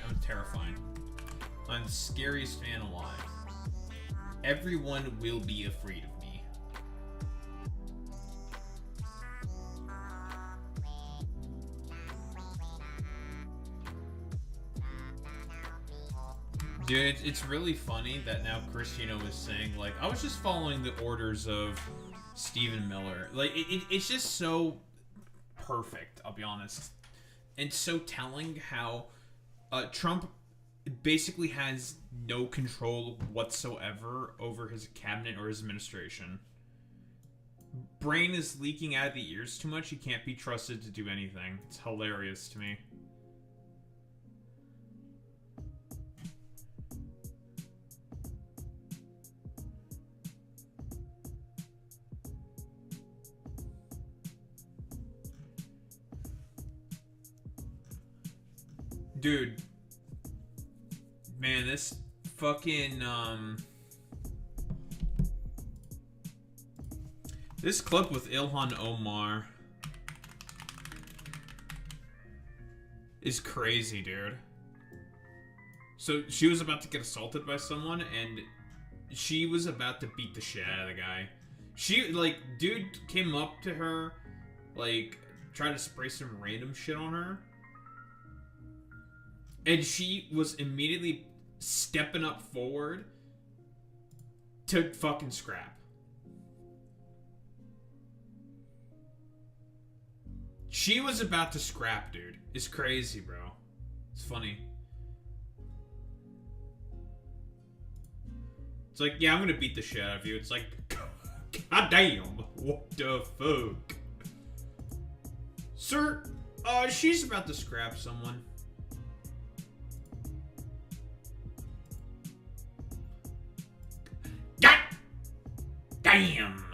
I'm terrifying. I'm the scariest man alive. Everyone will be afraid of me. Dude, it's really funny that now Cristiano is saying, like, I was just following the orders of Stephen Miller. Like, it's just so perfect, I'll be honest. And so telling how Trump basically has no control whatsoever over his cabinet or his administration. Brain is leaking out of the ears too much. He can't be trusted to do anything. It's hilarious to me. Dude. Man, this fucking, this clip with Ilhan Omar is crazy, dude. So, she was about to get assaulted by someone, and she was about to beat the shit out of the guy. She, like, dude came up to her, like, tried to spray some random shit on her. And she was immediately stepping up forward to fucking scrap. She was about to scrap, dude. It's crazy, bro. It's funny. It's like, yeah, I'm gonna beat the shit out of you. It's like, god damn. What the fuck? Sir, she's about to scrap someone. Damn!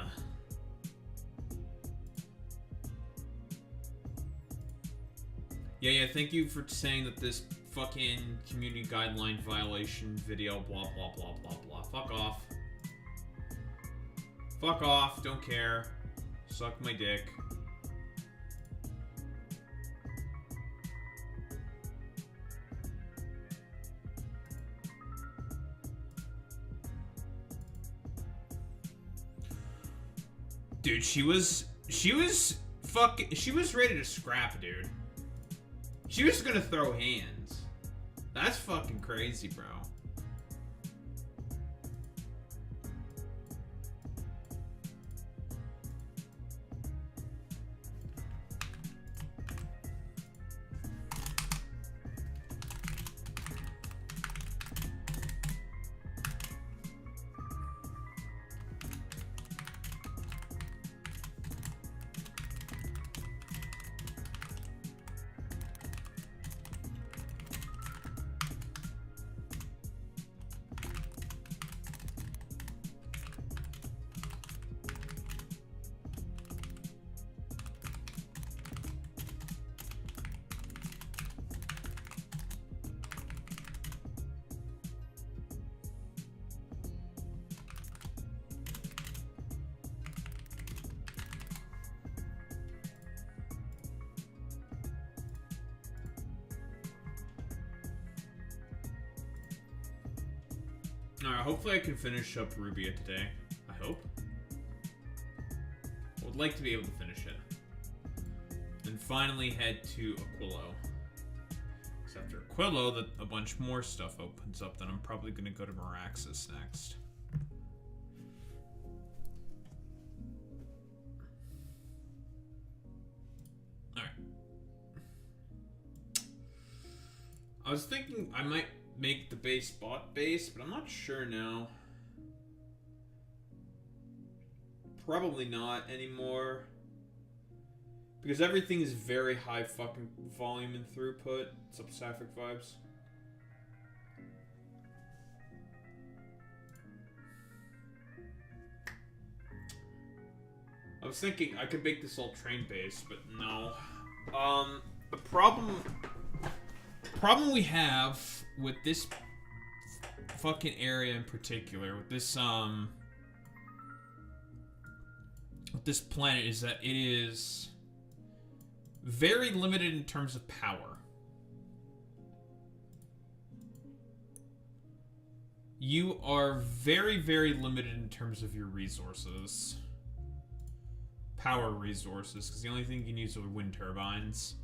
Yeah, thank you for saying that this fucking community guideline violation video, blah, blah, blah, blah, blah. Fuck off. Fuck off, don't care. Suck my dick. Dude, she was ready to scrap, dude. She was gonna throw hands. That's fucking crazy, bro. Alright, hopefully I can finish up Rubia today. I hope. I would like to be able to finish it. And finally head to Aquilo. Because after Aquilo, a bunch more stuff opens up. Then I'm probably going to go to Meraxis next. Alright. I was thinking I might make the base bot base, but I'm not sure now. Probably not anymore. Because everything is very high fucking volume and throughput. Subsapphic vibes. I was thinking I could make this all train based, but no. The problem we have with this fucking area in particular, with this planet, is that it is very limited in terms of power. You are very, very limited in terms of your resources. Power resources, because the only thing you can use are wind turbines.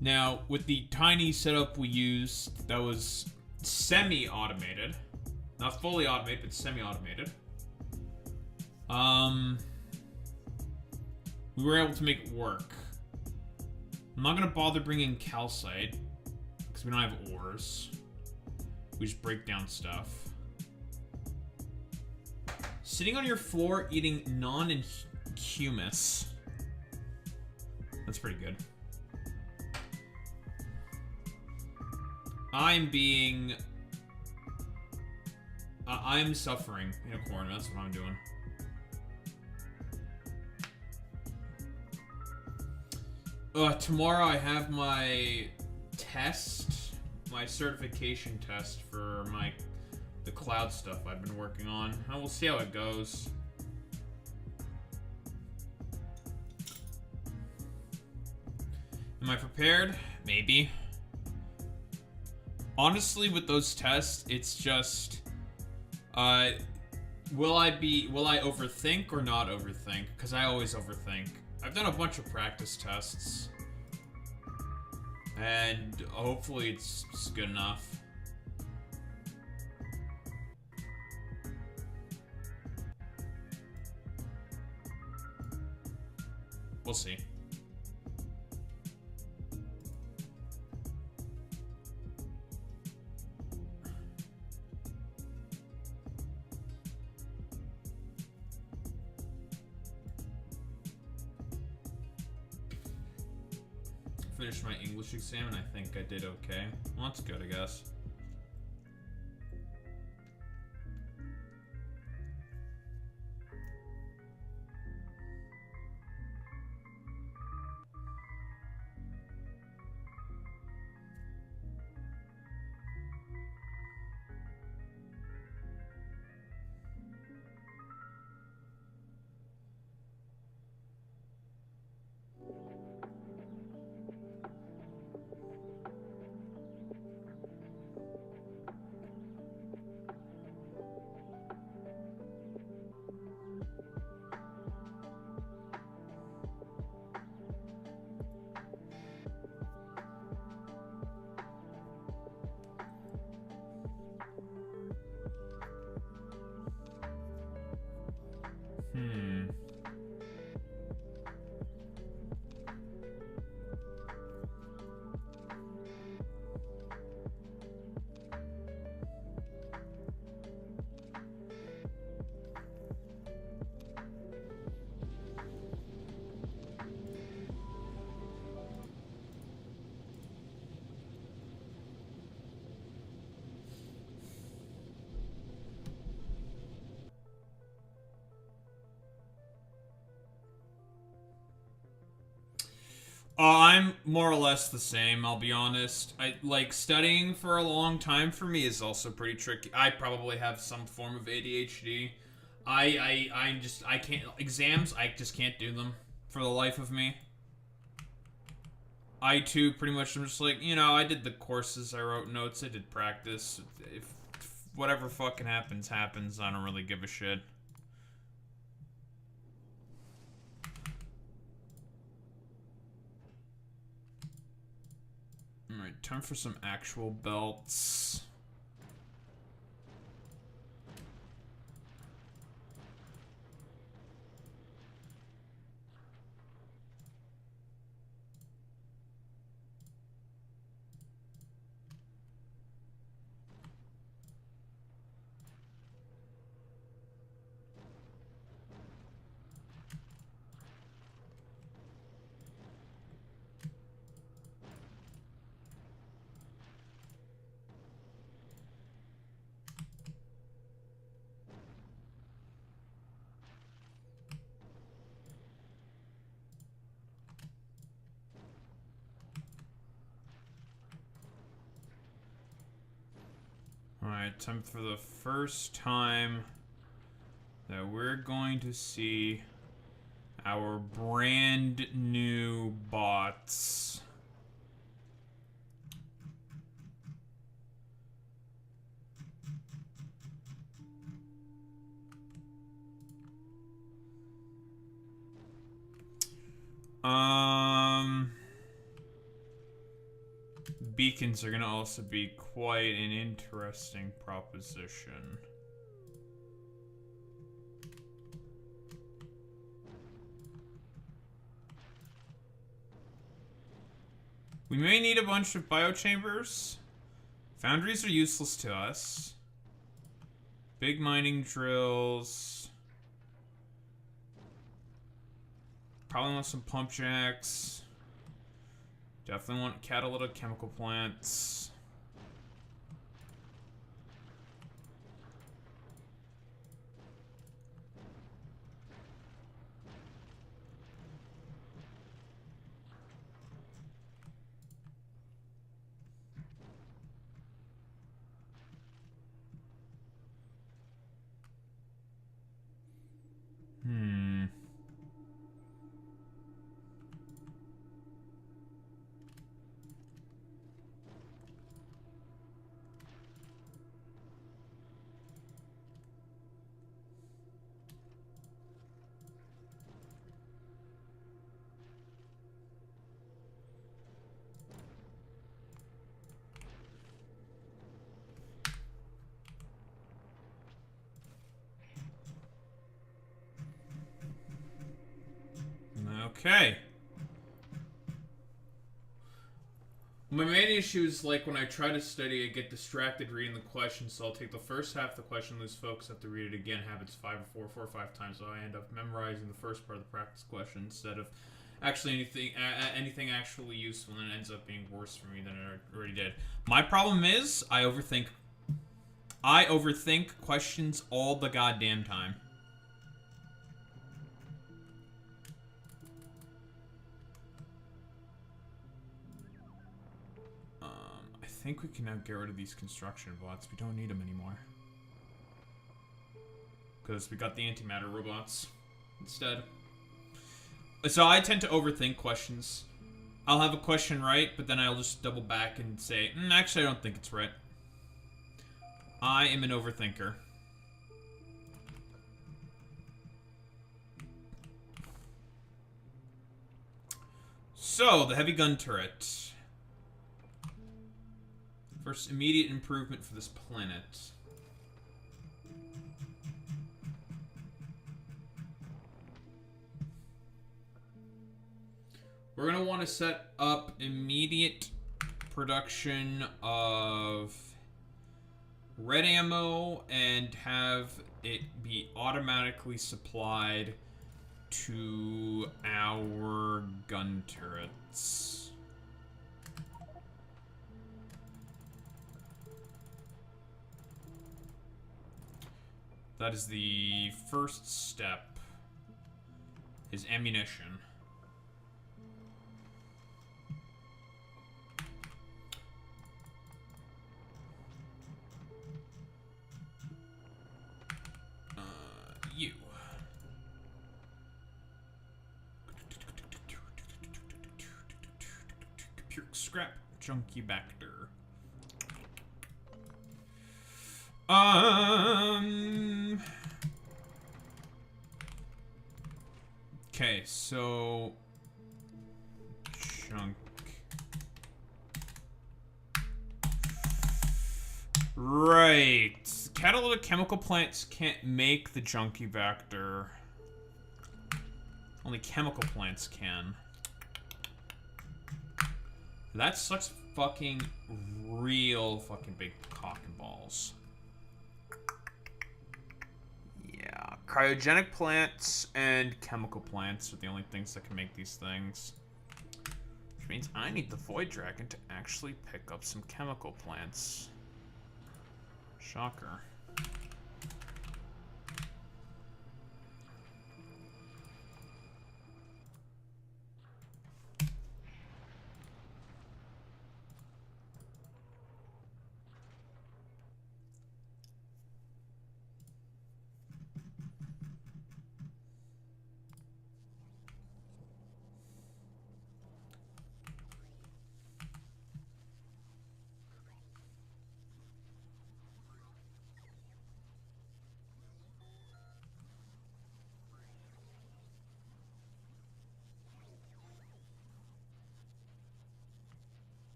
Now, with the tiny setup we used, that was semi-automated. Not fully automated, but semi-automated. We were able to make it work. I'm not gonna bother bringing calcite, because we don't have ores. We just break down stuff. Sitting on your floor eating non-humus. That's pretty good. I'm suffering in a corner. That's what I'm doing. Tomorrow I have my test, my certification test for the cloud stuff I've been working on. And we'll see how it goes. Am I prepared? Maybe. Honestly, with those tests, it's just, will I overthink or not overthink? Because I always overthink. I've done a bunch of practice tests, and hopefully it's good enough. We'll see. Finished my English exam and I think I did okay. Well, that's good, I guess. I'm more or less the same, I'll be honest. Studying for a long time for me is also pretty tricky. I probably have some form of ADHD. I can't, exams, I just can't do them for the life of me. I too, pretty much, I'm just like, I did the courses, I wrote notes, I did practice. If whatever fucking happens, happens. I don't really give a shit. Alright, time for some actual belts. Alright, time for the first time that we're going to see our brand new bots. Beacons are gonna also be quite an interesting proposition. We may need a bunch of biochambers. Foundries are useless to us. Big mining drills. Probably want some pump jacks. Definitely want catalytic chemical plants. Okay. My main issue is like when I try to study, I get distracted reading the question, so I'll take the first half of the question, lose focus, have to read it again, have it four or five times, so I end up memorizing the first part of the practice question instead of actually anything actually useful, and it ends up being worse for me than it already did. My problem is I overthink questions all the goddamn time. I think we can now get rid of these construction bots. We don't need them anymore. Because we got the antimatter robots instead. So I tend to overthink questions. I'll have a question right, but then I'll just double back and say, actually I don't think it's right. I am an overthinker. So, the heavy gun turret. First immediate improvement for this planet. We're going to want to set up immediate production of red ammo and have it be automatically supplied to our gun turrets. That is the first step, is ammunition. You. Pure scrap, junkie Bacter. Okay, so junk. Right. Catalytic chemical plants can't make the junkie Bacter. Only chemical plants can. That sucks fucking real fucking big cock and balls. Yeah, cryogenic plants and chemical plants are the only things that can make these things. Which means I need the Void Dragon to actually pick up some chemical plants. Shocker.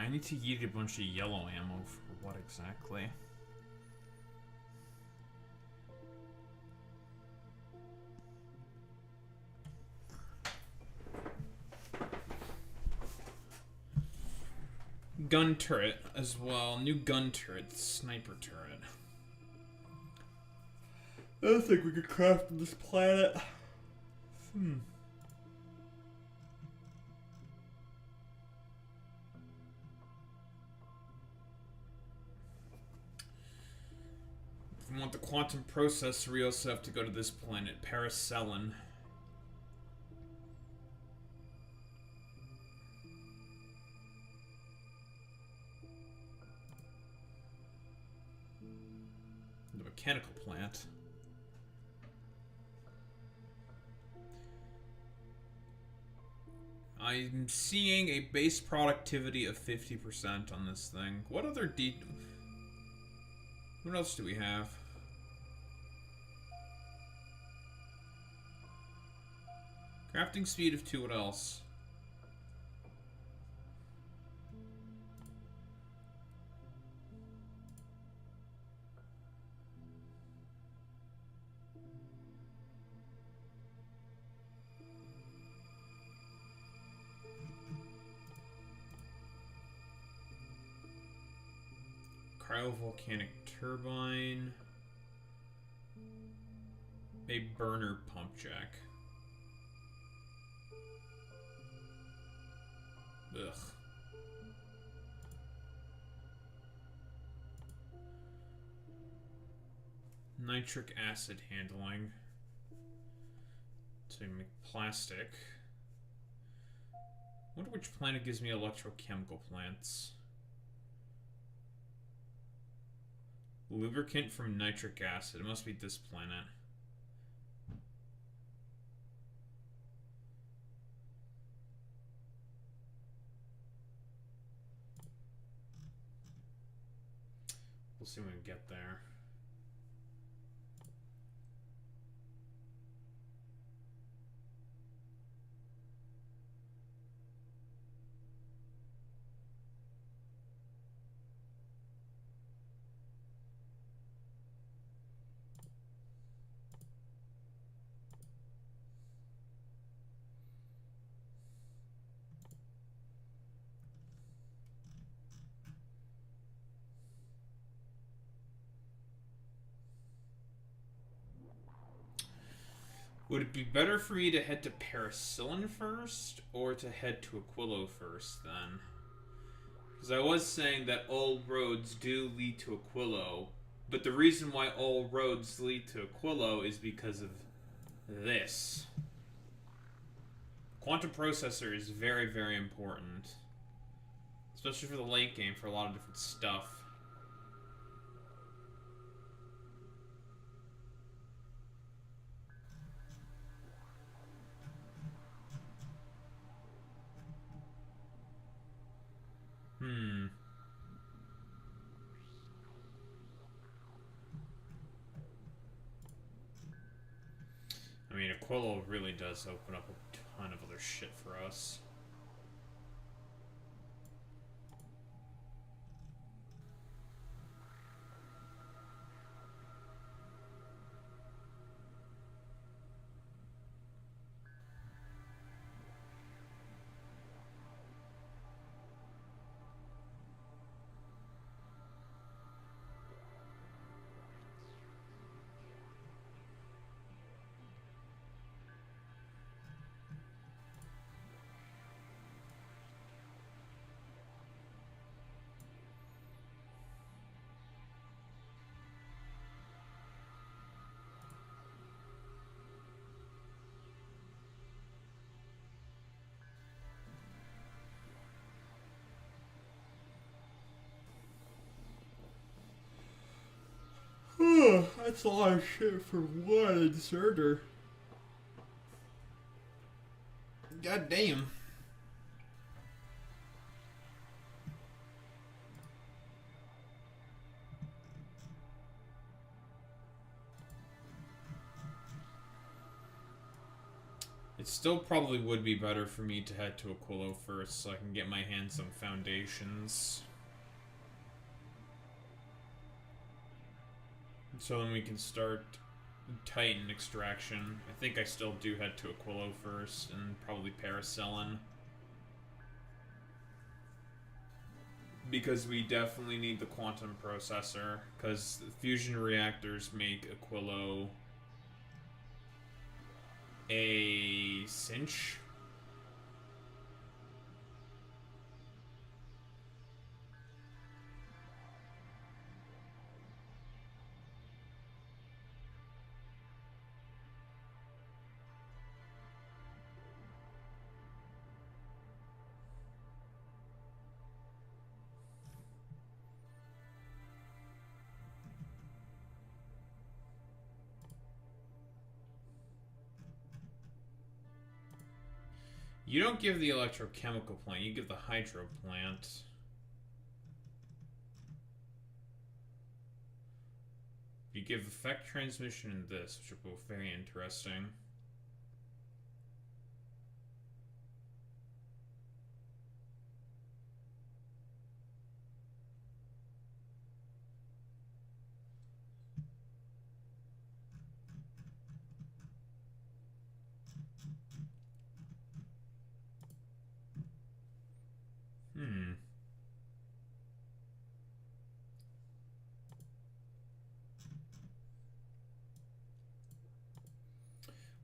I need to eat a bunch of yellow ammo for what exactly? Gun turret as well. New gun turret. Sniper turret. I don't think we could craft on this planet. If we want the quantum processor, we also have to go to this planet, Paracelin. The mechanical plant. I'm seeing a base productivity of 50% on this thing. What other what else do we have? Crafting speed of 2, what else? Cryovolcanic turbine. A burner pump jack. Ugh. Nitric acid handling. To make plastic. Wonder which planet gives me electrochemical plants. Lubricant from nitric acid. It must be this planet. We'll see when we get there. Would it be better for me to head to Paracelin first, or to head to Aquilo first, then? Because I was saying that all roads do lead to Aquilo, but the reason why all roads lead to Aquilo is because of this. Quantum processor is very, very important. Especially for the late game, for a lot of different stuff. I mean, Aquilo really does open up a ton of other shit for us. That's a lot of shit for one inserter. God damn. It still probably would be better for me to head to Aquilo first so I can get my hands on foundations. So then we can start Titan extraction. I think I still do head to Aquilo first and probably Paracellin. Because we definitely need the quantum processor, because fusion reactors make Aquilo a cinch. You don't give the electrochemical plant, you give the hydro plant. You give effect transmission and this, which are both very interesting.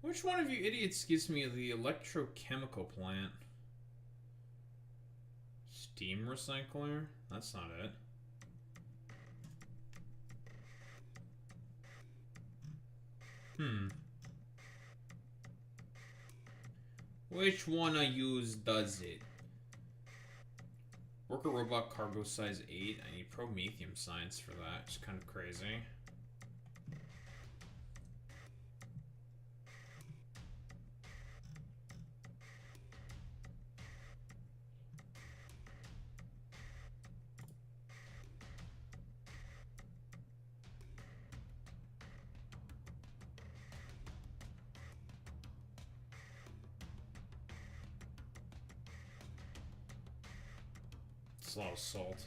Which one of you idiots gives me the electrochemical plant? Steam recycler? That's not it. Which one I use does it? Worker robot cargo size 8. I need promethium science for that. It's kind of crazy. It's a lot of salt.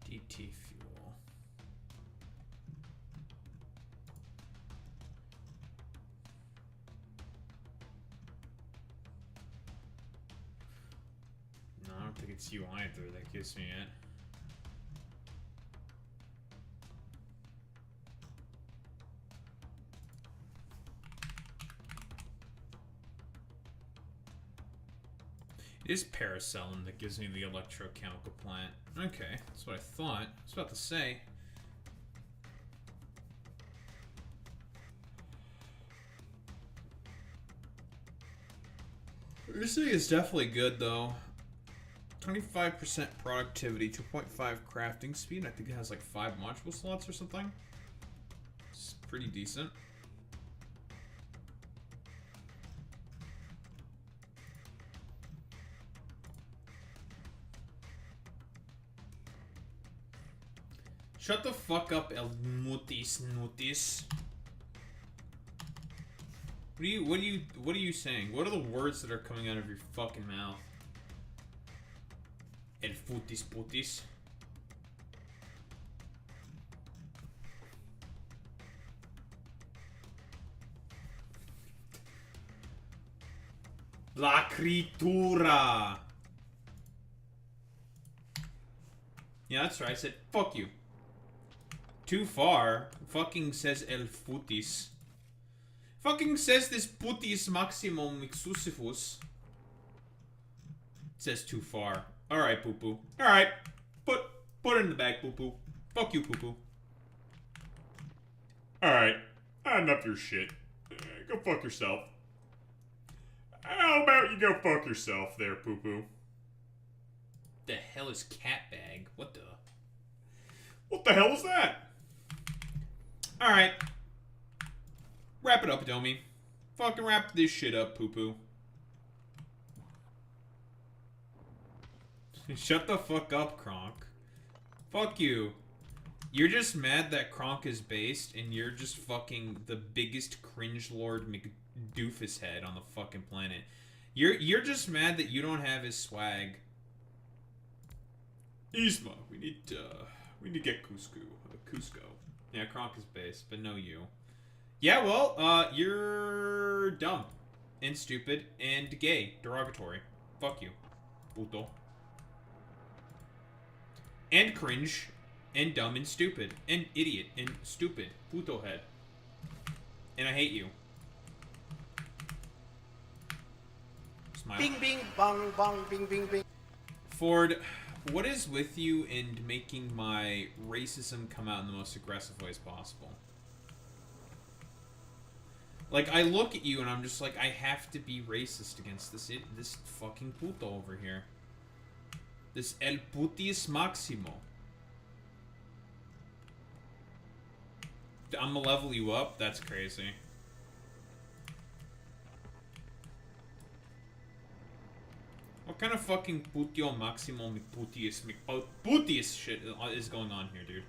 DT fuel. No, I don't think it's you either that gives me it. It is Paracellin that gives me the electrochemical plant. Okay, that's what I thought. I was about to say. This thing is definitely good, though. 25% productivity, 2.5 crafting speed. I think it has like 5 module slots or something. It's pretty decent. Shut the fuck up, El Mutis Nutis. What are you saying? What are the words that are coming out of your fucking mouth? El Futis Putis. La Critura. Yeah, that's right. I said fuck you. Too far. Fucking says el putis. Fucking says this putis maximum exclusivus. Says too far. Alright, poo-poo. Alright. Put it in the bag, poo-poo. Fuck you, poo-poo. Alright. Enough your shit. Go fuck yourself. How about you go fuck yourself there, poo-poo? The hell is cat bag? What the hell is that? Alright. Wrap it up, Domi. Fucking wrap this shit up, poo-poo. Shut the fuck up, Kronk. Fuck you. You're just mad that Kronk is based, and you're just fucking the biggest cringe lord McDoofus head on the fucking planet. You're just mad that you don't have his swag. Yzma, we need to get Cusco. Yeah, Kronk is based, but no you. Yeah, well, you're dumb and stupid and gay, derogatory. Fuck you, puto. And cringe, and dumb and stupid, and idiot, and stupid, puto head. And I hate you. Smile. Bing, bing, bong, bong, bing, bing, bing. Ford, what is with you in making my racism come out in the most aggressive ways possible? Like, I look at you and I'm just like, I have to be racist against this fucking puto over here. This El Putis Maximo. I'm gonna level you up? That's crazy. What kind of fucking putio Maximo McPutius shit is going on here, dude?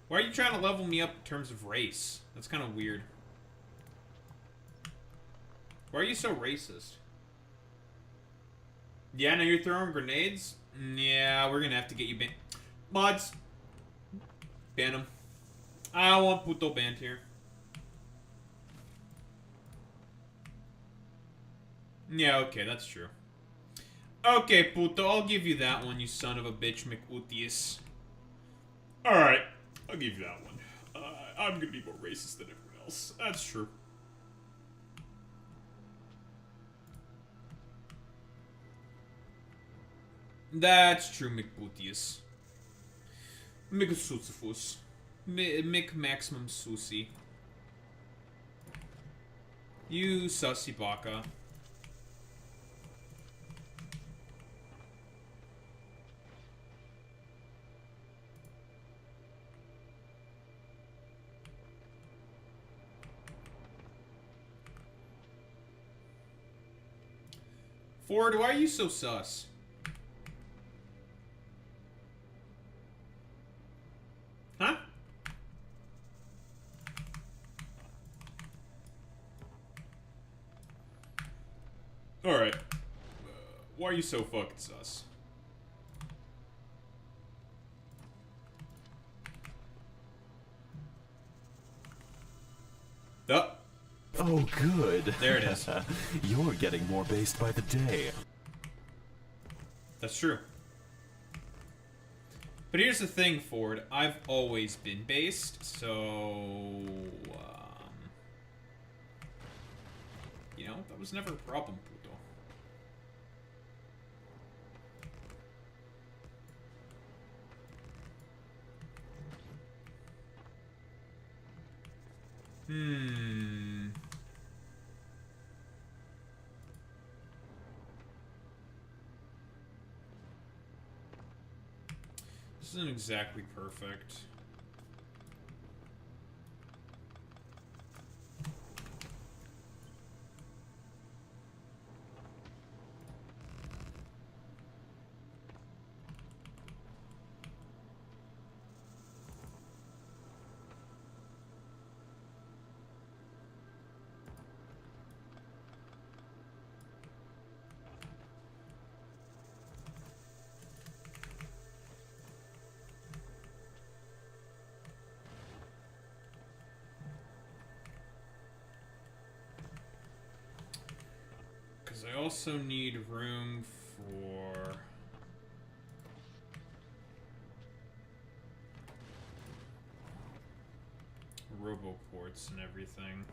Why are you trying to level me up in terms of race? That's kind of weird. Why are you so racist? Yeah, now you're throwing grenades? Yeah, we're gonna have to get you banned. Mods! Ban him. I don't want puto banned here. Yeah, okay, that's true. Okay, puto, I'll give you that one, you son of a bitch, McUtius. Alright, I'll give you that one. I'm gonna be more racist than everyone else. That's true. That's true, McBootius. McSutsifus. Maximum Susi. You sussy baka. Ford, why are you so sus? Huh? Alright. Why are you so fucking sus? Oh. Oh, good. There it is. You're getting more based by the day. That's true. But here's the thing, Ford. I've always been based, so... you know, that was never a problem, puto. This isn't exactly perfect. I also need room for... quartz and everything.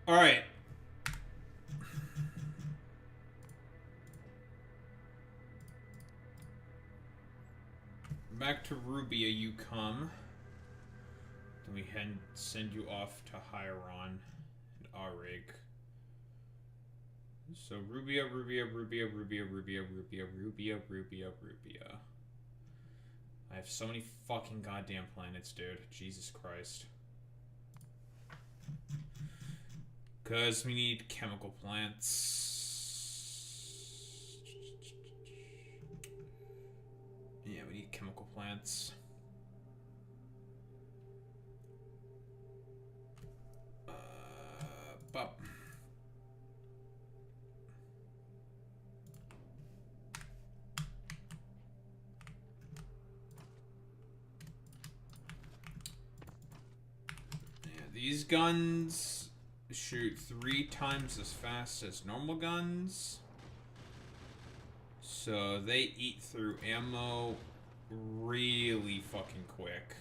All right. Back to Rubia you come. Then we send you off to Hieron and Arig. So Rubia. I have so many fucking goddamn planets, dude. Jesus Christ. Because we need chemical plants. Yeah, we need chemical plants. But yeah, these guns shoot 3 times as fast as normal guns. So they eat through ammo really fucking quick.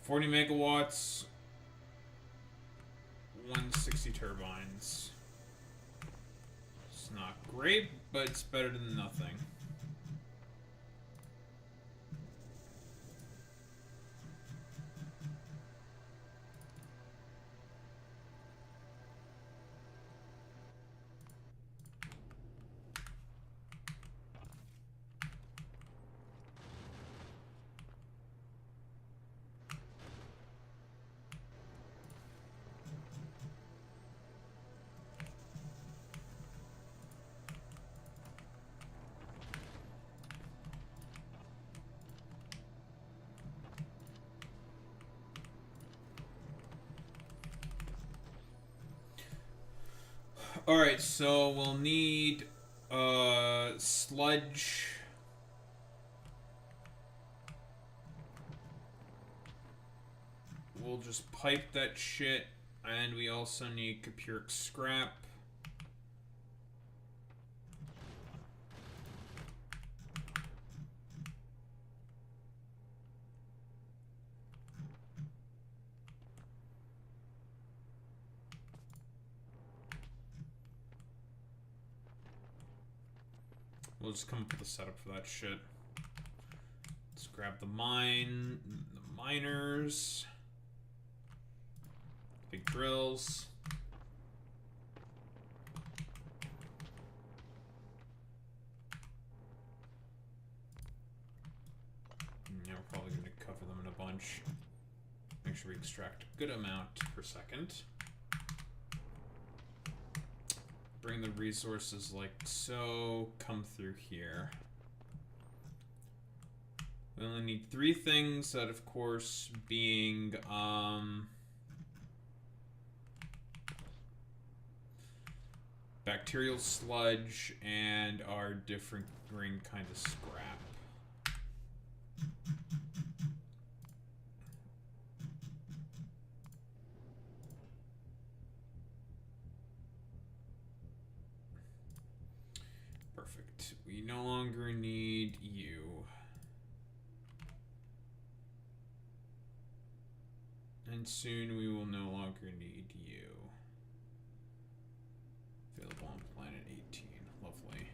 $40 megawatts, 160 turbines. It's not great, but it's better than nothing. Alright, so we'll need sludge. We'll just pipe that shit, and we also need Capuric scrap. We'll just come up with a setup for that shit. grab the miners, big drills. Yeah, we're probably going to cover them in a bunch. Make sure we extract a good amount per second. Bring the resources like so, come through here. We only need 3 things, that of course being bacterial sludge and our different green kind of scrap. Perfect. We no longer need you. And soon we will no longer need you. Available on planet 18. Lovely.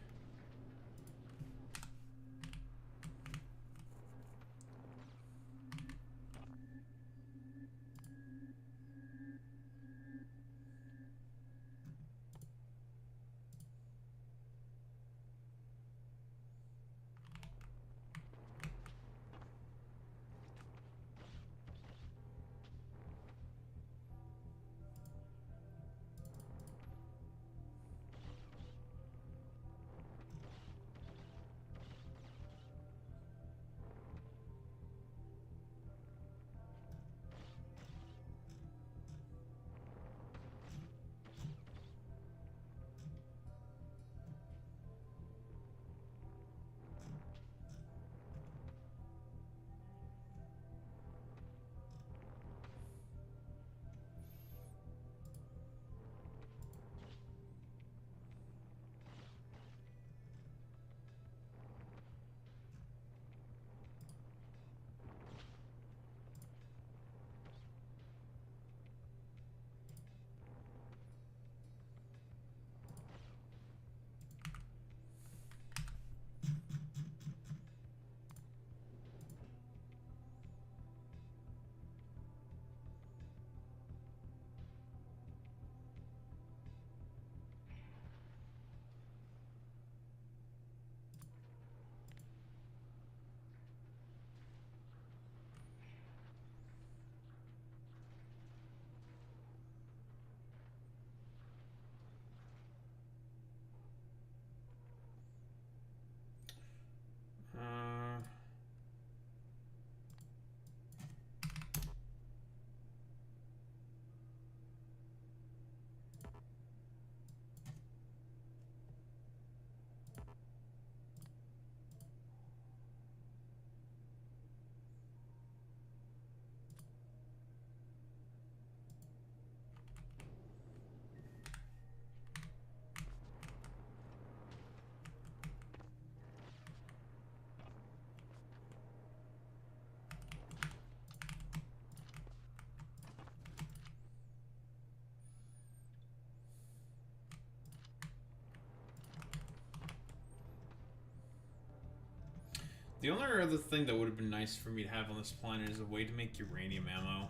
The only other thing that would have been nice for me to have on this planet is a way to make uranium ammo.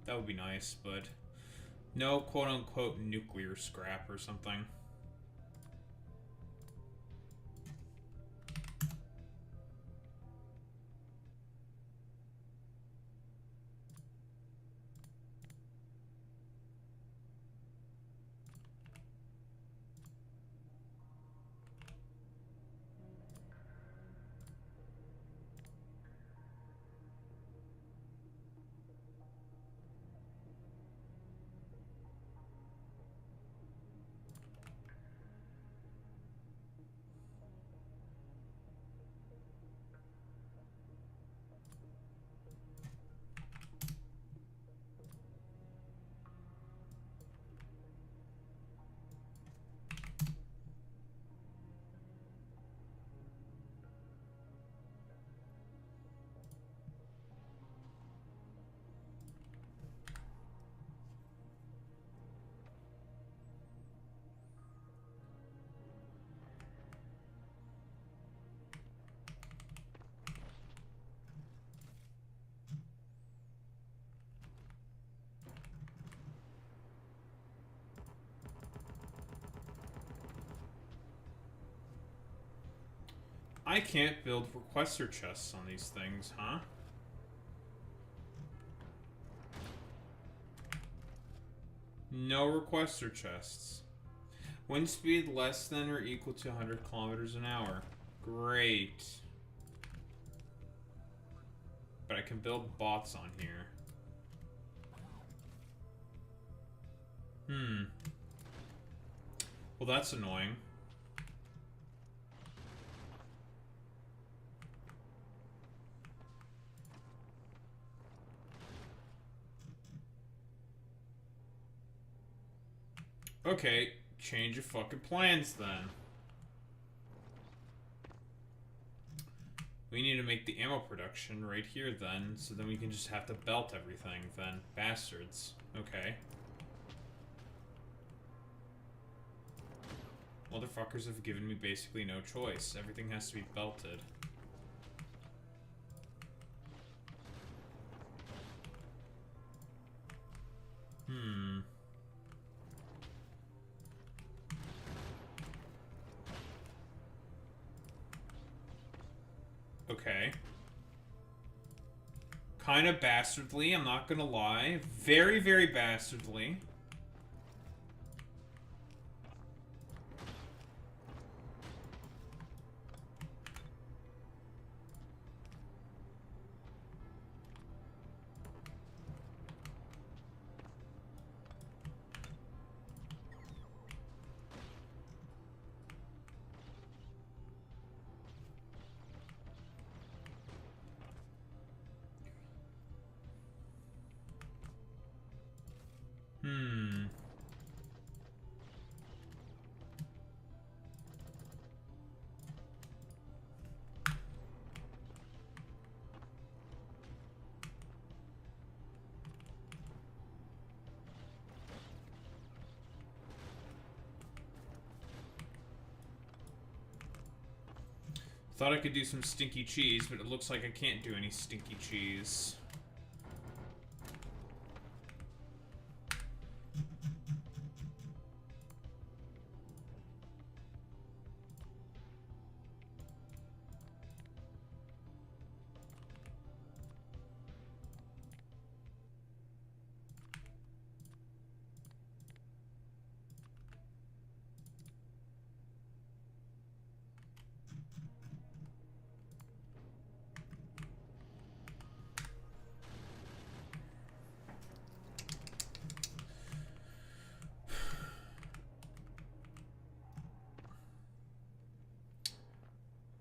That would be nice, but no quote-unquote nuclear scrap or something. I can't build requester chests on these things, huh? No requester chests. Wind speed less than or equal to 100 kilometers an hour. Great. But I can build bots on here. Well, that's annoying. Okay, change your fucking plans then. We need to make the ammo production right here then, so then we can just have to belt everything then. Bastards. Okay. Motherfuckers have given me basically no choice. Everything has to be belted. Okay. Kind of bastardly, I'm not gonna lie. Very, very bastardly. Thought I could do some stinky cheese, but it looks like I can't do any stinky cheese.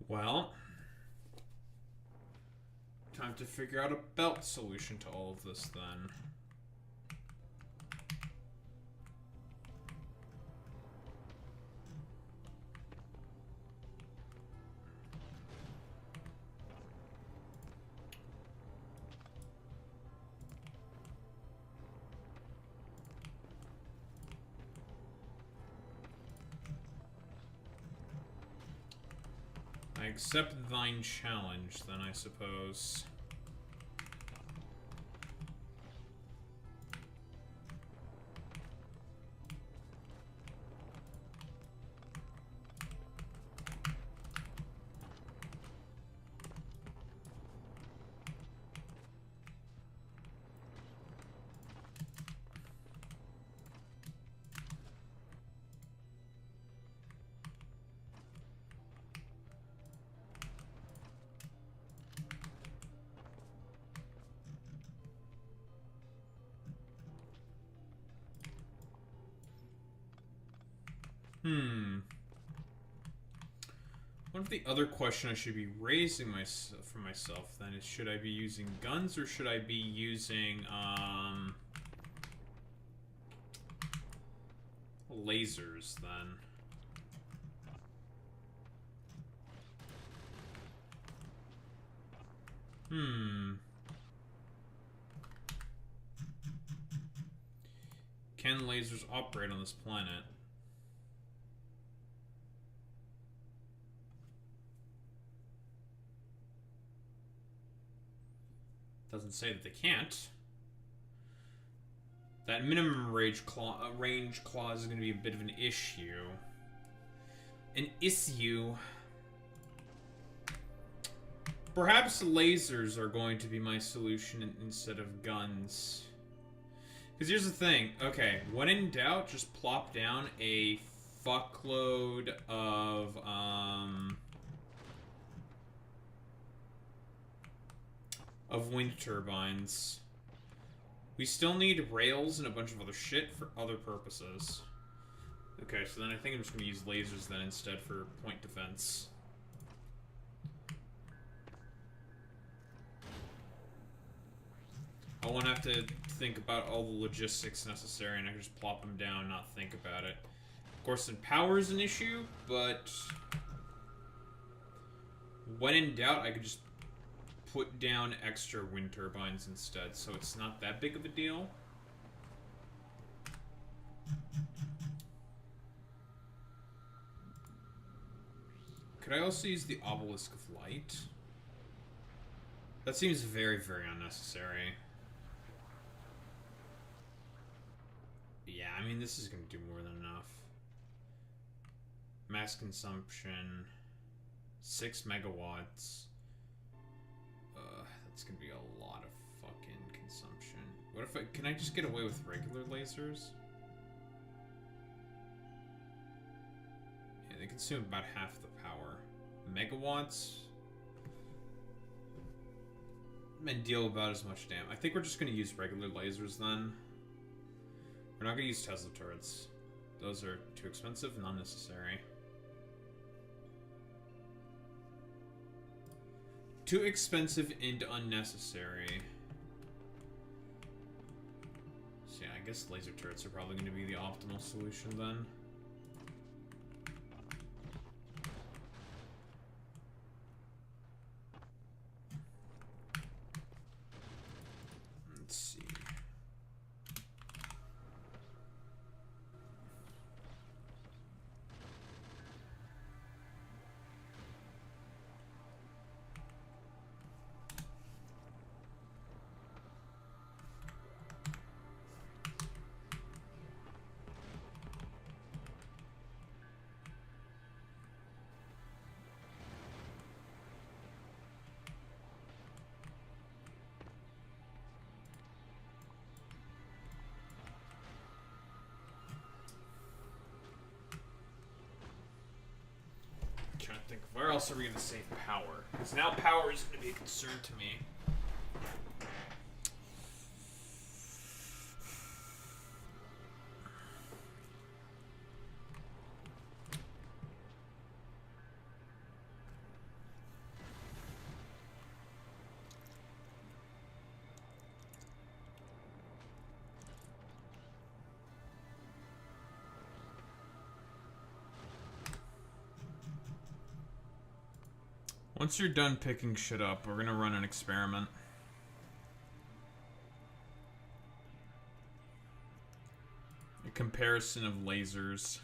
Well, time to figure out a belt solution to all of this then. I accept thine challenge, then, I suppose. What if the other question I should be raising for myself then is, should I be using guns or should I be using lasers then? Can lasers operate on this planet? Doesn't say that they can't. That minimum range clause is going to be a bit of an issue. An issue. Perhaps lasers are going to be my solution instead of guns. Because here's the thing. Okay, when in doubt, just plop down a fuckload of wind turbines. We still need rails and a bunch of other shit for other purposes. Okay, so then I think I'm just going to use lasers then instead for point defense. I won't have to think about all the logistics necessary, and I can just plop them down and not think about it. Of course, then power is an issue, but when in doubt, I could just put down extra wind turbines instead, so it's not that big of a deal. Could I also use the Obelisk of Light? That seems very, very unnecessary. Yeah, I mean, this is going to do more than enough. Mass consumption. 6 megawatts. That's going to be a lot of fucking consumption. What if I... Can I just get away with regular lasers? Yeah, they consume about half the power. Megawatts? And deal about as much damage. I think we're just going to use regular lasers then. We're not going to use Tesla turrets. Those are too expensive and unnecessary. Too expensive and unnecessary. So yeah, I guess laser turrets are probably going to be the optimal solution then. Let's see. Trying to think, where else are we going to save power? Because now power is going to be a concern to me. Once you're done picking shit up, we're gonna run an experiment. A comparison of lasers.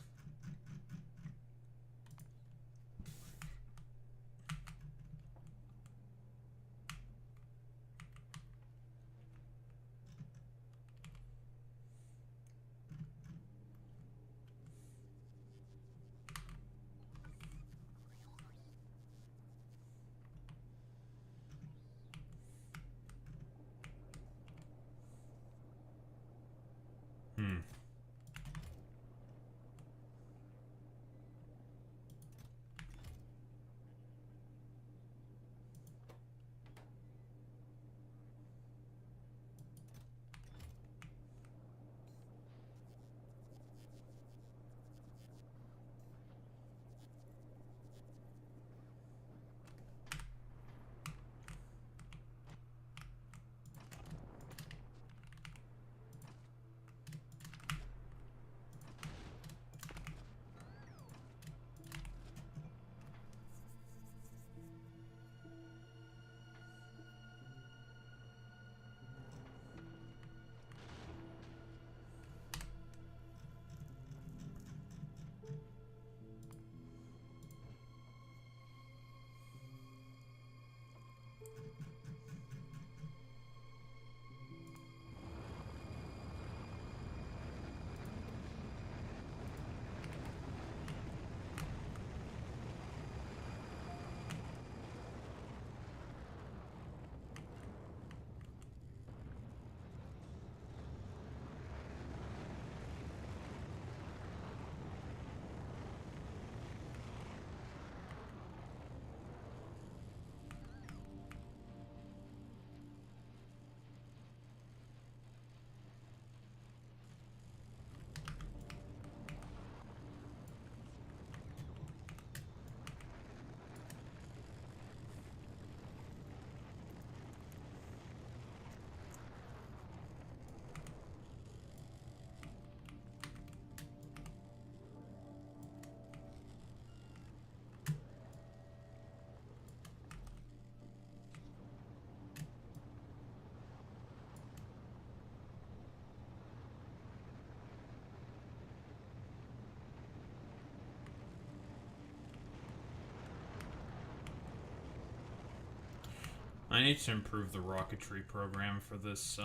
I need to improve the rocketry program for this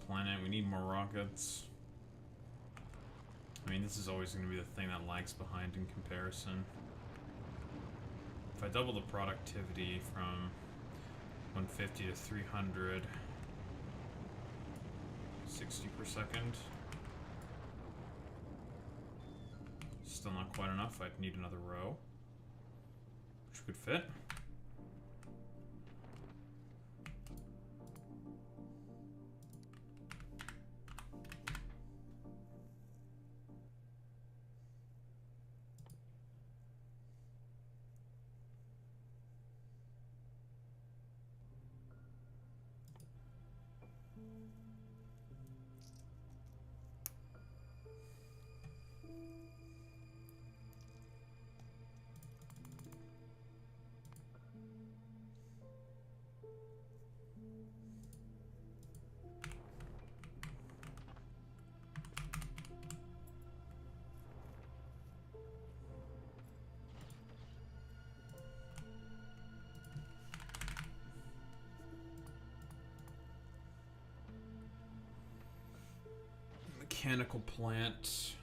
planet. We need more rockets. I mean, this is always going to be the thing that lags behind in comparison. If I double the productivity from 150 to 300, 60 per second. Still not quite enough. I'd need another row, which could fit. Mechanical plant.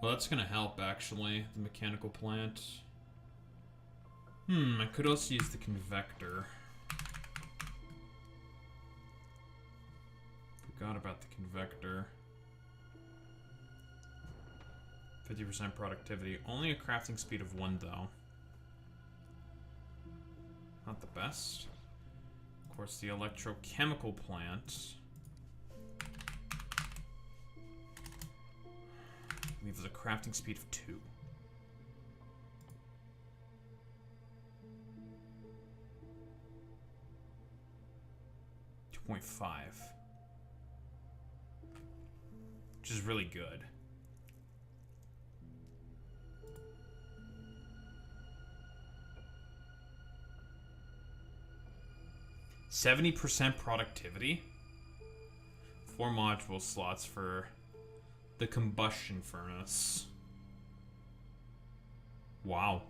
Well, that's gonna help, actually, the mechanical plant. I could also use the convector. Forgot about the convector. 50% productivity. Only a crafting speed of 1, though. Not the best. Of course, the electrochemical plant leaves a crafting speed of 2. .5, which is really good. %70 productivity. 4 module slots for the combustion furnace. Wow.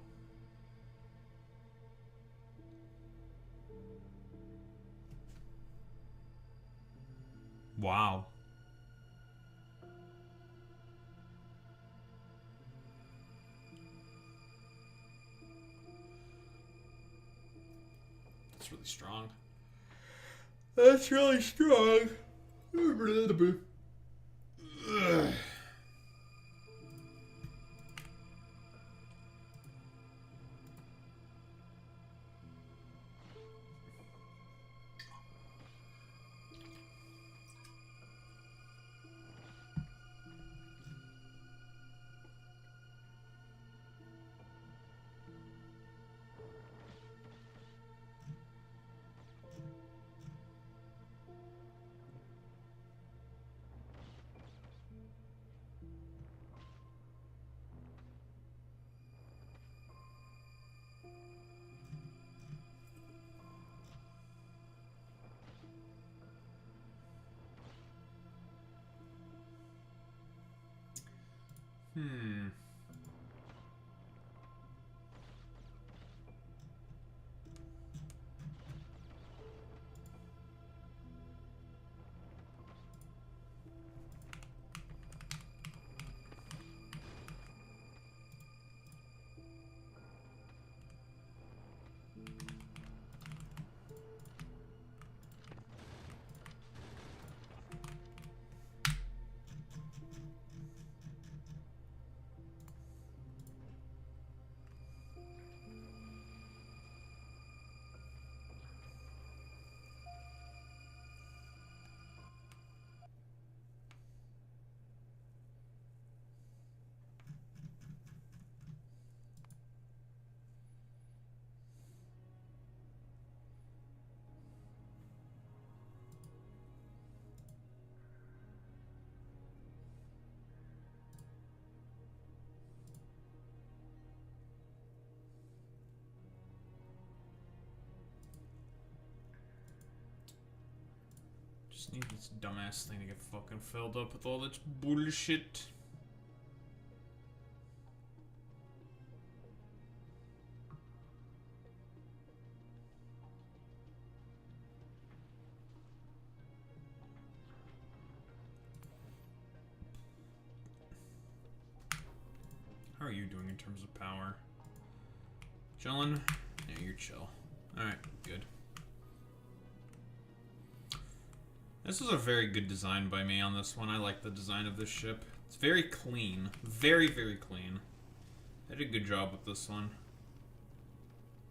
Wow. That's really strong. That's really strong. Ugh. Just need this dumbass thing to get fucking filled up with all this bullshit. How are you doing in terms of power? Chillin'? Yeah, you're chill. Alright, good. This was a very good design by me on this one. I like the design of this ship. It's very clean. Very, very clean. I did a good job with this one.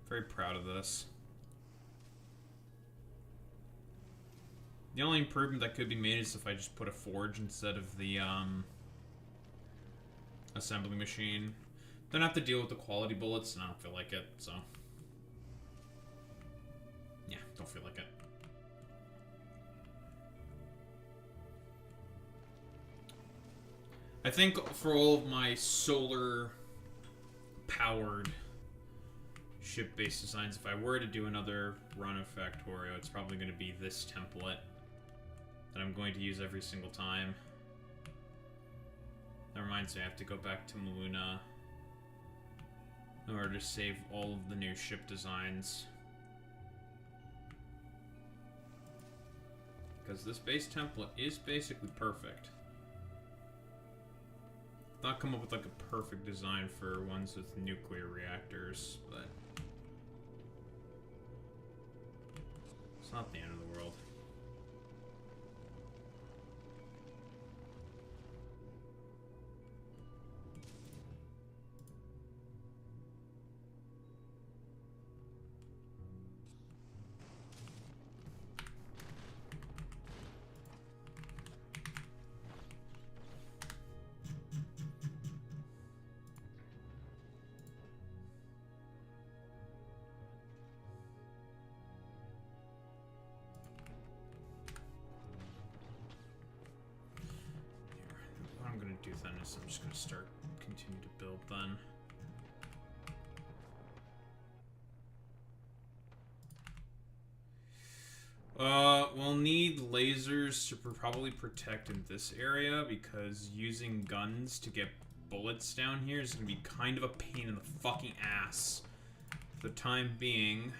Very proud of this. The only improvement that could be made is if I just put a forge instead of the assembly machine. Don't have to deal with the quality bullets, and I don't feel like it, so... yeah, don't feel like it. I think for all of my solar-powered ship-based designs, if I were to do another run of Factorio, it's probably going to be this template that I'm going to use every single time. That reminds me, I have to go back to Maluna in order to save all of the new ship designs. Because this base template is basically perfect. Not come up with like a perfect design for ones with nuclear reactors, but it's not the end of the world. Do then is I'm just gonna continue to build then. We'll need lasers to probably protect in this area because using guns to get bullets down here is gonna be kind of a pain in the fucking ass. For the time being,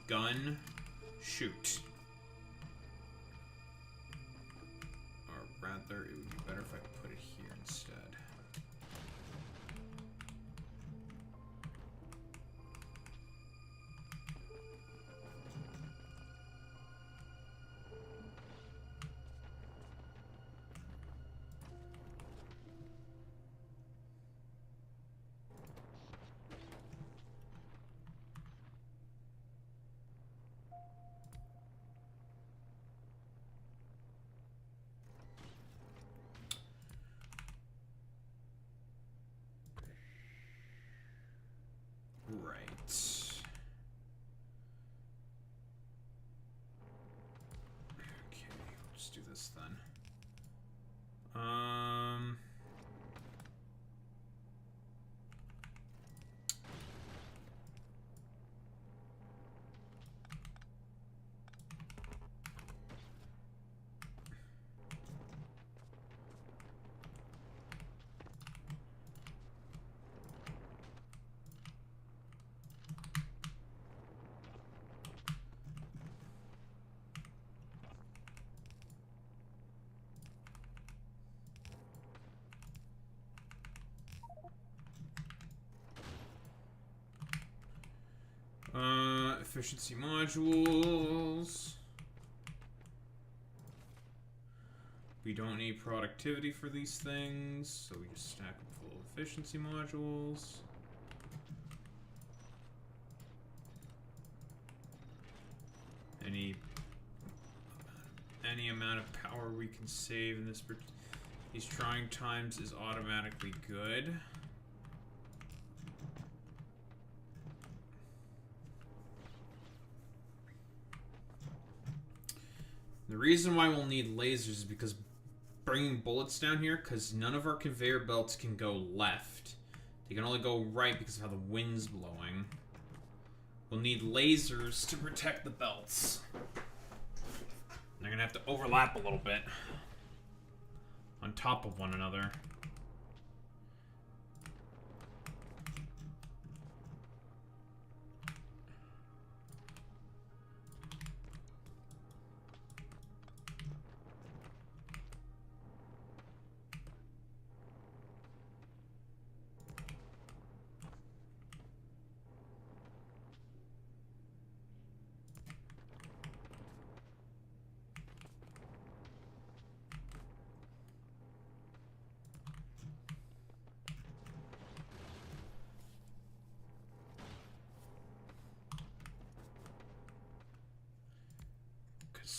gun, shoot. Or rather, it would be better if I put it here instead. Right. Okay, let's do this then. Efficiency modules. We don't need productivity for these things, so we just stack them full of efficiency modules. Any amount of power we can save in these trying times is automatically good. The reason why we'll need lasers is because bringing bullets down here, because none of our conveyor belts can go left. They can only go right because of how the wind's blowing. We'll need lasers to protect the belts. They're gonna have to overlap a little bit on top of one another.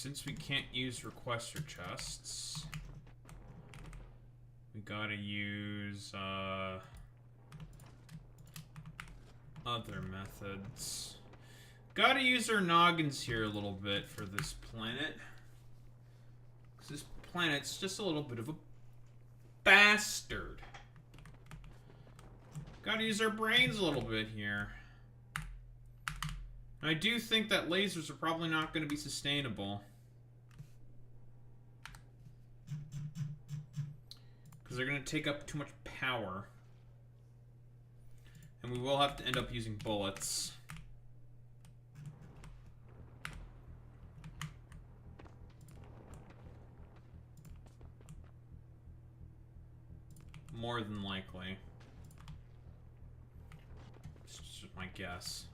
since we can't use requester chests, we gotta use, other methods. Gotta use our noggins here a little bit for this planet. Because this planet's just a little bit of a bastard. Gotta use our brains a little bit here. I do think that lasers are probably not going to be sustainable. Because they're going to take up too much power. And we will have to end up using bullets. More than likely. It's just my guess.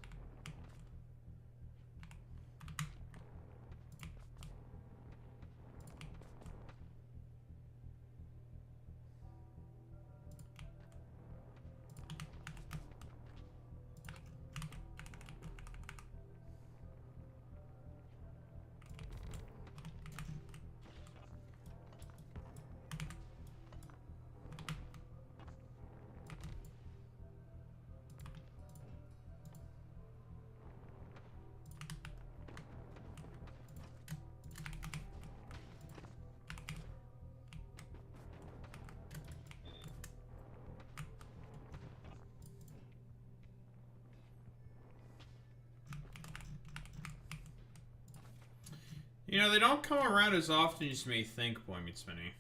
You know, they don't come around as often as you may think, Boy Meets Minnie.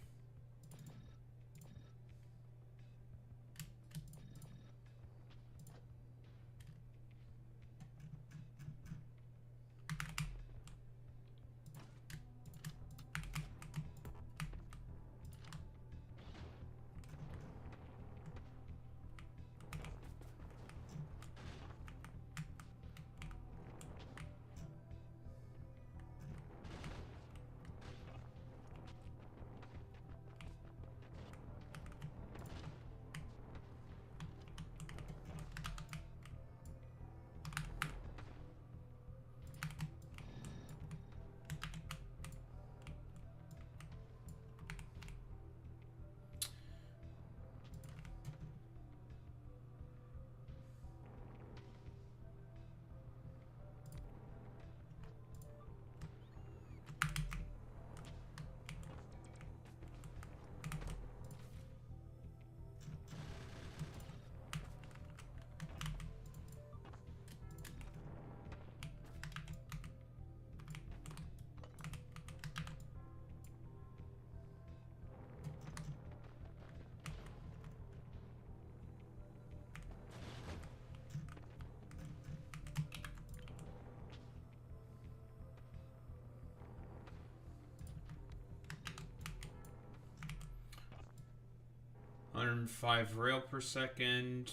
"105 rail per second,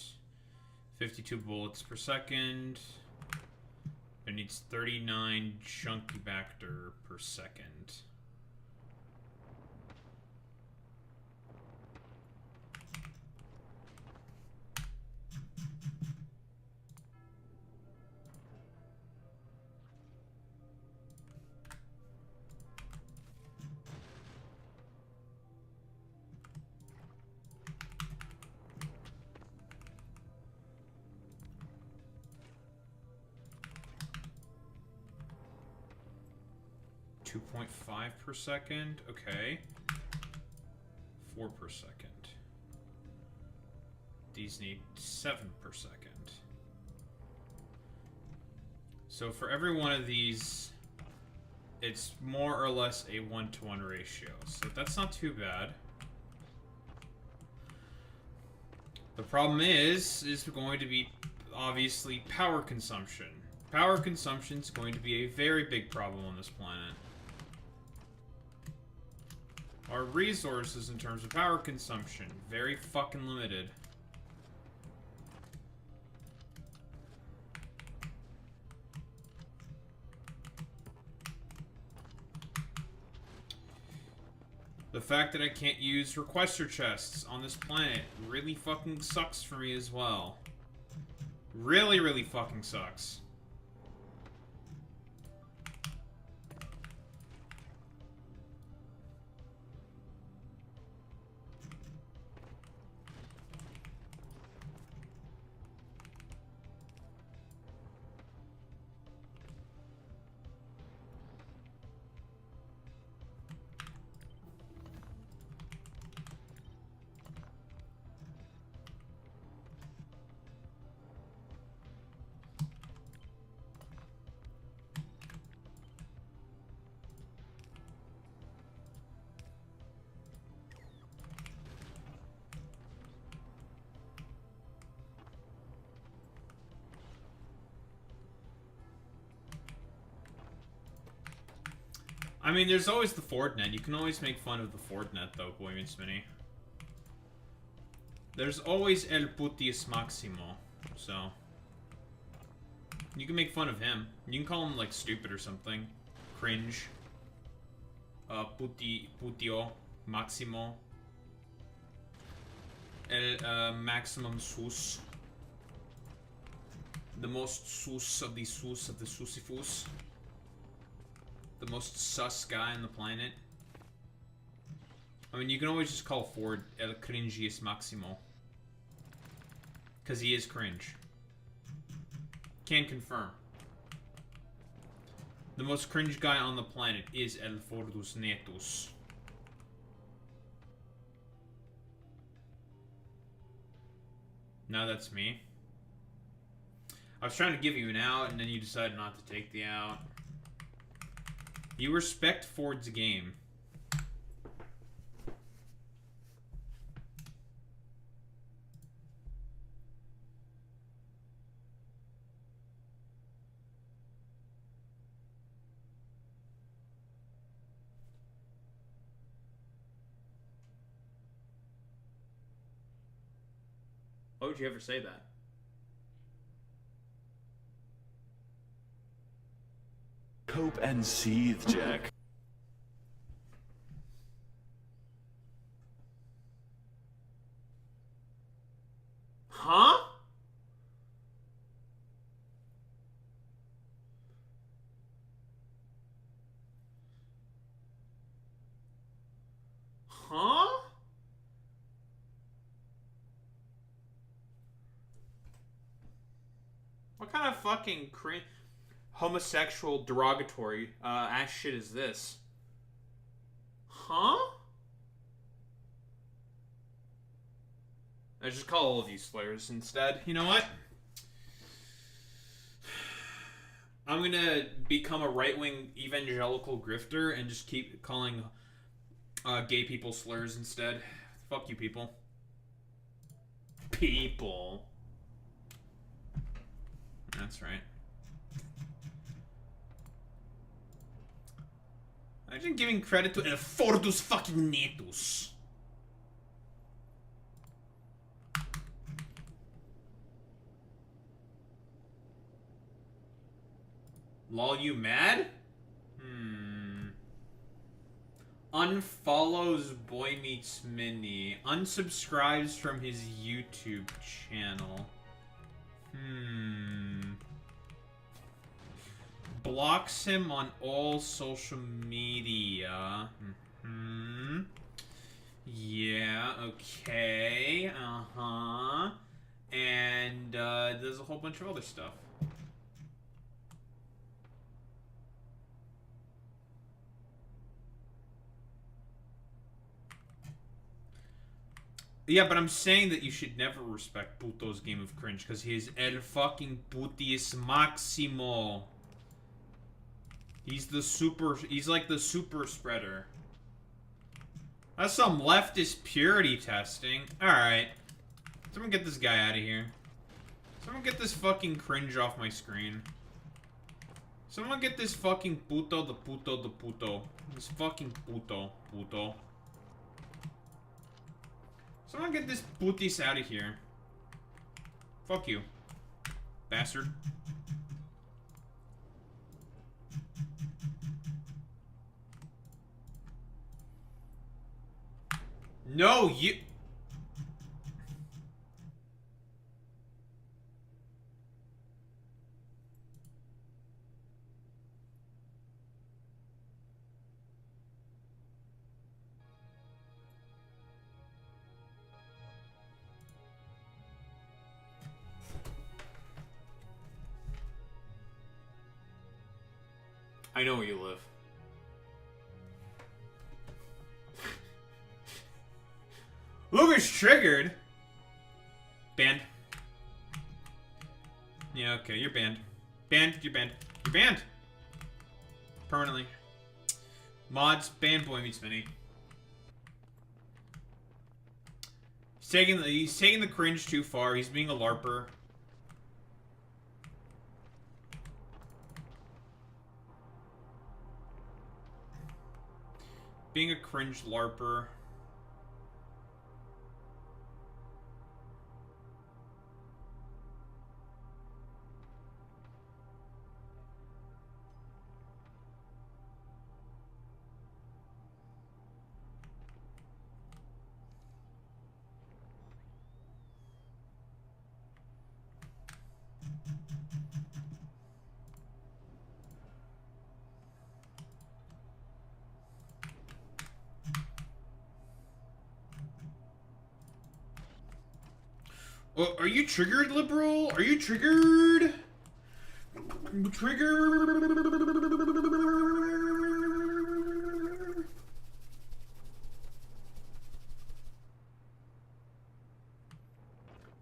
52 bullets per second. It needs 39 chunky Bacter per second." .5 per second, okay. 4 per second. These need 7 per second. So for every one of these, it's more or less a 1-to-1 ratio. So that's not too bad. The problem is going to be obviously power consumption. Power consumption is going to be a very big problem on this planet. Our resources in terms of power consumption, very fucking limited. The fact that I can't use requester chests on this planet really fucking sucks for me as well. Really, really fucking sucks. I mean, there's always the Fordnet. You can always make fun of the Fordnet, though, Boy Meets Mini. There's always El Putius Maximo, so... You can make fun of him. You can call him, like, stupid or something. Cringe. Putio Maximo. El Maximum Sus. The most sus of the Susifus. The most sus guy on the planet. I mean, you can always just call Ford El Cringius Maximo. Because he is cringe. Can confirm. The most cringe guy on the planet is El Fordus Netus. Now that's me. I was trying to give you an out, and then you decided not to take the out. You respect Ford's game. Why would you ever say that? Cope and seethe, Jack. Huh? Huh? What kind of fucking homosexual derogatory ass shit is this? Huh? I just call all of you slurs instead. You know what? I'm gonna become a right-wing evangelical grifter and just keep calling gay people slurs instead. Fuck you, people. People. That's right. Imagine giving credit to El Fordus fucking Netus. Lol, you mad? Unfollows Boy Meets Mini. Unsubscribes from his YouTube channel. Blocks him on all social media. Yeah, okay. And there's a whole bunch of other stuff. Yeah, but I'm saying that you should never respect Puto's game of cringe because he is El fucking Putius Maximo. He's like the super spreader. That's some leftist purity testing. Alright. Someone get this guy out of here. Someone get this fucking cringe off my screen. Someone get this fucking puto. This fucking puto. Someone get this putis out of here. Fuck you. Bastard. No, you... I know where you live. Lucas triggered. Banned. Yeah, okay, you're banned. You're banned. Permanently. Mods, ban Boy Meets Mini. He's taking the cringe too far. He's being a LARPer. being a cringe LARPer. Oh, are you triggered, liberal? Are you triggered? Trigger.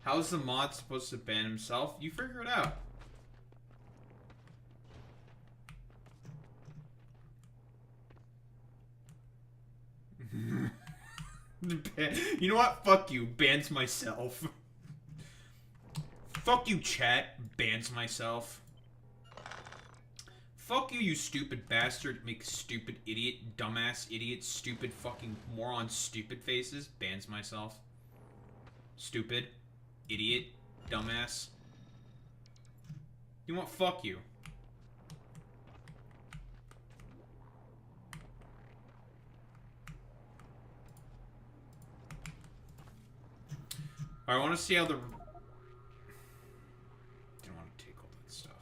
How's the mod supposed to ban himself? You figure it out. You know what? Fuck you. Bans myself. Fuck you, chat. Bans myself. Fuck you, you stupid bastard. Make stupid idiot, dumbass idiot, stupid fucking moron, stupid faces. Bans myself. Stupid. Idiot. Dumbass. You want fuck you. I want to see how the... Didn't want to take all that stuff.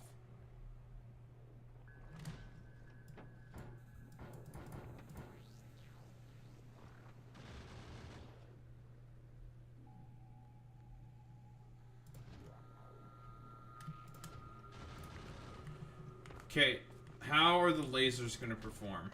Okay, how are the lasers going to perform?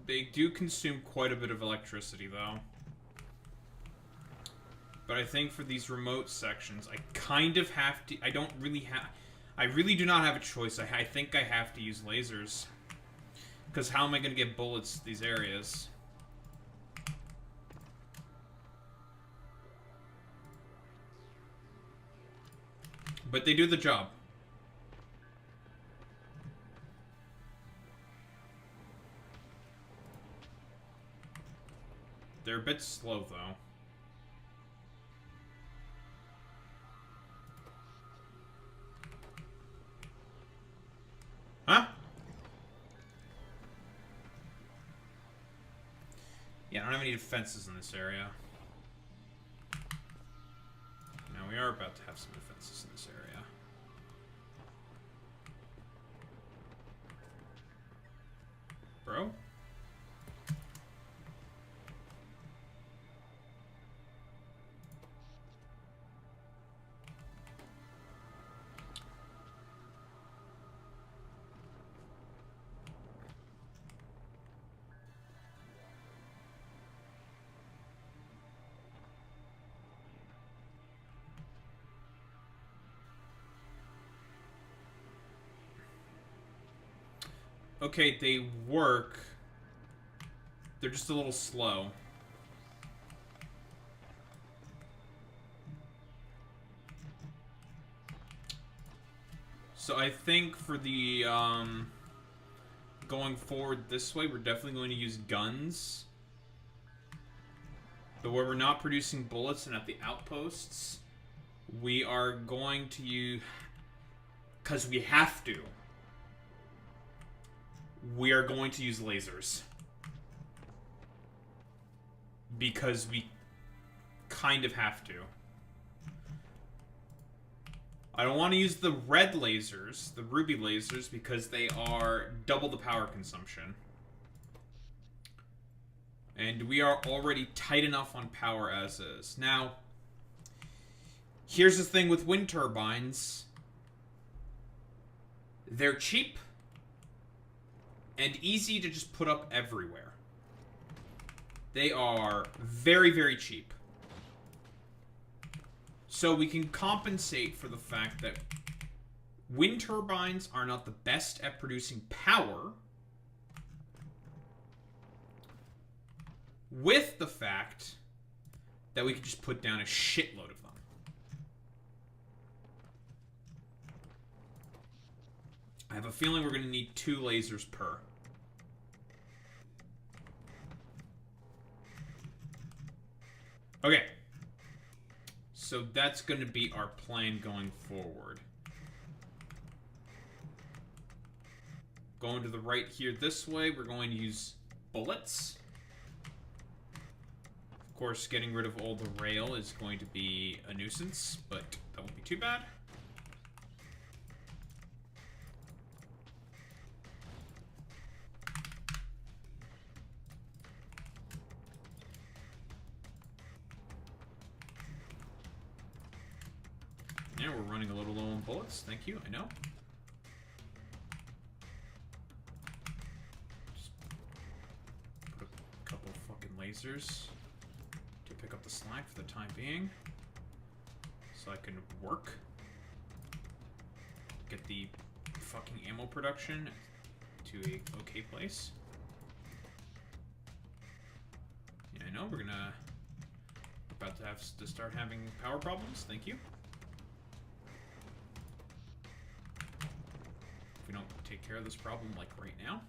They do consume quite a bit of electricity, though. But I think for these remote sections, I kind of have to... I don't really have... I really do not have a choice. I think I have to use lasers. Because how am I going to get bullets to these areas? But they do the job. They're a bit slow, though. Huh? Yeah, I don't have any defenses in this area. Now, we are about to have some defenses in this area. Bro? Okay, they work. They're just a little slow. So I think for the, going forward this way, we're definitely going to use guns. But where we're not producing bullets and at the outposts, we are going to use... Because we have to. We are going to use lasers. Because we kind of have to. I don't want to use the red lasers, the ruby lasers, because they are double the power consumption. And we are already tight enough on power as is. Now, here's the thing with wind turbines. They're cheap and easy to just put up everywhere. They are very, very cheap. So we can compensate for the fact that Wind turbines are not the best at producing power, with the fact that we could just put down a shitload of them. I have a feeling we're going to need 2 lasers per. Okay. So that's going to be our plan going forward. Going to the right here this way, we're going to use bullets. Of course, getting rid of all the rail is going to be a nuisance, but that won't be too bad. Yeah, we're running a little low on bullets. Thank you, I know. Just put a couple of fucking lasers to pick up the slack for the time being. So I can work. Get the fucking ammo production to a okay place. Yeah, I know, we're about to have to start having power problems. Thank you. If we don't take care of this problem, like, right now.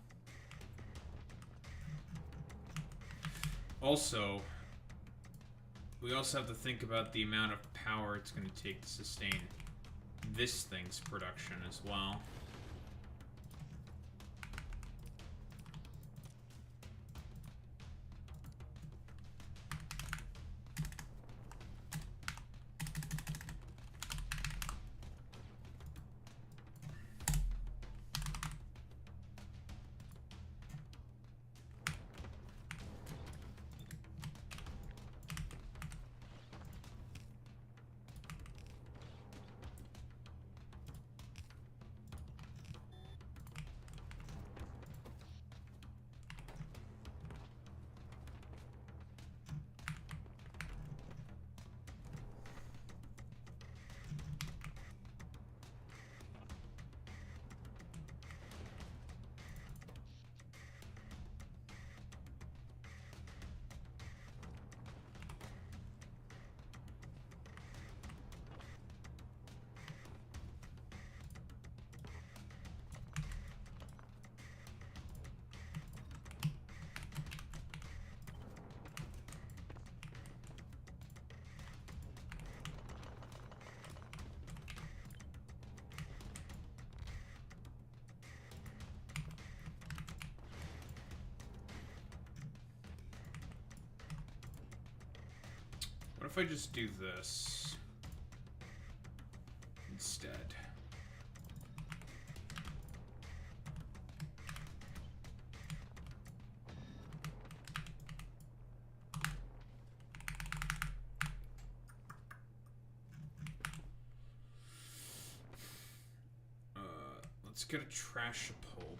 Also, we also have to think about the amount of power it's going to take to sustain this thing's production as well. What if I just do this instead? Let's get a trash pult.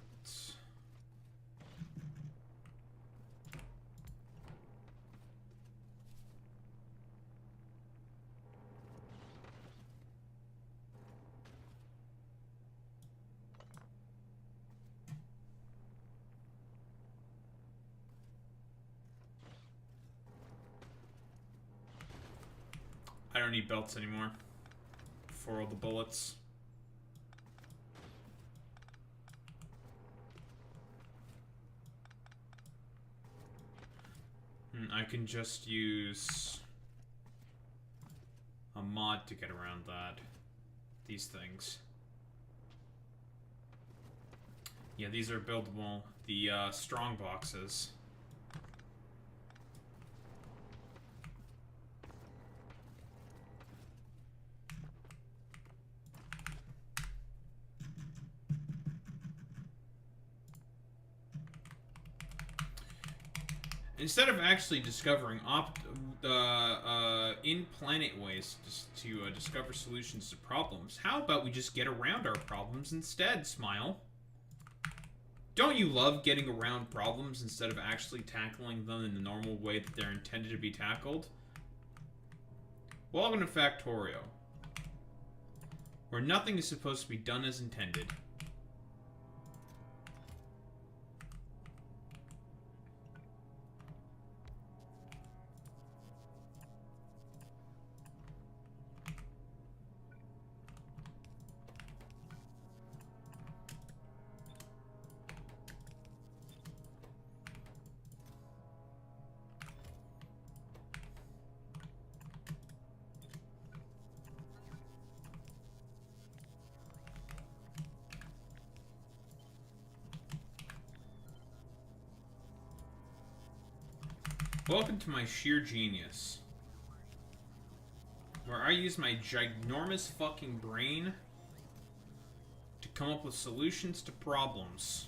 I don't need belts anymore for all the bullets. I can just use a mod to get around that. These things. Yeah, these are buildable. The strong boxes. Instead of actually discovering in-planet ways to discover solutions to problems, how about we just get around our problems instead, Smile? Don't you love getting around problems instead of actually tackling them in the normal way that they're intended to be tackled? Welcome to Factorio. where nothing is supposed to be done as intended. Welcome to my sheer genius, where I use my ginormous fucking brain to come up with solutions to problems.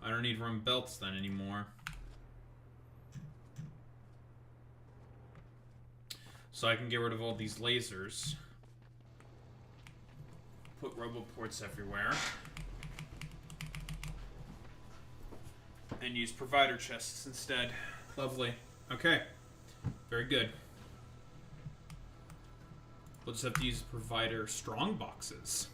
I don't need run belts then anymore. So I can get rid of all these lasers. Put roboports everywhere. And use provider chests instead. Lovely. Okay. Very good. We'll just have to use provider strong boxes.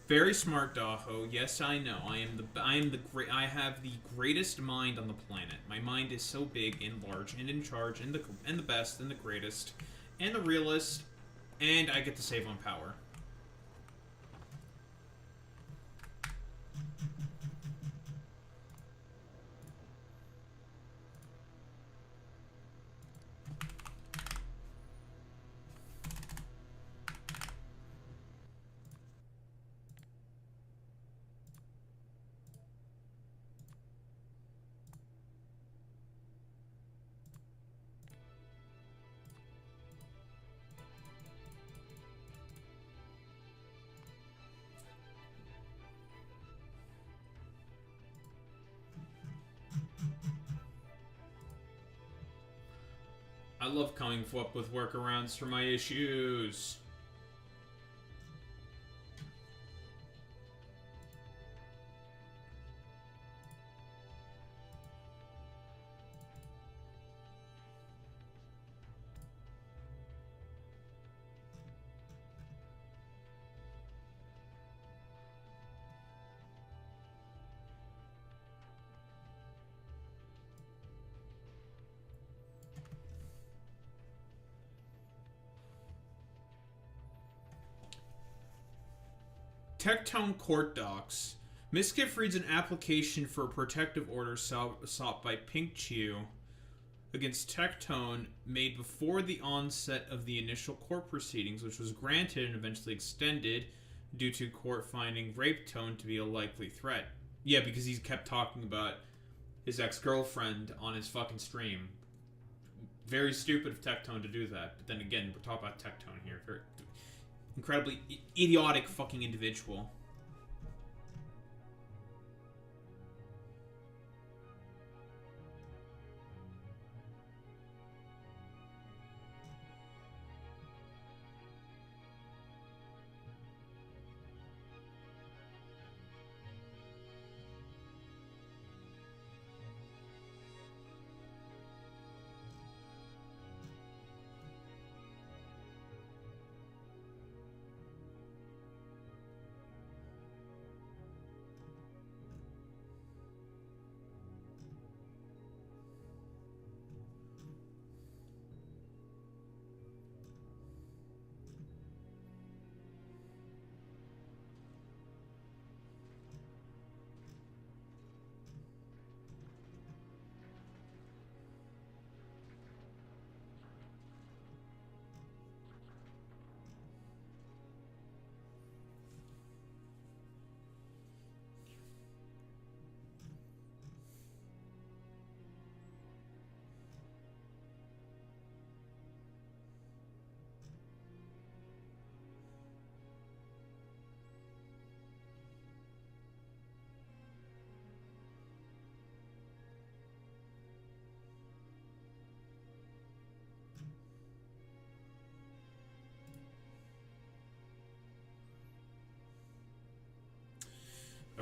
Very smart, Daho. Yes, I know. I have the greatest mind on the planet. My mind is so big and large and in charge and the best and the greatest and the realest, and I get to save on power. I love coming up with workarounds for my issues. Tectone Court Docs. Miskiff reads an application for a protective order sought by Pink Chew against Tectone made before the onset of the initial court proceedings, which was granted and eventually extended due to court finding Rape Tone to be a likely threat. Yeah, because he kept talking about his ex-girlfriend on his fucking stream. Very stupid of Tectone to do that. But then again, we're talking about Tectone here. Very incredibly idiotic fucking individual.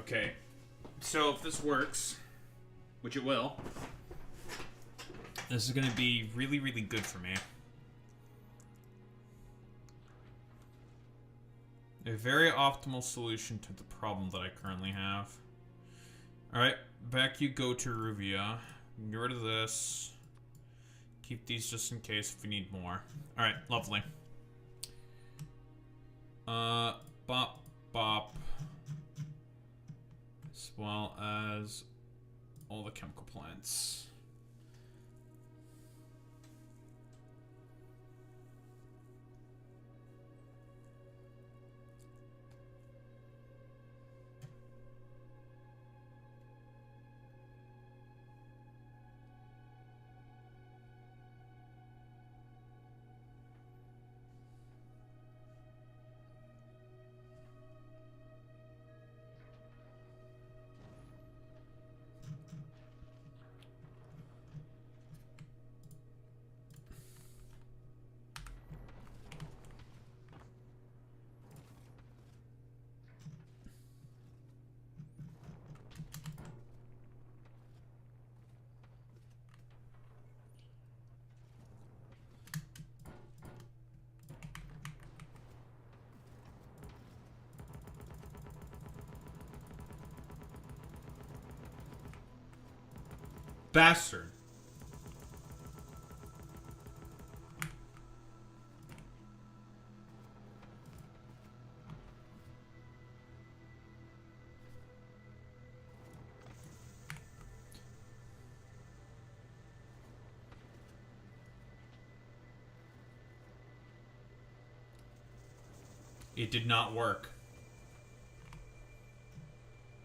Okay. So if this works, which it will, this is going to be really, really good for me. A very optimal solution to the problem that I currently have. Alright, back you go to Rubia. Get rid of this. Keep these just in case if we need more. Alright, lovely. Bop, bop. As well as all the chemical plants. Bastard. It did not work.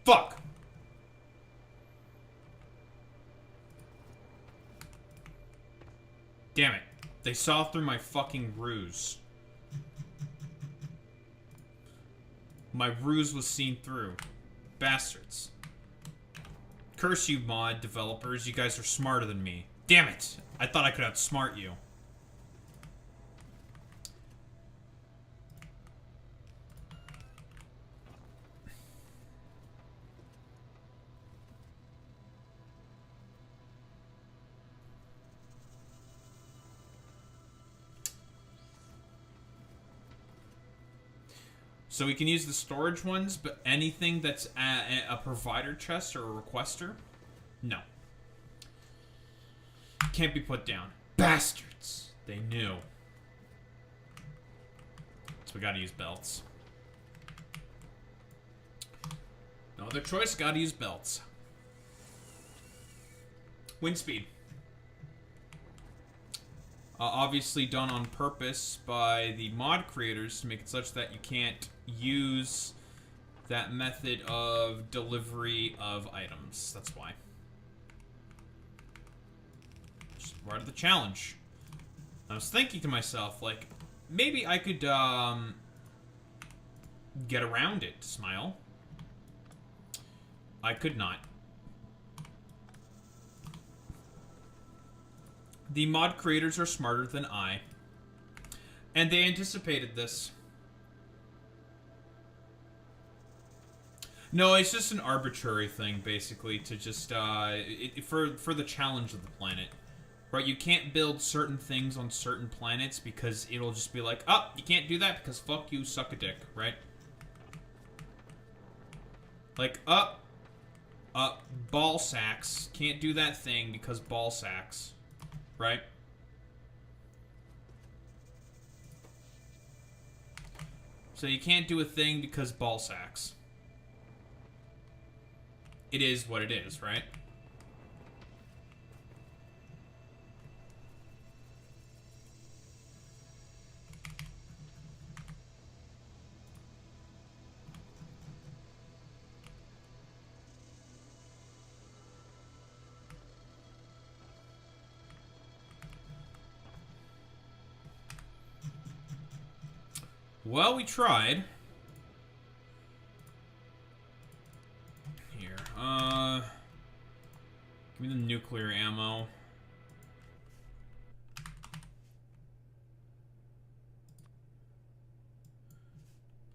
Fuck! Damn it. They saw through my fucking ruse. My ruse was seen through. Bastards. Curse you, mod developers. You guys are smarter than me. Damn it! I thought I could outsmart you. So we can use the storage ones, but anything that's a provider chest or a requester? No. Can't be put down. Bastards! They knew. So we gotta use belts. No other choice, gotta use belts. Wind speed. Obviously done on purpose by the mod creators to make it such that you can't use that method of delivery of items. That's why. Just part of the challenge. I was thinking to myself, like, maybe I could get around it, Smile. I could not. The mod creators are smarter than I. And they anticipated this. No, it's just an arbitrary thing, basically, to just, for the challenge of the planet. Right, you can't build certain things on certain planets because it'll just be like, oh, you can't do that because fuck you, suck a dick, right? Like, ball sacks. Can't do that thing because ball sacks. Right? So you can't do a thing because ball sacks. It is what it is, right? Well, we tried. Here, give me the nuclear ammo.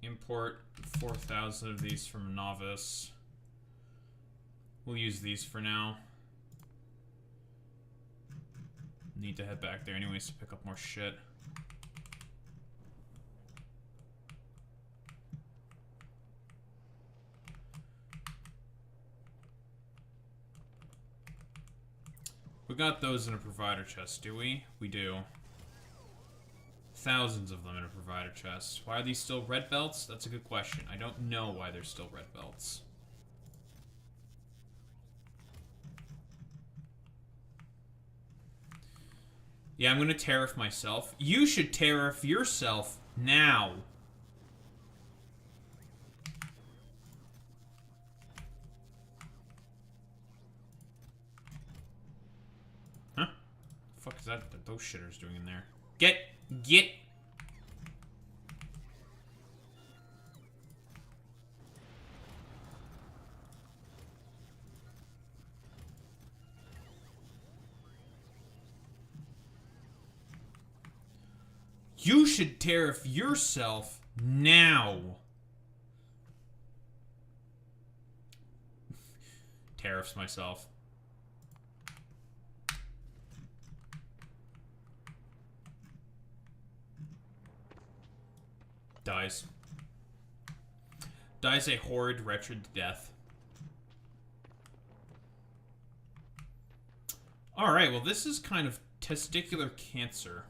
Import 4,000 of these from Novice. We'll use these for now. Need to head back there anyways to pick up more shit. We got those in a provider chest, do we? We do. Thousands of them in a provider chest. Why are these still red belts? That's a good question. I don't know why they're still red belts. Yeah, I'm gonna tariff myself. You should tariff yourself now. Huh? The fuck is that? Those shitters doing in there? Get! You should tariff yourself now. Tariffs myself. Dies. Dies a horrid, wretched death. Alright, well this is kind of testicular cancer.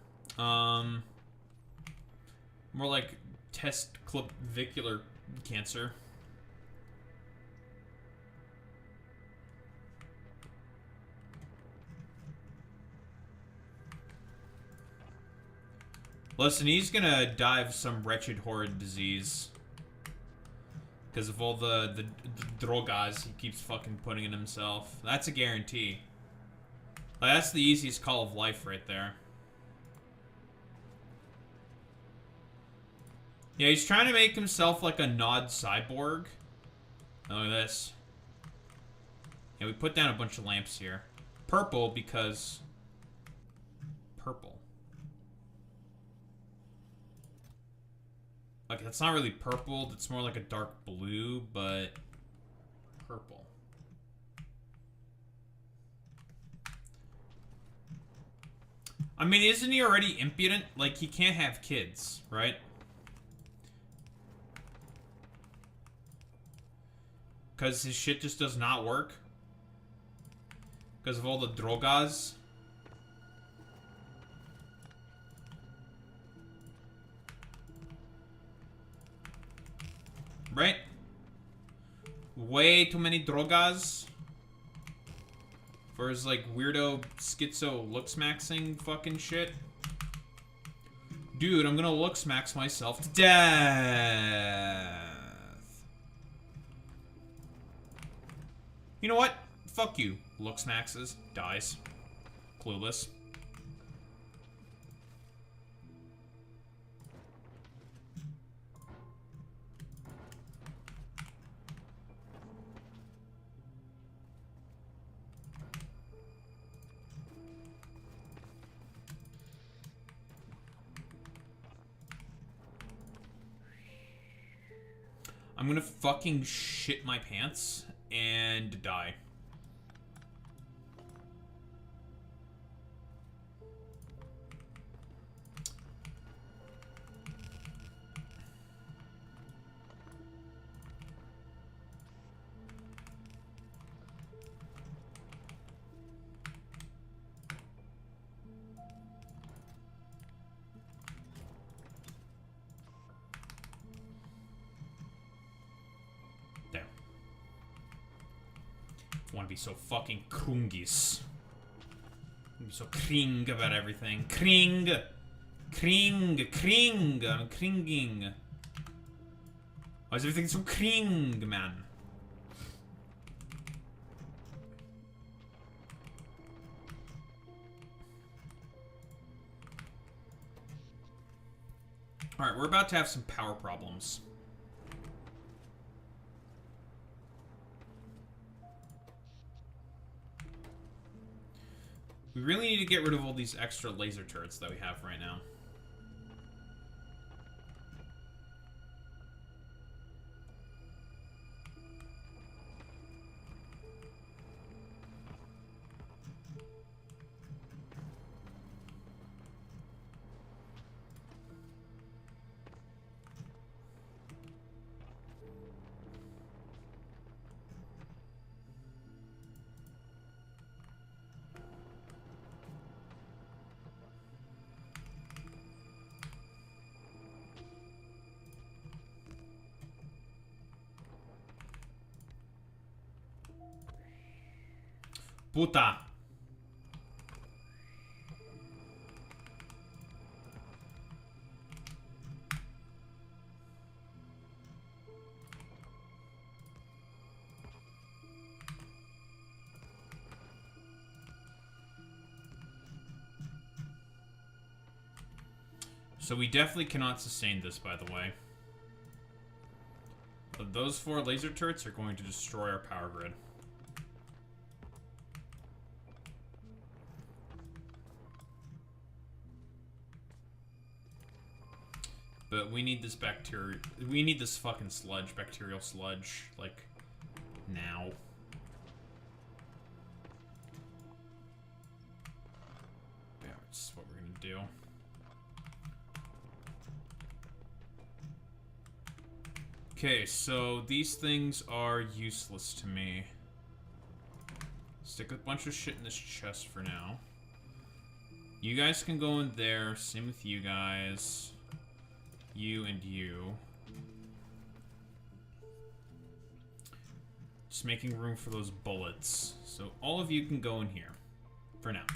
More like testicular cancer. Listen, he's gonna die of some wretched, horrid disease. Because of all the drogas he keeps fucking putting in himself. That's a guarantee. Like, that's the easiest call of life right there. Yeah, he's trying to make himself like a Nod cyborg. Look at this. Yeah, we put down a bunch of lamps here. Purple because... Purple. Like, that's not really purple. It's more like a dark blue, but... Purple. I mean, isn't he already impudent? Like, he can't have kids, right? Because his shit just does not work. Because of all the drogas. Right? Way too many drogas. For his, like, weirdo schizo looks-maxing fucking shit. Dude, I'm gonna looks-max myself to death. You know what? Fuck you. Looks maxes. Dies. Clueless. I'm gonna fucking shit my pants and die. Want to be so fucking krungis. Be so kring about everything. Kring! Kring! I'm kringing. Why is everything so kring, man? Alright, we're about to have some power problems. We really need to get rid of all these extra laser turrets that we have right now. Puta. So we definitely cannot sustain this, by the way. But those 4 laser turrets are going to destroy our power grid. But we need this bacteria. We need this fucking sludge, bacterial sludge, like, now. Yeah, that's what we're gonna do. Okay, so these things are useless to me. Stick a bunch of shit in this chest for now. You guys can go in there. Same with you guys. You and you. Just making room for those bullets. So all of you can go in here. For now.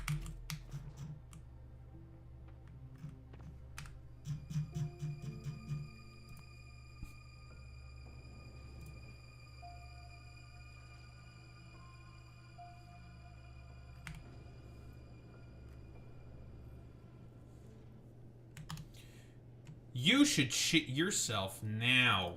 You should shit yourself now.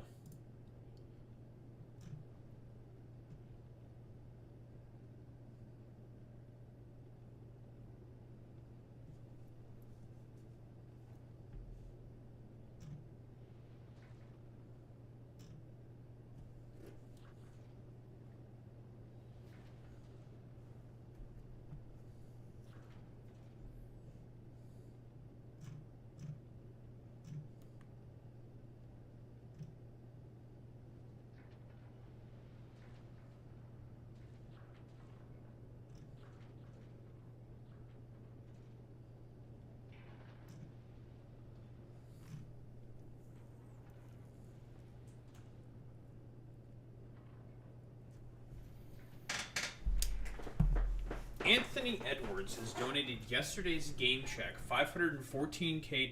Anthony Edwards has donated yesterday's game check, $514K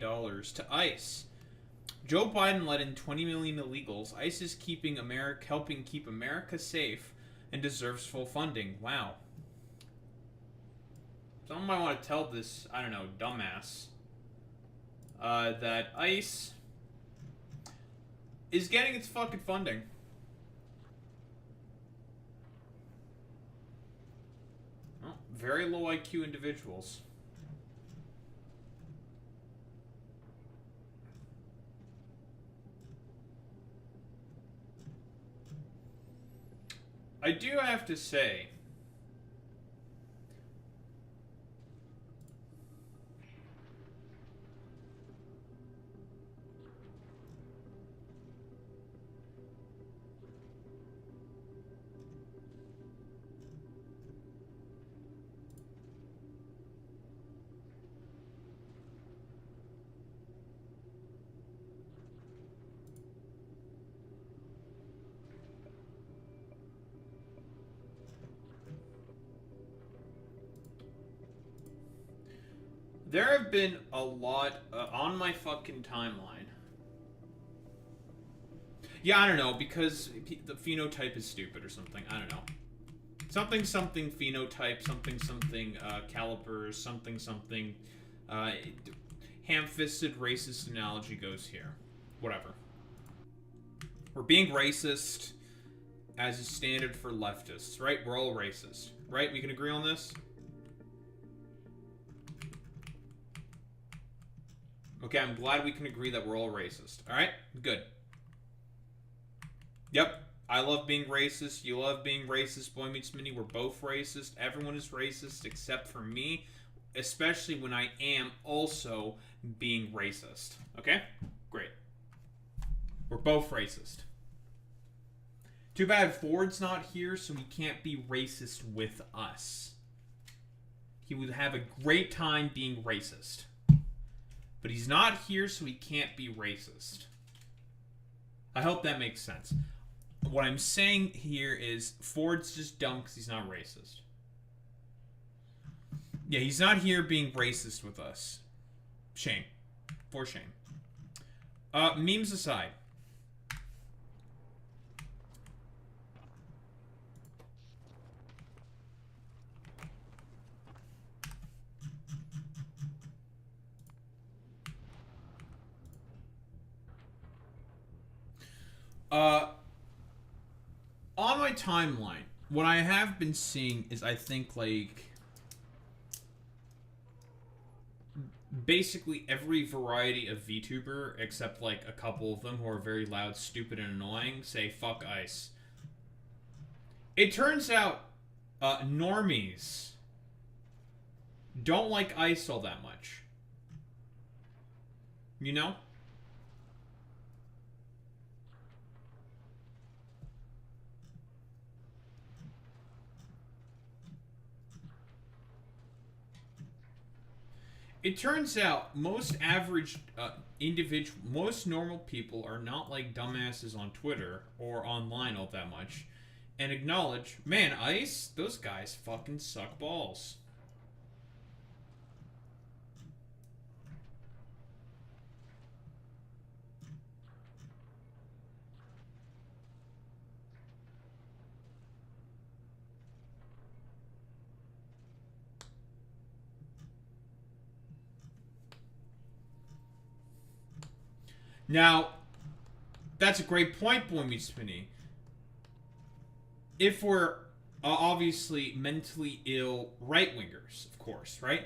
to ICE. Joe Biden let in 20 million illegals. ICE is helping keep America safe and deserves full funding. Wow. Someone might want to tell this, I don't know, dumbass, that ICE is getting its fucking funding. Very low IQ individuals. I do have to say, there have been a lot on my fucking timeline. Yeah, I don't know, because the phenotype is stupid or something. I don't know. Something phenotype, something calipers, something ham-fisted racist analogy goes here. Whatever. We're being racist as a standard for leftists, right? We're all racist, right? We can agree on this? Okay, I'm glad we can agree that we're all racist. Alright? Good. Yep. I love being racist. You love being racist. Boy Meets Mini, we're both racist. Everyone is racist except for me. Especially when I am also being racist. Okay? Great. We're both racist. Too bad Ford's not here, so he can't be racist with us. He would have a great time being racist. But he's not here, so he can't be racist. I hope that makes sense. What I'm saying here is Ford's just dumb because he's not racist. Yeah, he's not here being racist with us. Shame. For shame. Memes aside. On my timeline, what I have been seeing is, I think, like, basically every variety of VTuber, except, like, a couple of them who are very loud, stupid, and annoying, say, fuck ICE. It turns out, normies don't like ICE all that much. You know? It turns out most average most normal people are not like dumbasses on Twitter or online all that much, and acknowledge, man, ICE, those guys fucking suck balls. Now, that's a great point, Boy Meets Spinny. If we're obviously mentally ill right-wingers, of course, right?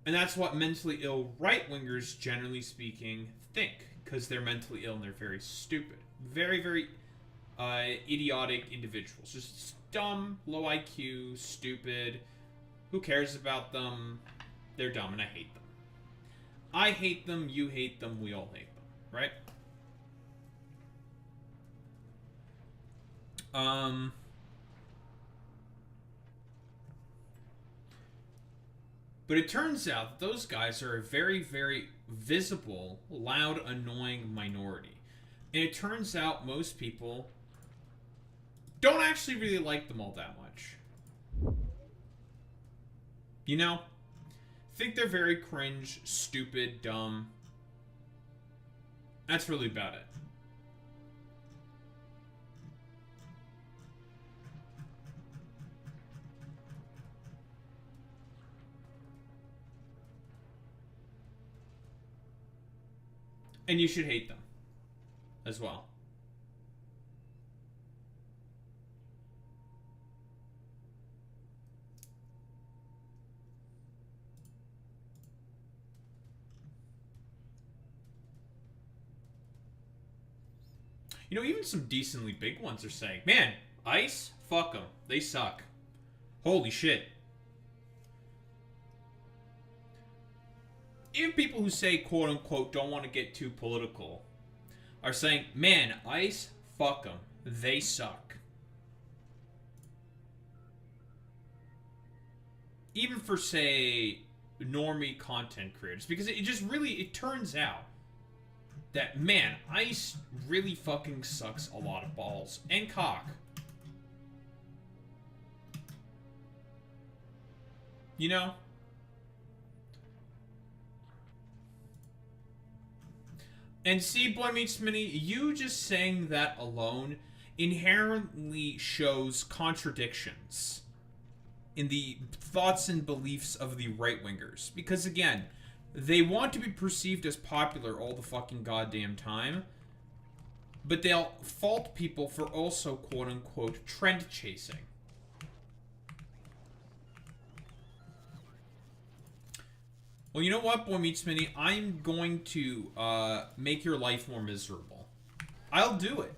And that's what mentally ill right-wingers, generally speaking, think. Because they're mentally ill and they're very stupid. Very, very idiotic individuals. Just dumb, low IQ, stupid. Who cares about them? They're dumb and I hate them. I hate them, you hate them, we all hate them, right? But it turns out that those guys are a very, very visible, loud, annoying minority. And it turns out most people don't actually really like them all that much. You know? Think they're very cringe, stupid, dumb. That's really about it. And you should hate them as well. You know, even some decently big ones are saying, man, ICE? Fuck them. They suck. Holy shit. Even people who say, quote unquote, don't want to get too political, are saying, man, ICE? Fuck them. They suck. Even for, say, normie content creators. Because it just really, it turns out that, man, ICE really fucking sucks a lot of balls. And cock. You know? And see, Boy Meets Mini, you just saying that alone inherently shows contradictions in the thoughts and beliefs of the right-wingers. Because, again, they want to be perceived as popular all the fucking goddamn time, but they'll fault people for also, quote-unquote, trend-chasing. Well, you know what, Boy Meets Mini? I'm going to make your life more miserable. I'll do it.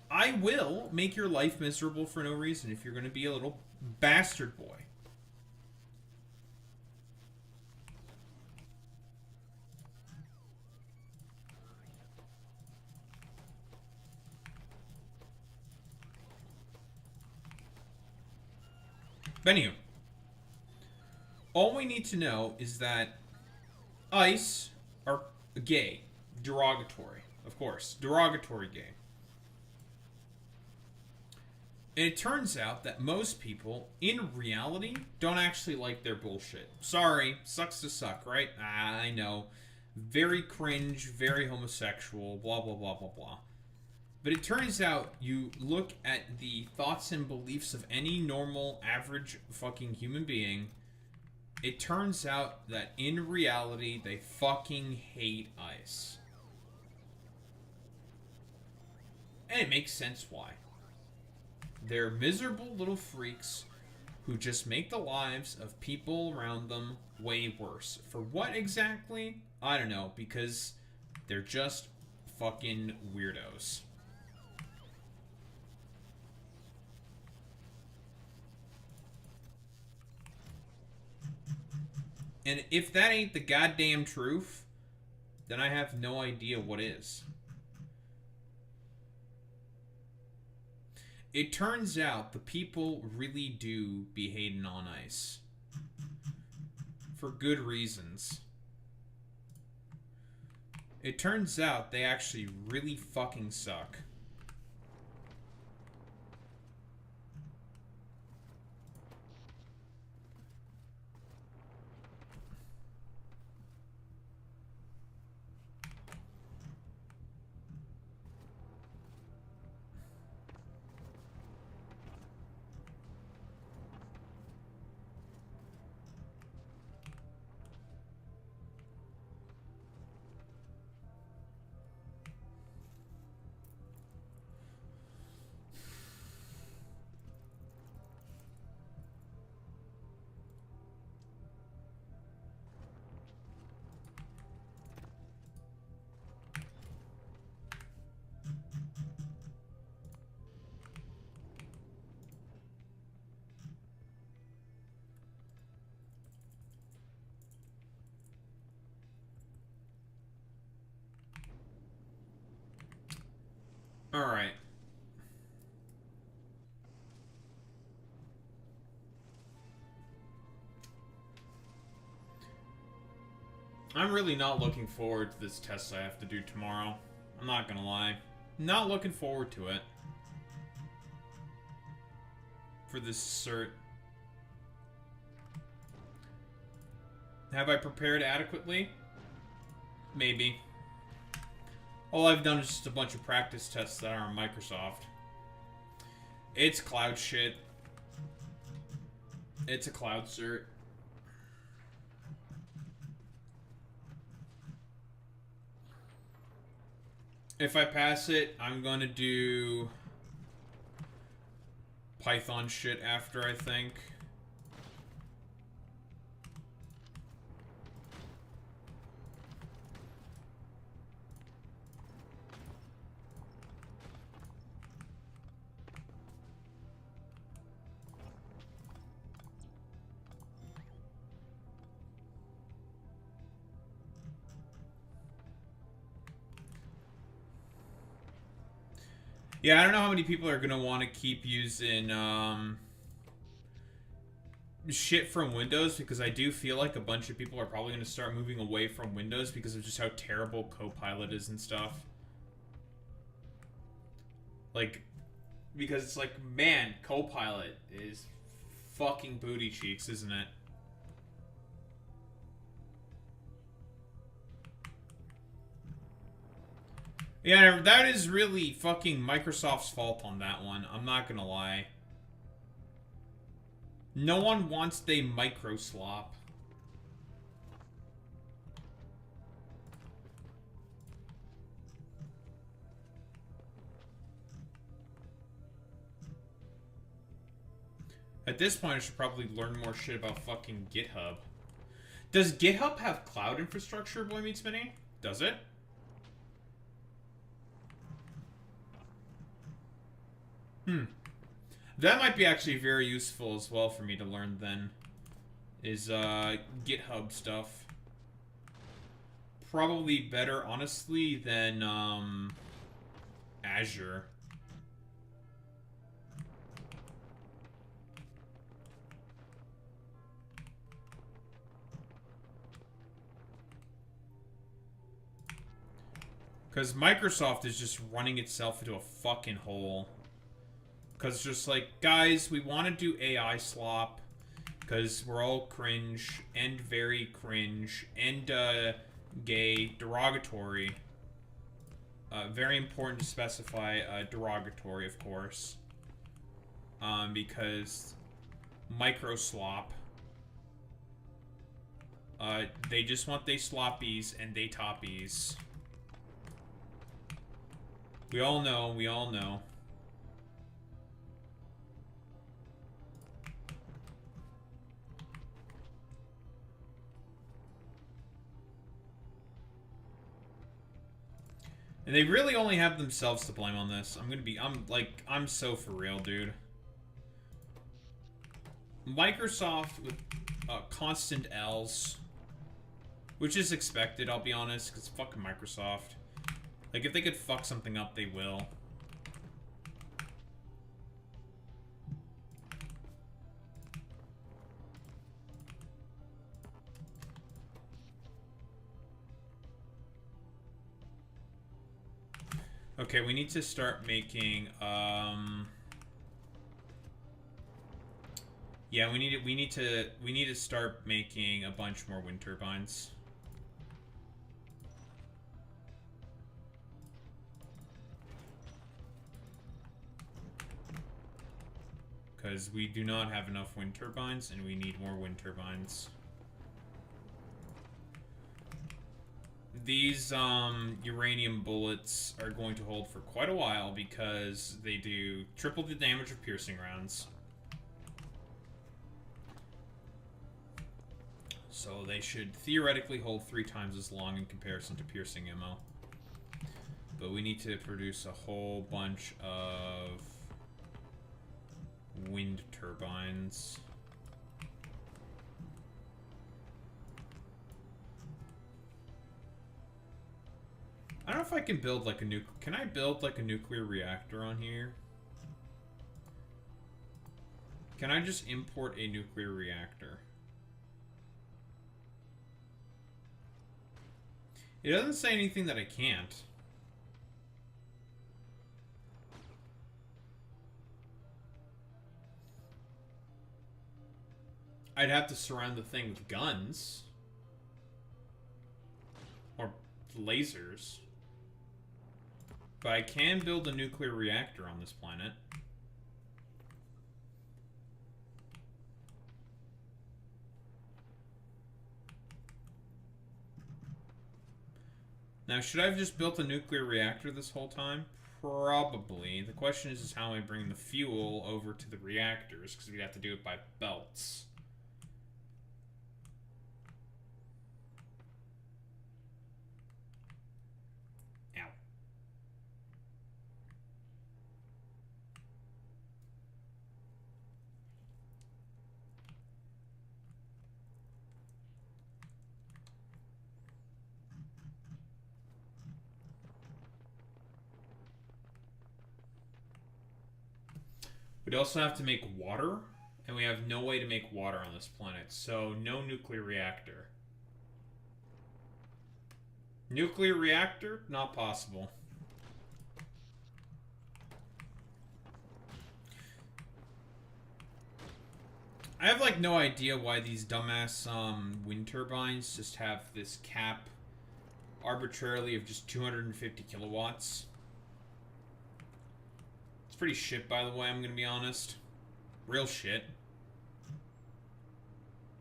I will make your life miserable for no reason if you're going to be a little bastard boy. But anyway, all we need to know is that ICE are gay. Derogatory, of course. Derogatory gay. And it turns out that most people, in reality, don't actually like their bullshit. Sorry, sucks to suck, right? I know. Very cringe, very homosexual, blah, blah, blah, blah, blah. But it turns out you look at the thoughts and beliefs of any normal, average fucking human being, it turns out that in reality, they fucking hate ice. And it makes sense why. They're miserable little freaks who just make the lives of people around them way worse. For what exactly? I don't know, because they're just fucking weirdos. And if that ain't the goddamn truth, then I have no idea what is. It turns out the people really do be hating on ice. For good reasons. It turns out they actually really fucking suck. Alright. I'm really not looking forward to this test I have to do tomorrow. I'm not gonna lie. Not looking forward to it. For this cert. Have I prepared adequately? Maybe. All I've done is just a bunch of practice tests that are on Microsoft. It's cloud shit. It's a cloud cert. If I pass it, I'm gonna do Python shit after, I think. Yeah, I don't know how many people are gonna want to keep using shit from Windows, because I do feel like a bunch of people are probably gonna start moving away from Windows because of just how terrible Copilot is and stuff. Like, because it's like, man, Copilot is fucking booty cheeks, isn't it? Yeah, that is really fucking Microsoft's fault on that one. I'm not gonna lie. No one wants they microslop. At this point, I should probably learn more shit about fucking GitHub. Does GitHub have cloud infrastructure, Boy Meets Mini? Does it? That might be actually very useful as well for me to learn then. Is GitHub stuff. Probably better, honestly, than Azure. Because Microsoft is just running itself into a fucking hole. Because just like, guys, we want to do AI slop. Because we're all cringe, and very cringe, and gay, derogatory. Very important to specify derogatory, of course. Because micro slop. They just want they sloppies and they toppies. We all know, we all know. And they really only have themselves to blame on this. I'm so for real, dude. Microsoft with constant L's. Which is expected, I'll be honest, because fucking Microsoft. Like, if they could fuck something up, they will. Okay, we need to start making, yeah, we need to start making a bunch more wind turbines. Because we do not have enough wind turbines, and we need more wind turbines. These uranium bullets are going to hold for quite a while because they do triple the damage of piercing rounds. So they should theoretically hold 3 times as long in comparison to piercing ammo. But we need to produce a whole bunch of wind turbines. I don't know if I can build like a can I build like a nuclear reactor on here? Can I just import a nuclear reactor? It doesn't say anything that I can't. I'd have to surround the thing with guns. Or lasers. But I can build a nuclear reactor on this planet. Now, should I have just built a nuclear reactor this whole time? Probably. The question is how am I bringing the fuel over to the reactors, because we'd have to do it by belts. We'd also have to make water, and we have no way to make water on this planet, so no nuclear reactor. Nuclear reactor? Not possible. I have, like, no idea why these dumbass, wind turbines just have this cap arbitrarily of just 250 kilowatts. It's pretty shit, by the way, I'm gonna be honest. Real shit.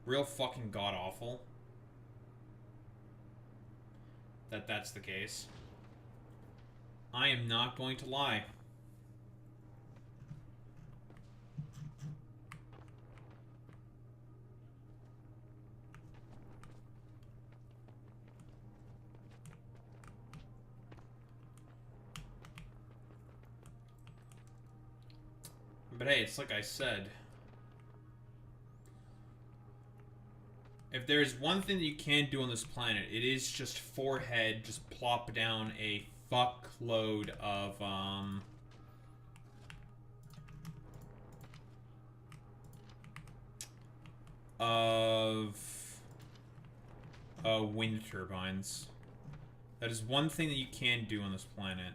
Real fucking god-awful. That's the case. I am not going to lie. But hey, it's like I said. If there's one thing that you can do on this planet, it is just forehead, just plop down a fuckload of, wind turbines. That is one thing that you can do on this planet.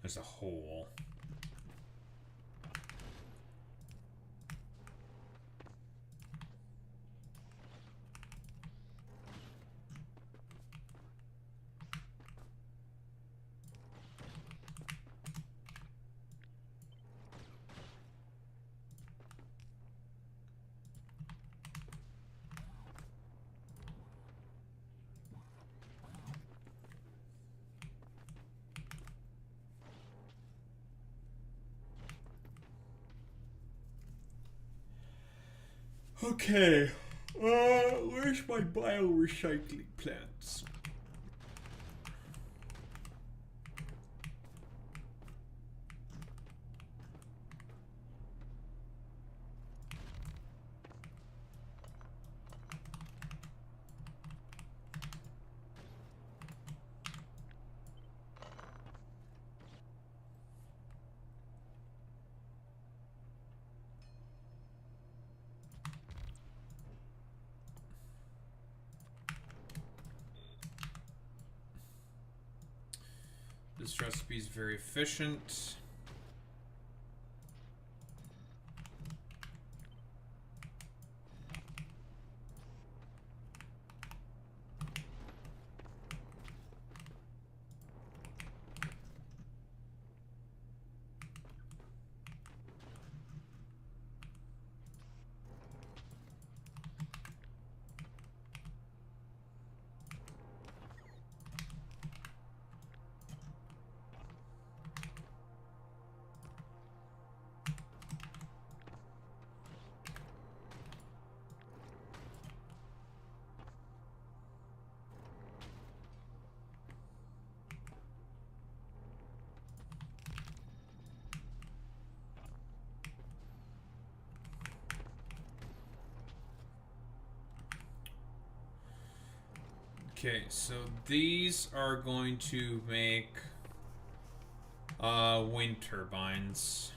There's a hole. Okay, where's my biorecycling plants? This recipe is very efficient. Okay, so these are going to make wind turbines.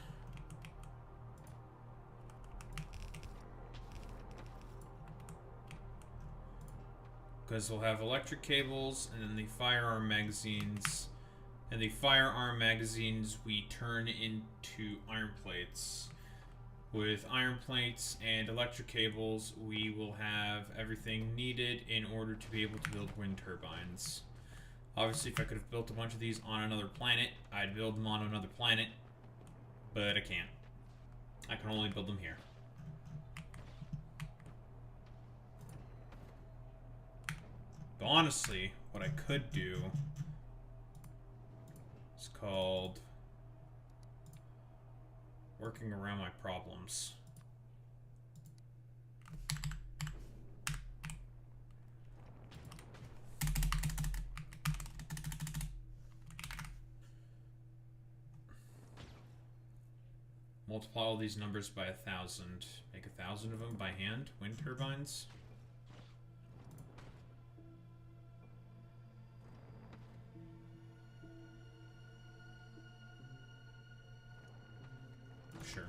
Because we'll have electric cables and then the firearm magazines. And the firearm magazines we turn into iron plates. With iron plates and electric cables, we will have everything needed in order to be able to build wind turbines. Obviously, if I could have built a bunch of these on another planet, I'd build them on another planet, but I can't. I can only build them here. But honestly, what I could do is called working around my problems. Multiply all these numbers by 1,000. Make 1,000 of them by hand. Wind turbines. Sure.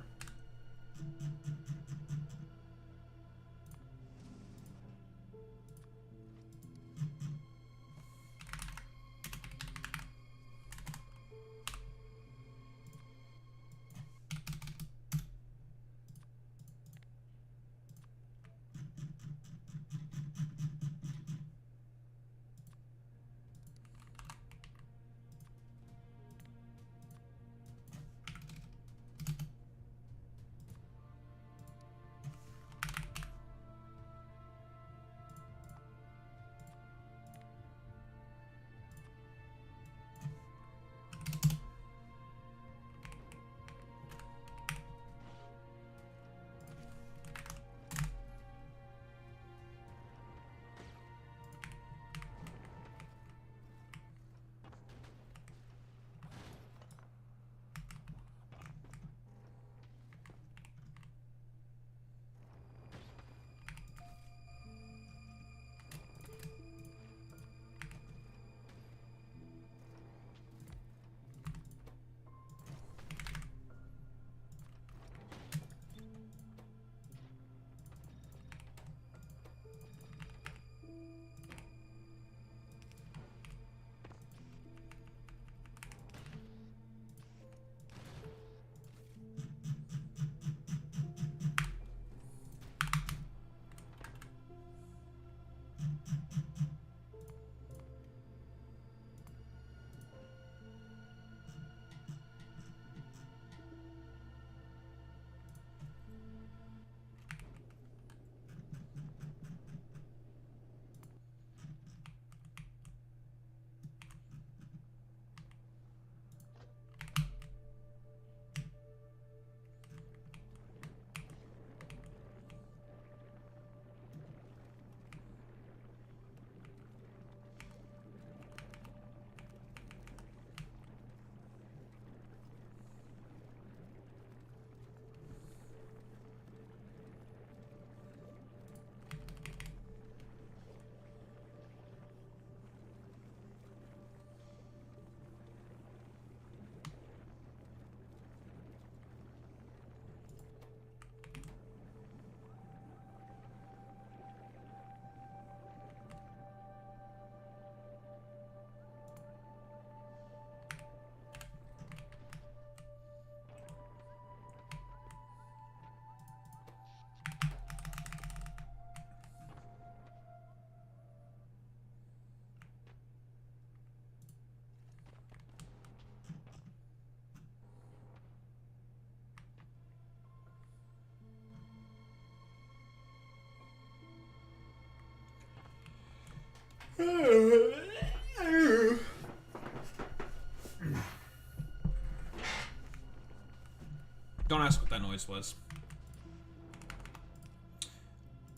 Don't ask what that noise was.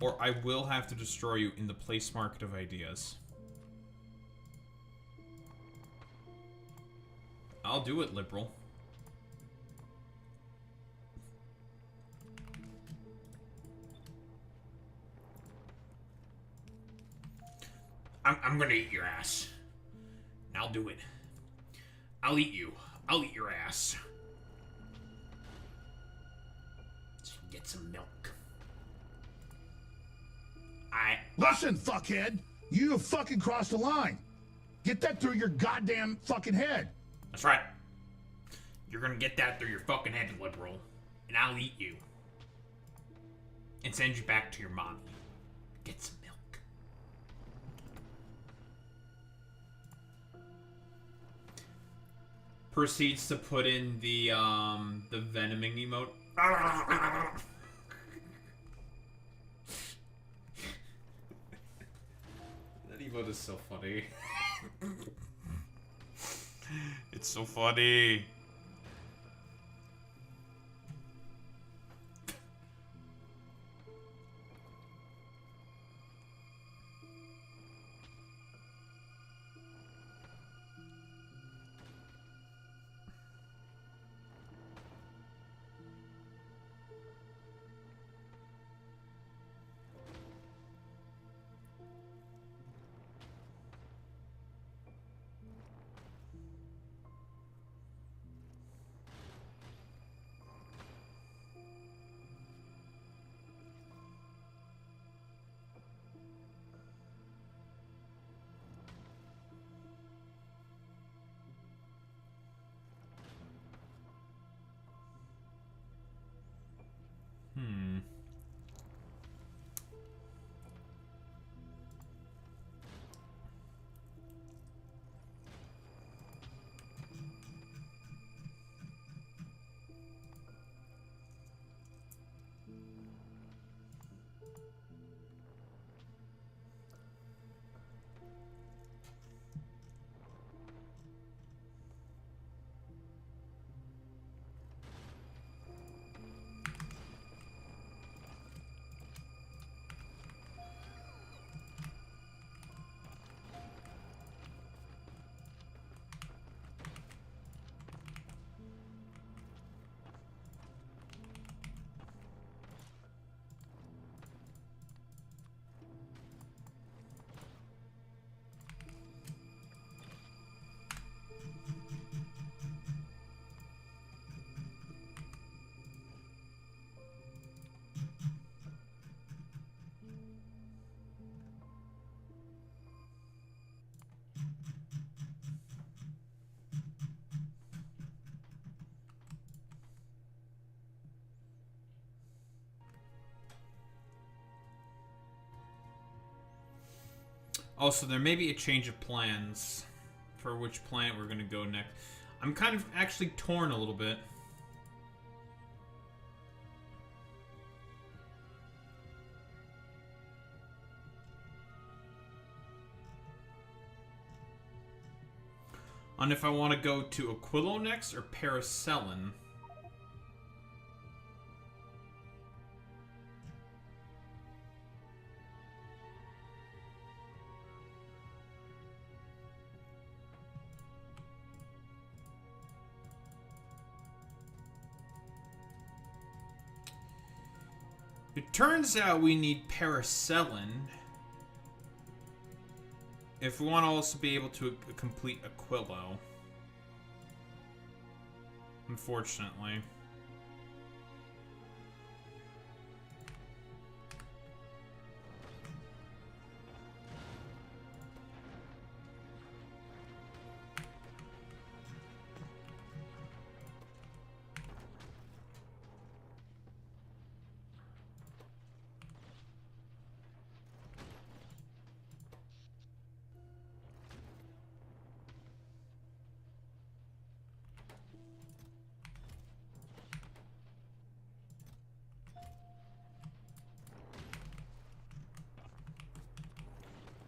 Or I will have to destroy you in the place market of ideas. I'll do it, liberal. I'm gonna eat your ass. I'll do it. I'll eat you. I'll eat your ass. Let's get some milk. Listen, fuckhead. You have fucking crossed the line. Get that through your goddamn fucking head. That's right. You're gonna get that through your fucking head, liberal. And I'll eat you. And send you back to your mommy. Get some milk. Proceeds to put in the venoming emote. That emote is so funny. It's so funny. Also, there may be a change of plans for which planet we're going to go next. I'm kind of actually torn a little bit. On if I want to go to Aquilo next or Paracelin. It turns out we need Paracelin if we want to also be able to complete Aquilo. Unfortunately.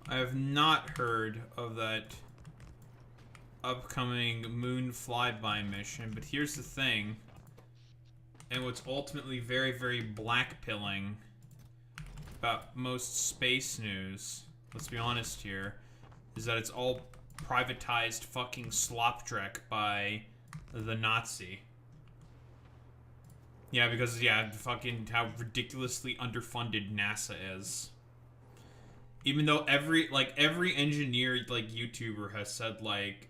I have not heard of that upcoming moon flyby mission, but here's the thing. and what's ultimately very, very blackpilling about most space news, let's be honest here, is that it's all privatized fucking slop-dreck by the Nazi. Yeah, because, yeah, fucking how ridiculously underfunded NASA is. Even though every engineer, like, YouTuber has said, like,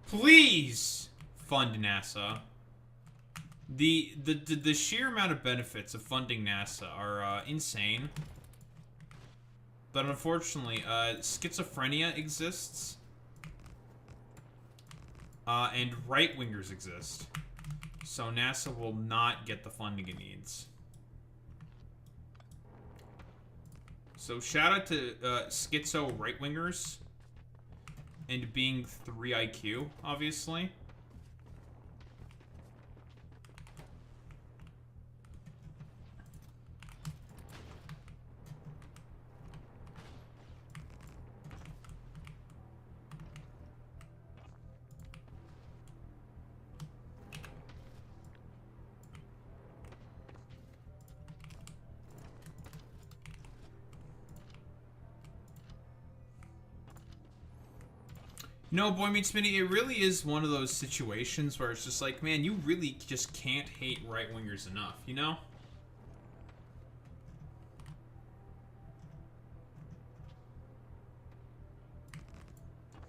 please fund NASA. The sheer amount of benefits of funding NASA are insane. But unfortunately, schizophrenia exists. And right-wingers exist. So NASA will not get the funding it needs. So shout out to schizo right-wingers. And being 3 IQ, obviously. No, Boy Meets Minnie, it really is one of those situations where it's just like, man, you really just can't hate right-wingers enough, you know?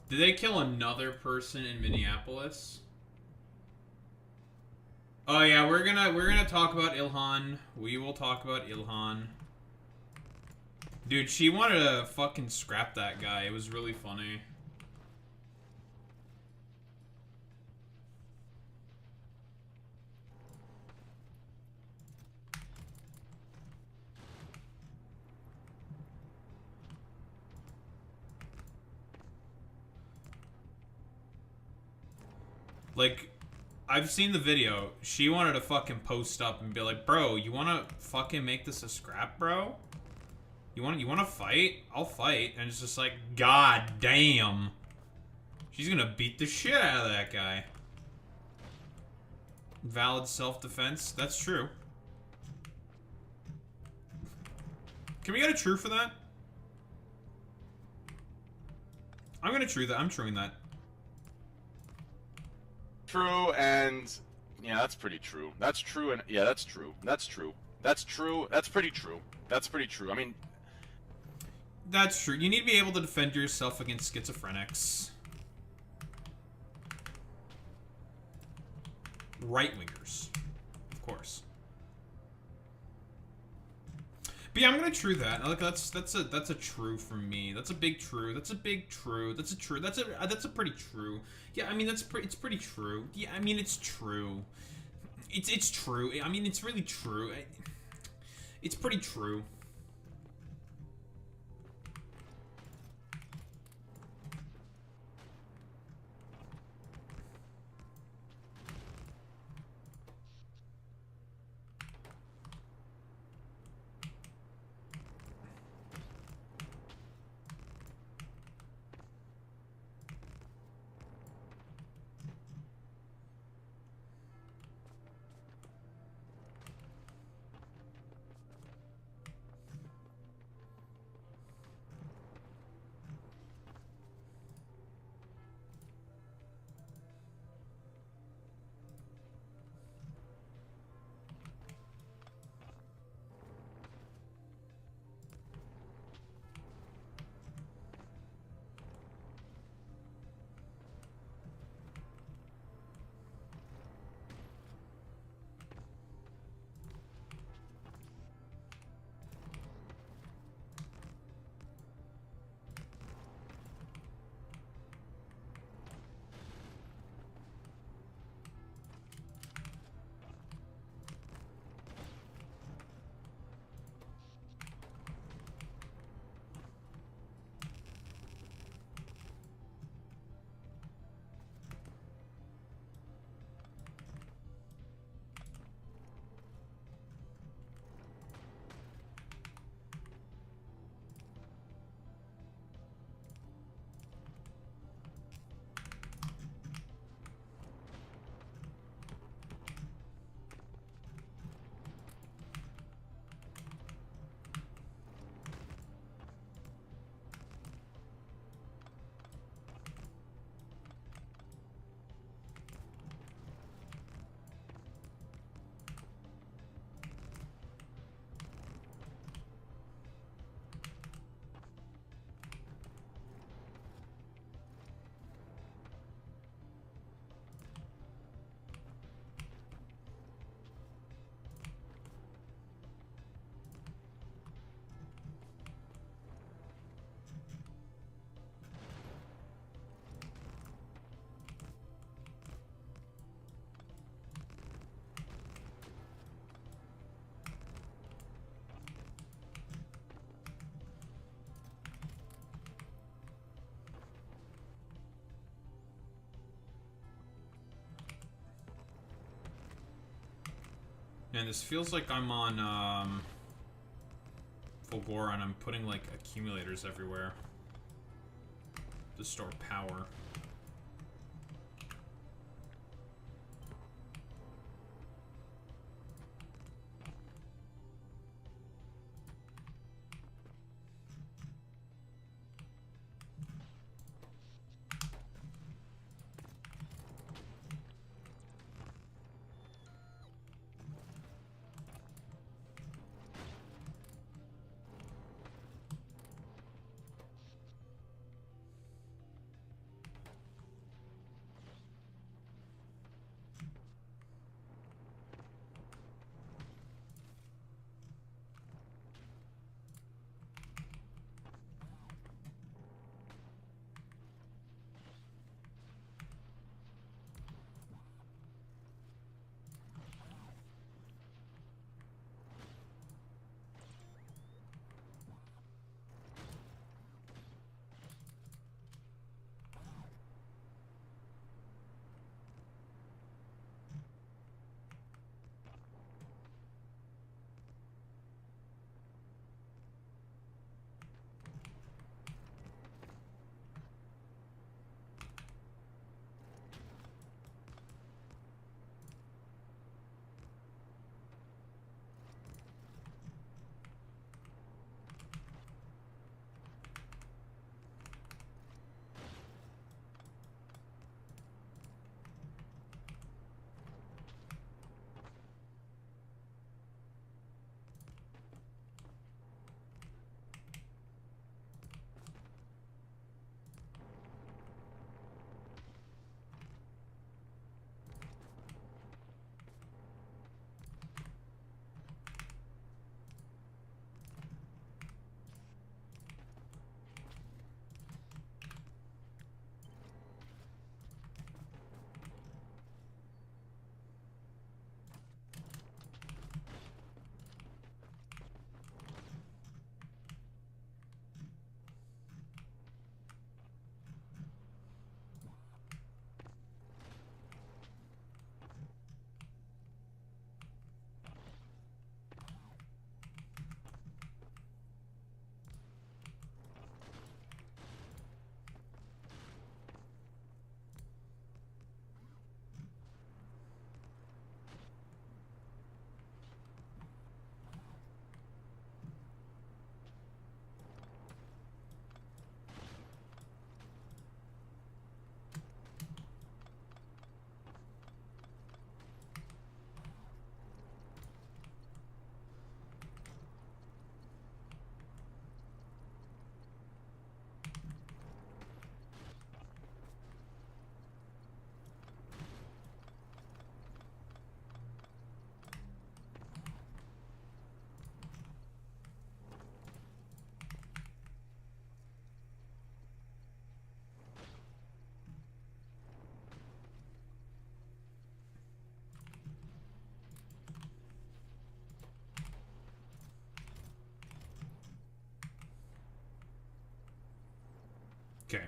Did they kill another person in Minneapolis? Oh yeah, we're gonna talk about Ilhan. We will talk about Ilhan. Dude, she wanted to fucking scrap that guy. It was really funny. Like, I've seen the video. She wanted to fucking post up and be like, bro, you wanna fucking make this a scrap, bro? You wanna fight? I'll fight. And it's just like, god damn. She's gonna beat the shit out of that guy. Valid self-defense. That's true. Can we get a true for that? I'm gonna true that. I'm truing that. True, and yeah, that's pretty true. That's true, and yeah, that's true. That's true. That's true. That's pretty true. That's pretty true. I mean, that's true. You need to be able to defend yourself against schizophrenics. Right-wingers, of course. But yeah, I'm gonna true that. Like that's a true for me. That's a big true. That's a big true. That's a true. That's a pretty true. Yeah, I mean it's pretty true. Yeah, I mean it's true. It's true. I mean it's really true. It's pretty true. Man, this feels like I'm on, Fulgora and I'm putting, like, accumulators everywhere to store power. Okay.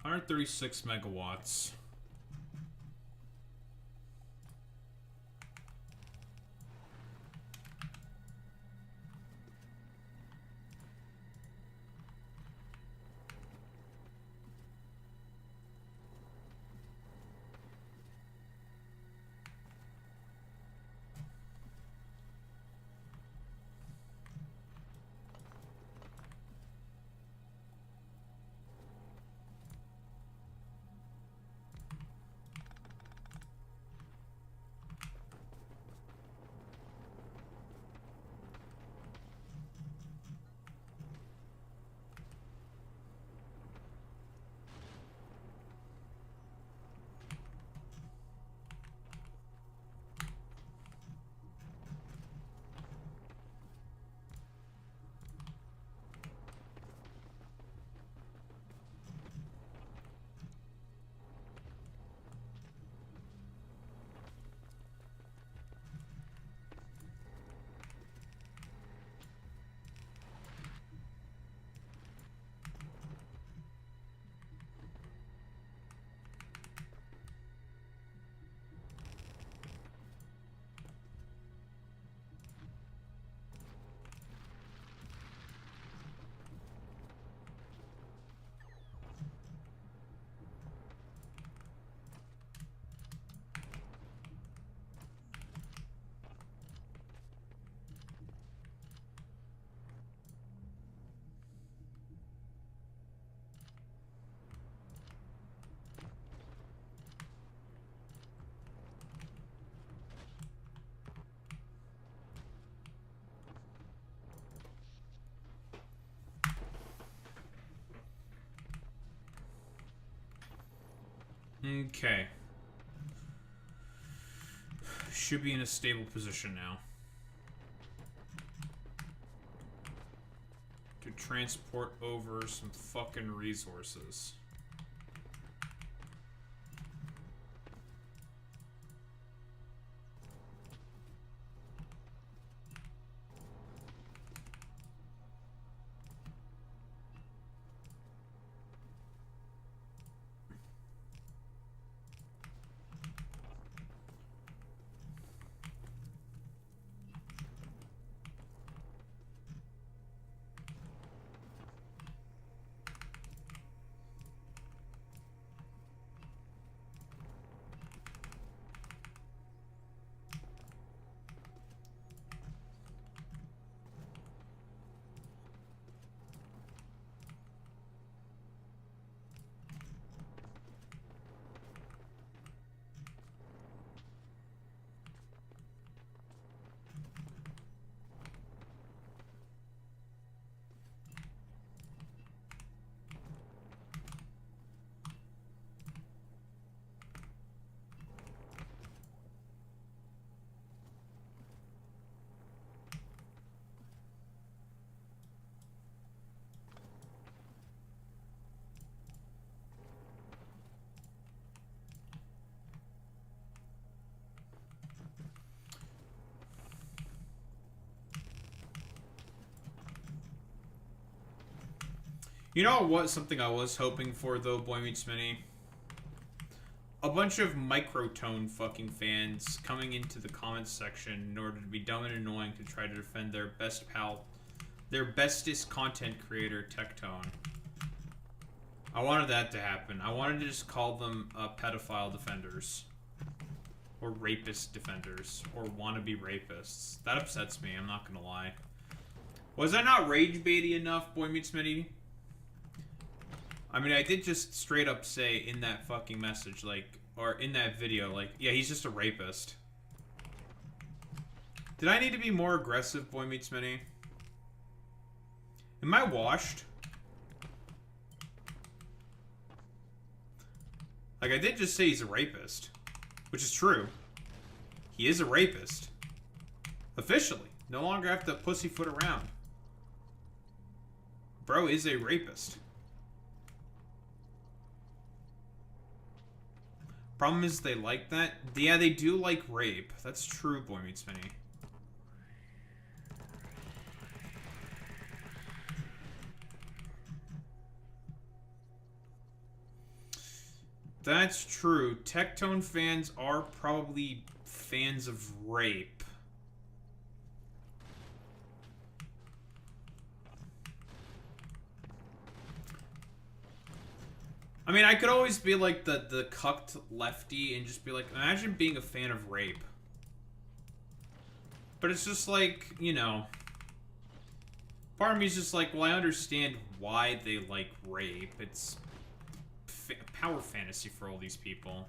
136 megawatts. Okay. Should be in a stable position now. To transport over some fucking resources. You know what? Something I was hoping for, though, Boy Meets Mini? A bunch of microtone fucking fans coming into the comments section in order to be dumb and annoying to try to defend their best pal, their bestest content creator, Tectone. I wanted that to happen. I wanted to just call them pedophile defenders. Or rapist defenders. Or wannabe rapists. That upsets me, I'm not gonna lie. Was I not rage baity enough, Boy Meets Mini? I mean, I did just straight up say in that fucking message, like, or in that video, like, yeah, he's just a rapist. Did I need to be more aggressive, Boy Meets Mini? Am I washed? Like, I did just say he's a rapist. Which is true. He is a rapist. Officially. No longer have to pussyfoot around. Bro is a rapist. Problem is they like that. Yeah, they do like rape. That's true, Boy Meets Mini. That's true. Tectone fans are probably fans of rape. I mean, I could always be like the cucked lefty and just be like, imagine being a fan of rape. But it's just like, you know, part of me is just like, well, I understand why they like rape. It's power fantasy for all these people.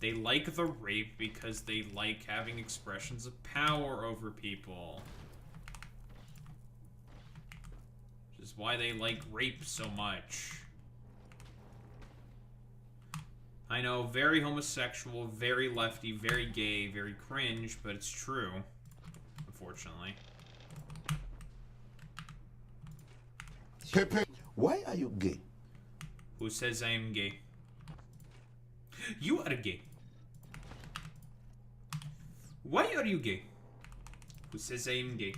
They like the rape because they like having expressions of power over people. Which is why they like rape so much. I know, very homosexual, very lefty, very gay, very cringe, but it's true. Unfortunately. Pepe, why are you gay? Who says I am gay? You are gay. Why are you gay? Who says I am gay?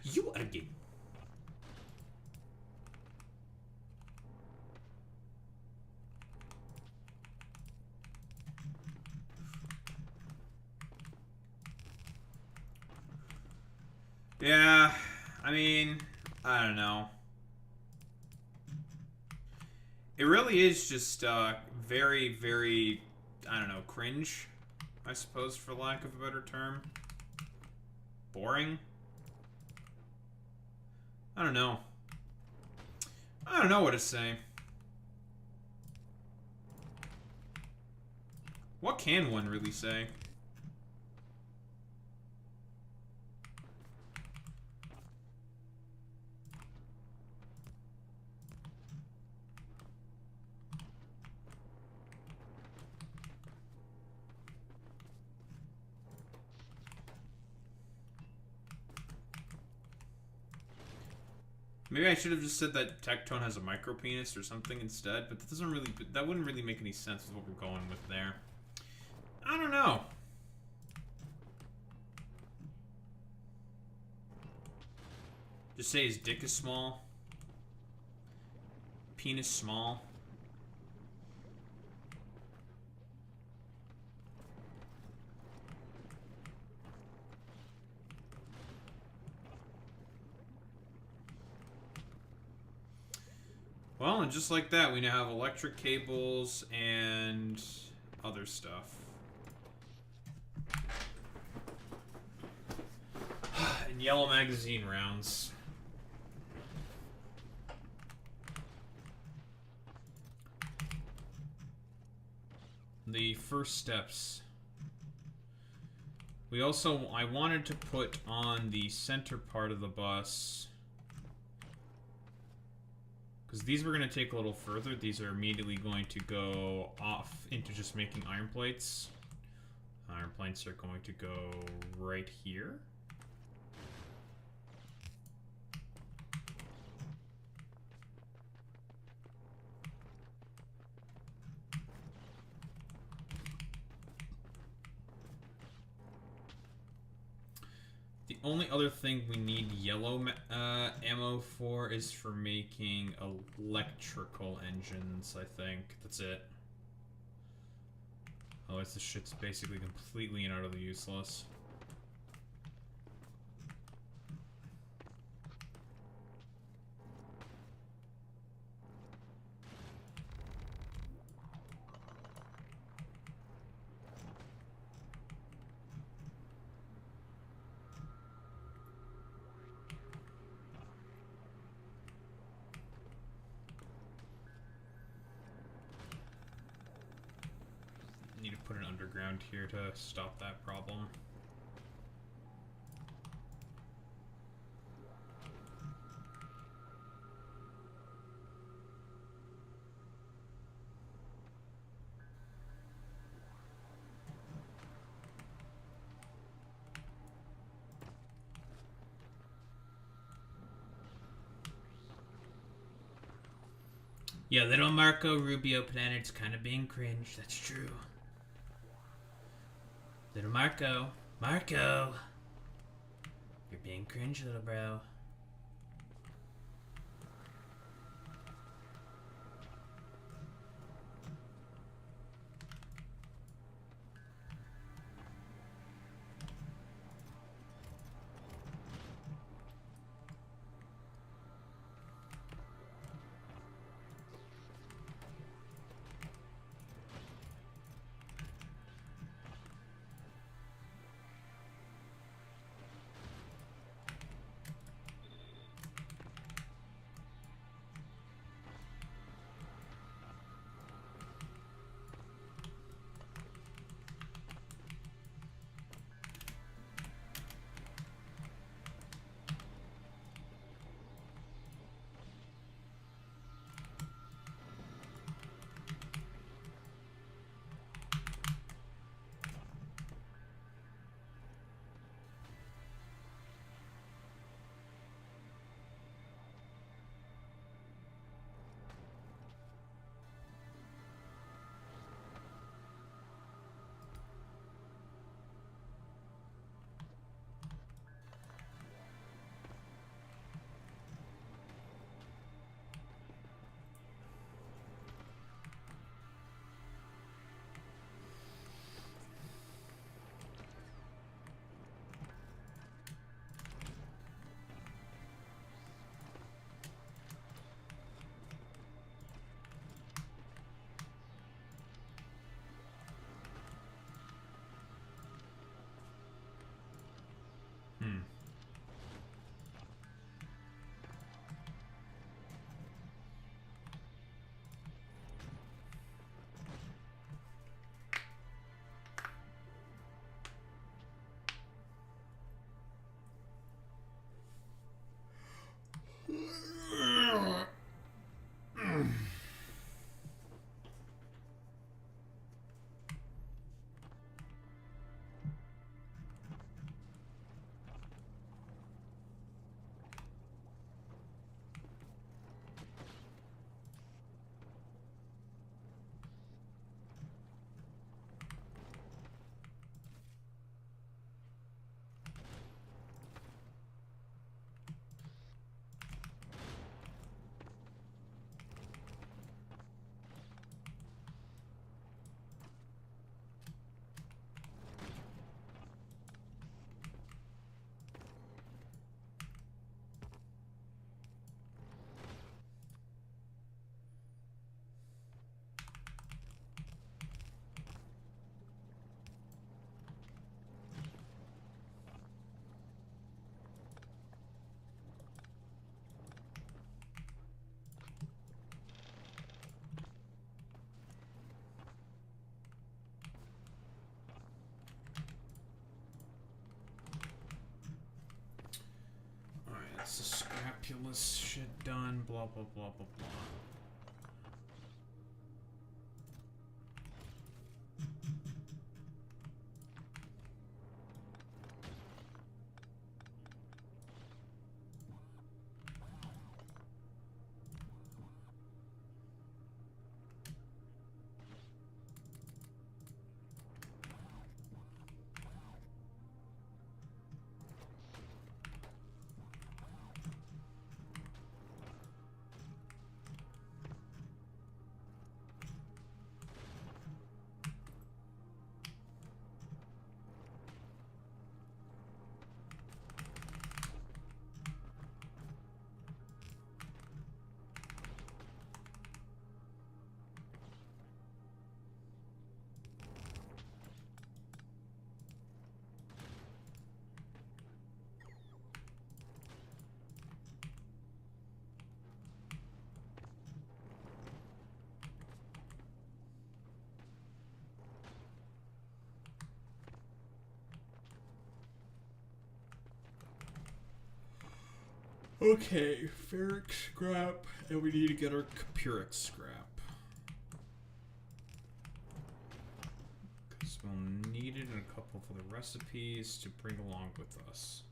You are gay. Yeah, I mean, I don't know. It really is just very, very, I don't know, cringe, I suppose, for lack of a better term. Boring? I don't know. I don't know what to say. What can one really say? Maybe I should have just said that Tectone has a micro penis or something instead, but that wouldn't really make any sense with what we're going with there. I don't know. Just say his dick is small. Penis small. Well, and just like that, we now have electric cables and other stuff. And yellow magazine rounds. The first steps. I wanted to put on the center part of the bus, because these were going to take a little further. These are immediately going to go off into just making iron plates. Iron plates are going to go right here. The only other thing we need yellow ammo for is for making electrical engines, I think. That's it. Otherwise, this shit's basically completely and utterly useless. Need to put an underground here to stop that problem. Yeah, little Marco Rubio planet's kind of being cringe. That's true. Little Marco. Marco! You're being cringe, little bro. the scrapulous shit done, blah blah blah blah blah. Okay, ferric scrap, and we need to get our pyrrhic scrap. Because we'll need it in a couple of the recipes to bring along with us.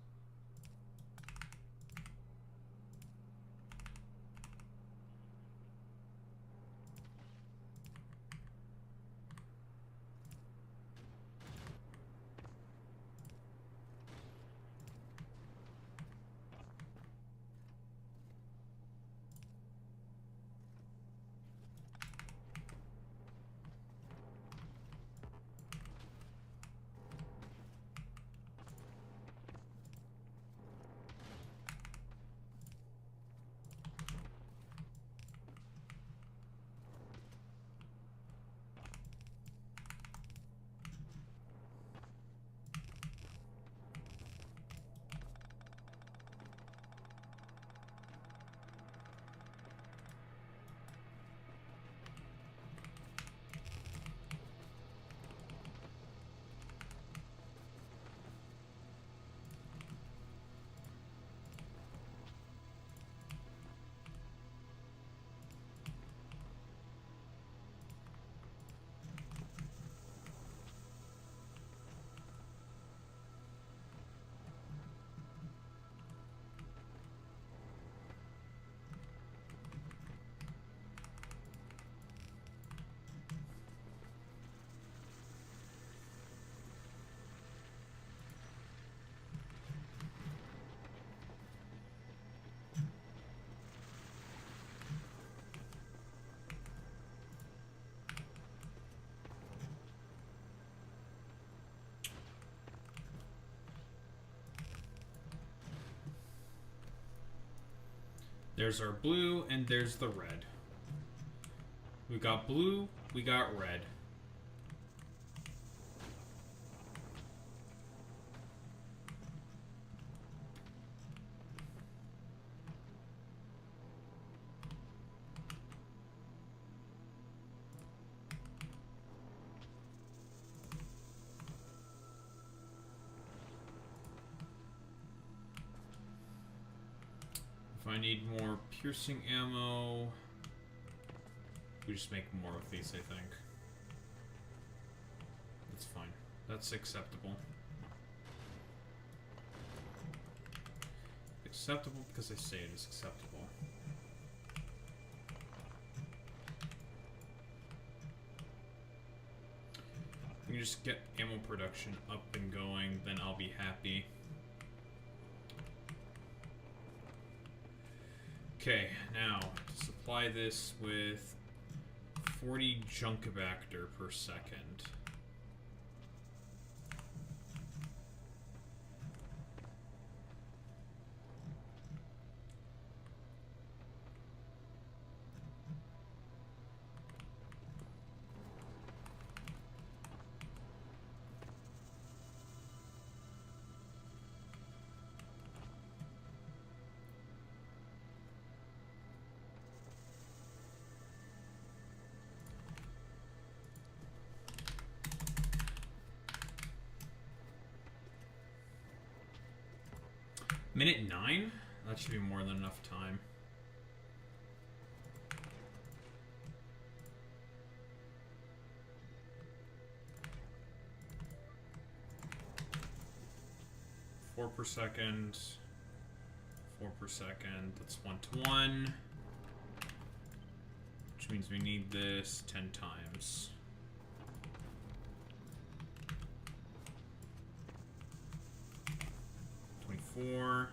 There's our blue, and there's the red. We got blue, we got red. If I need more piercing ammo, we just make more of these, I think. That's fine. That's acceptable. Acceptable because I say it is acceptable. We can just get ammo production up and going, then I'll be happy. Okay, now, to supply this with 40 junkabacter per second. Minute 9? That should be more than enough time. Four per second. 4 per second. That's 1 to 1. Which means we need this 10 times. 24.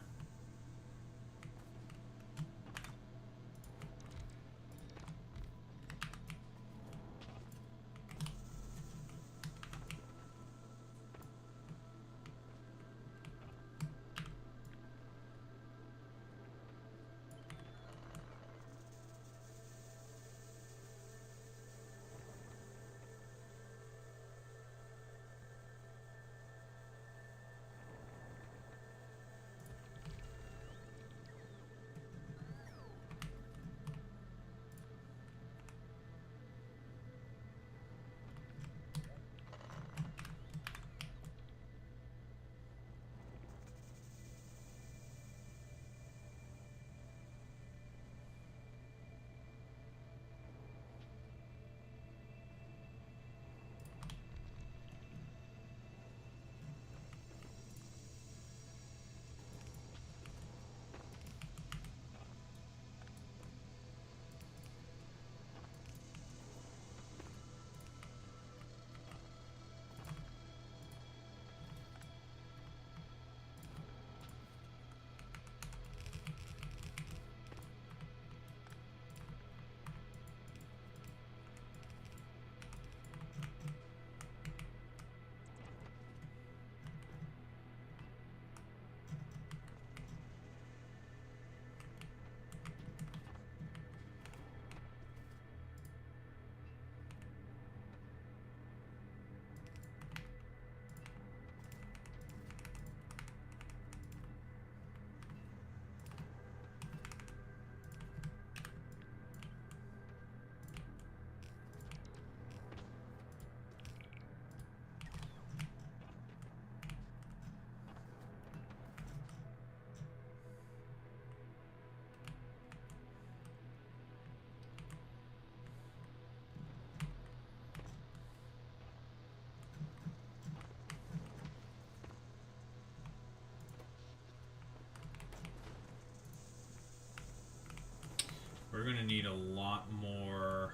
We're gonna need a lot more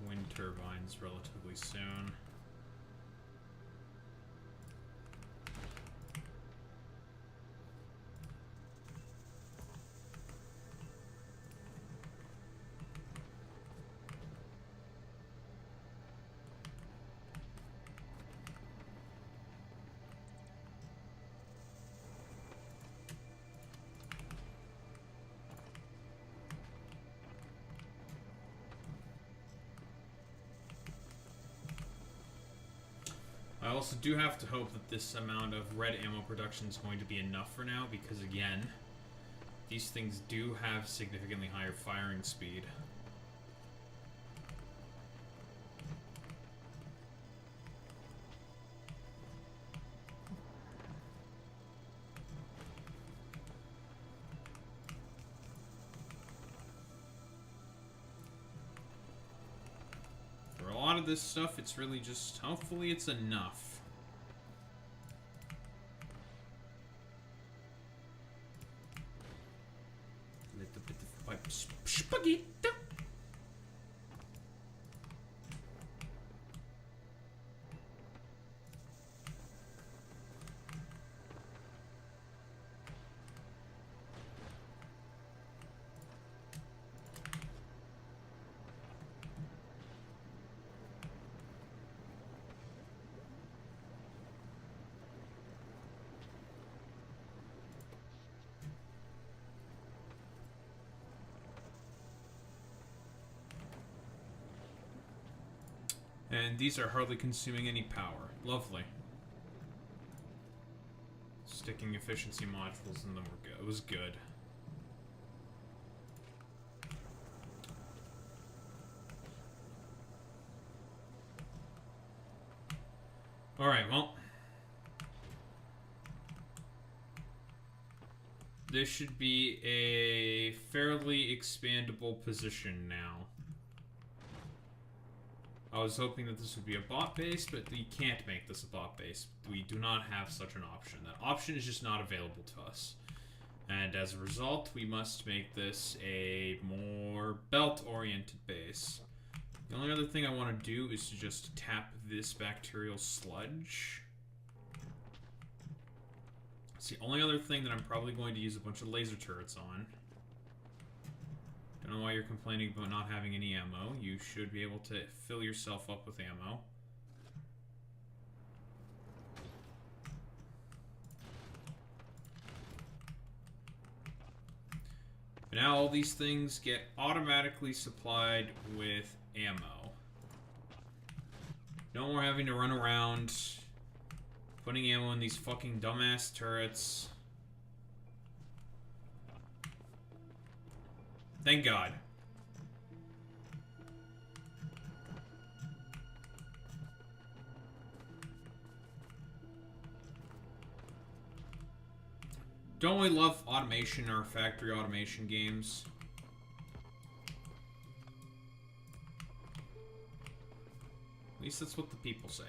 wind turbines relatively soon. I also do have to hope that this amount of red ammo production is going to be enough for now, because again, these things do have significantly higher firing speed. For a lot of this stuff, it's really just, hopefully it's enough. Little bit of pipe spaghetti. And these are hardly consuming any power. Lovely. Sticking efficiency modules in them were good. It was good. Alright, well. this should be a fairly expandable position now. I was hoping that this would be a bot base, but we can't make this a bot base. We do not have such an option. That option is just not available to us. And as a result, we must make this a more belt-oriented base. The only other thing I want to do is to just tap this bacterial sludge. It's the only other thing that I'm probably going to use a bunch of laser turrets on. Don't know why you're complaining about not having any ammo. You should be able to fill yourself up with ammo. But now all these things get automatically supplied with ammo. No more having to run around putting ammo in these fucking dumbass turrets. Thank God. Don't we love automation in our factory automation games? At least that's what the people say.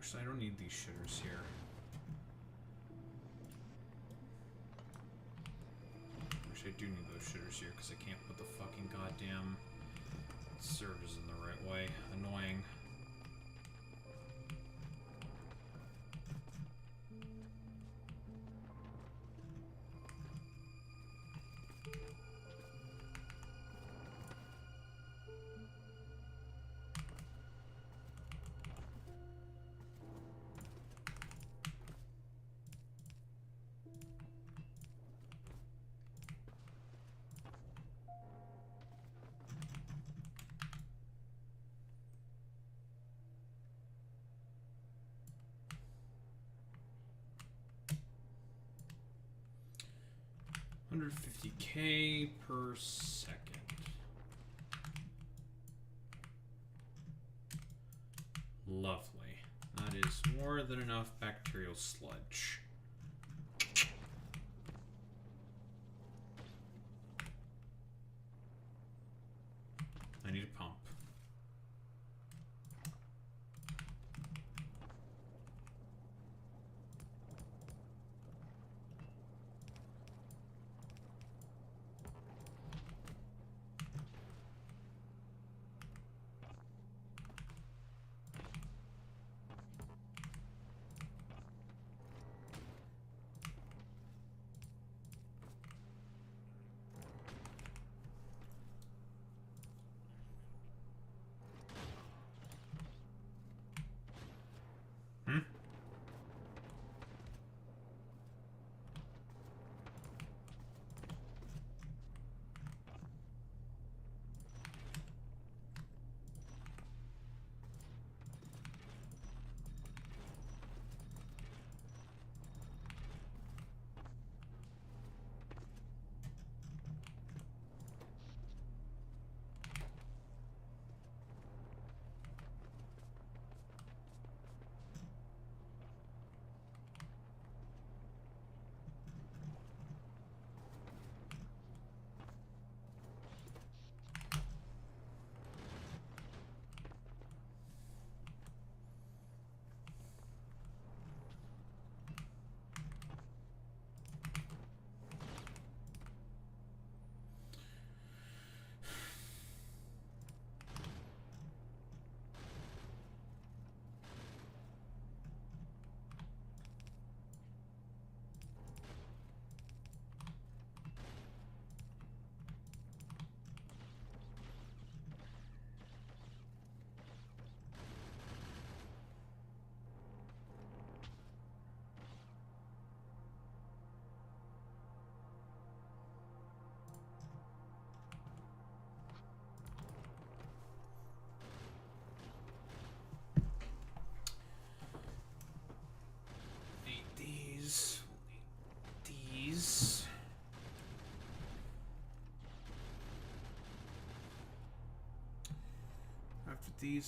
Actually, I don't need these shitters here. Actually, I do need those shitters here because I can't put the fucking goddamn servers in the right way. Annoying. $150K per second. Lovely. That is more than enough bacterial sludge. I need a pump.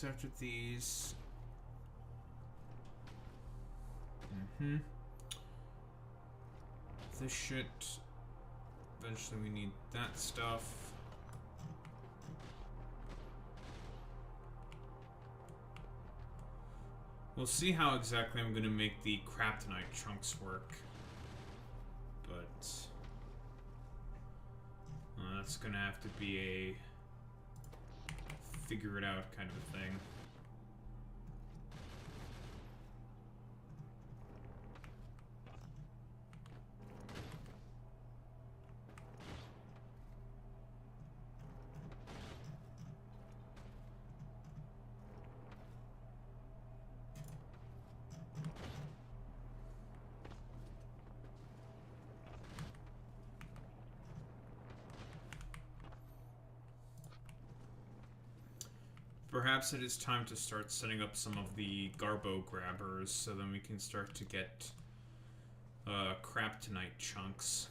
After these. This shit. Eventually we need that stuff. We'll see how exactly I'm gonna make the kryptonite chunks work. But that's gonna have to be a figure it out kind of a thing. Perhaps it is time to start setting up some of the Garbo grabbers so then we can start to get kryptonite chunks.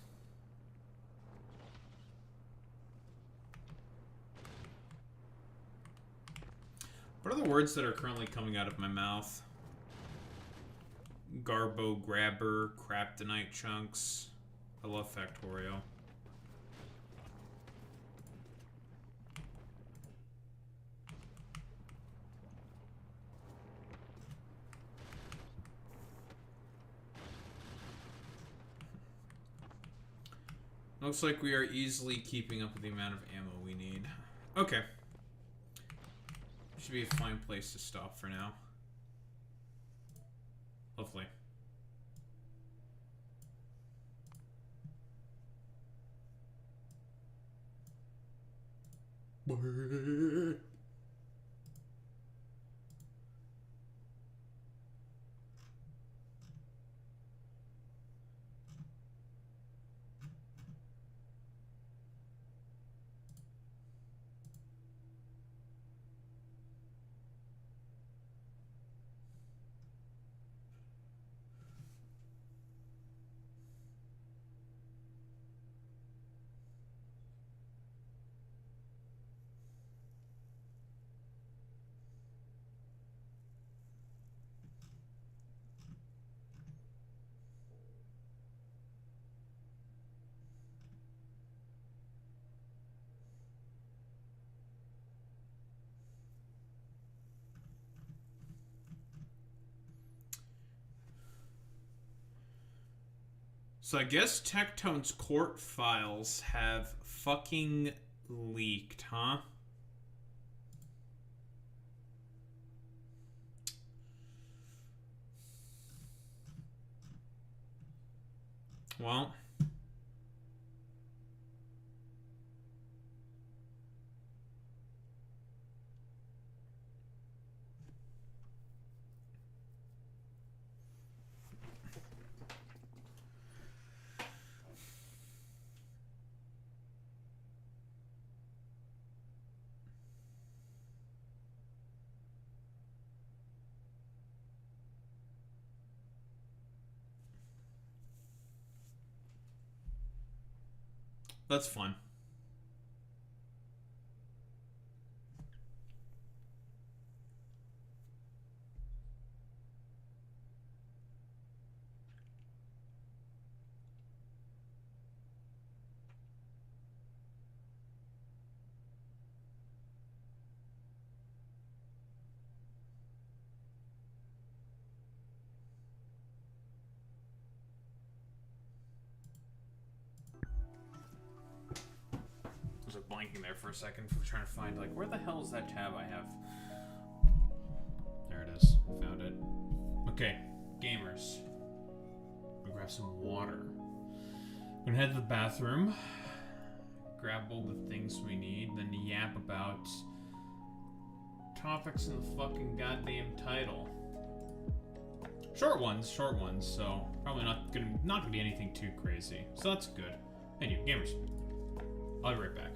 What are the words that are currently coming out of my mouth? Garbo grabber, kryptonite chunks. I love Factorio. Looks like we are easily keeping up with the amount of ammo we need. Okay. Should be a fine place to stop for now. Lovely. So I guess Tectone's court files have fucking leaked, huh? Well... That's fun. I was blanking there for a second, trying to find, like, where the hell is that tab I have? There it is. Found it. Okay, gamers. I'm gonna grab some water. I'm gonna head to the bathroom, grab all the things we need, then yap about topics in the fucking goddamn title. Short ones, so probably not gonna be anything too crazy. So that's good. Anyway, gamers. I'll be right back.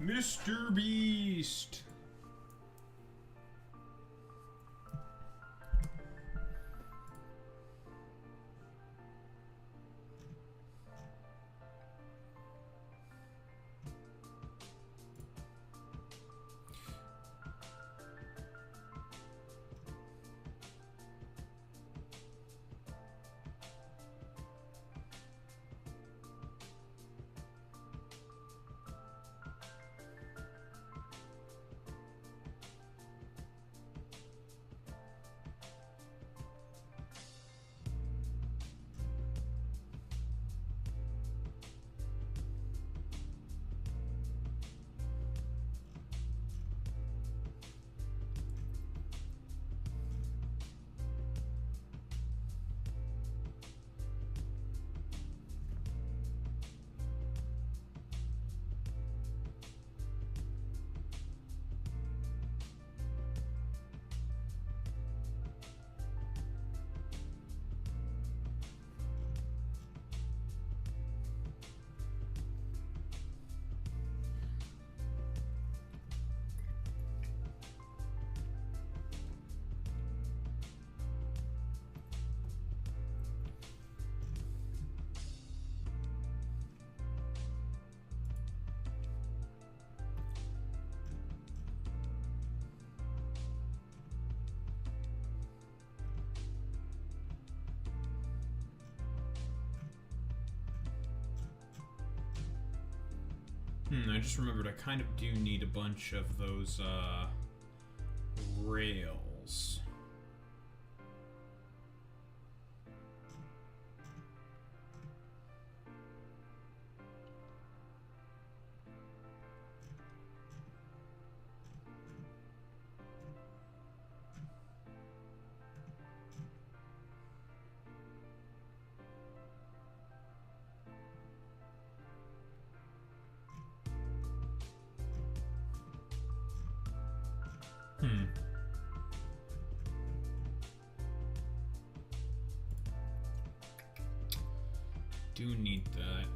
Mr. Beast. I just remembered I kind of do need a bunch of those, rails. Do need that.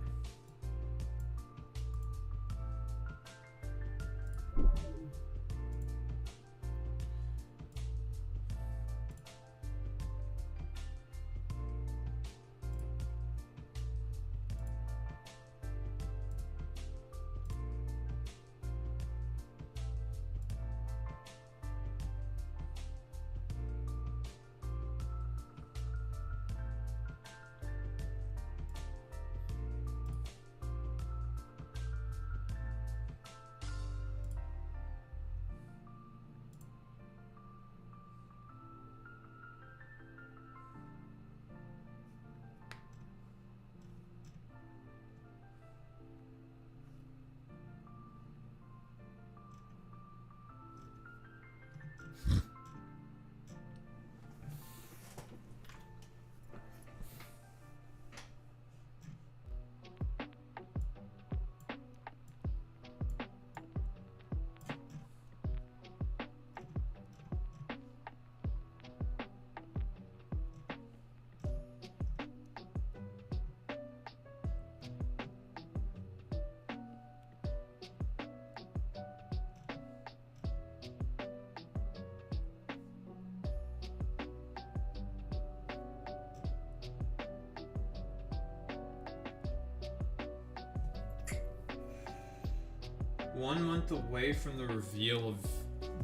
One month away from the reveal of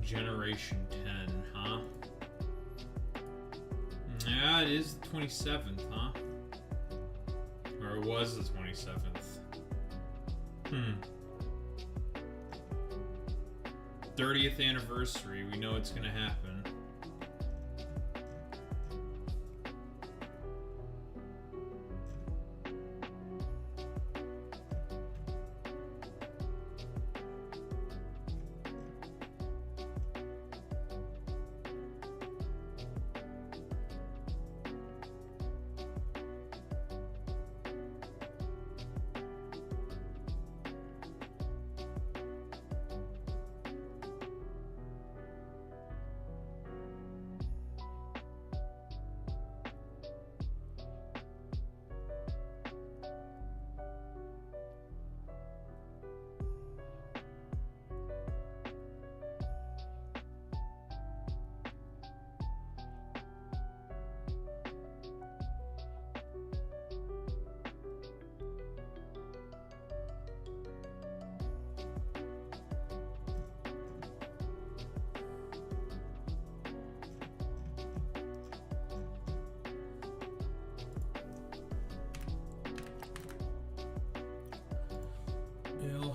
Generation 10, huh? Yeah, it is the 27th, huh? Or it was the 27th. 30th anniversary, we know it's gonna happen.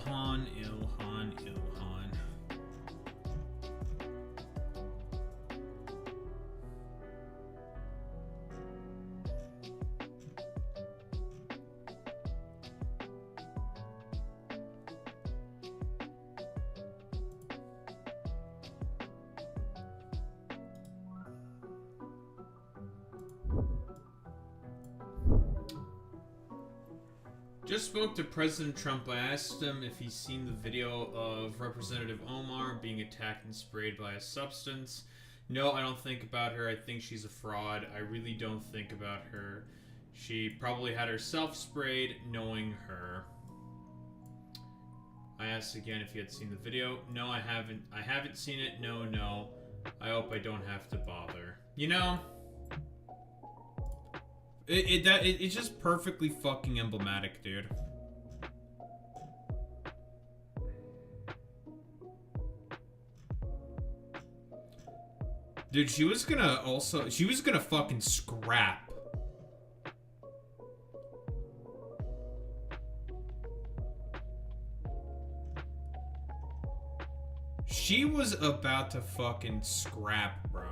Ilhan. Just spoke to President Trump. I asked him if he's seen the video of Representative Omar being attacked and sprayed by a substance. No, I don't think about her. I think she's a fraud. I really don't think about her. She probably had herself sprayed, knowing her. I asked again if he had seen the video. No, I haven't. I haven't seen it. No. I hope I don't have to bother. You know? It's just perfectly fucking emblematic, dude. Dude, she was gonna fucking scrap. She was about to fucking scrap, bro.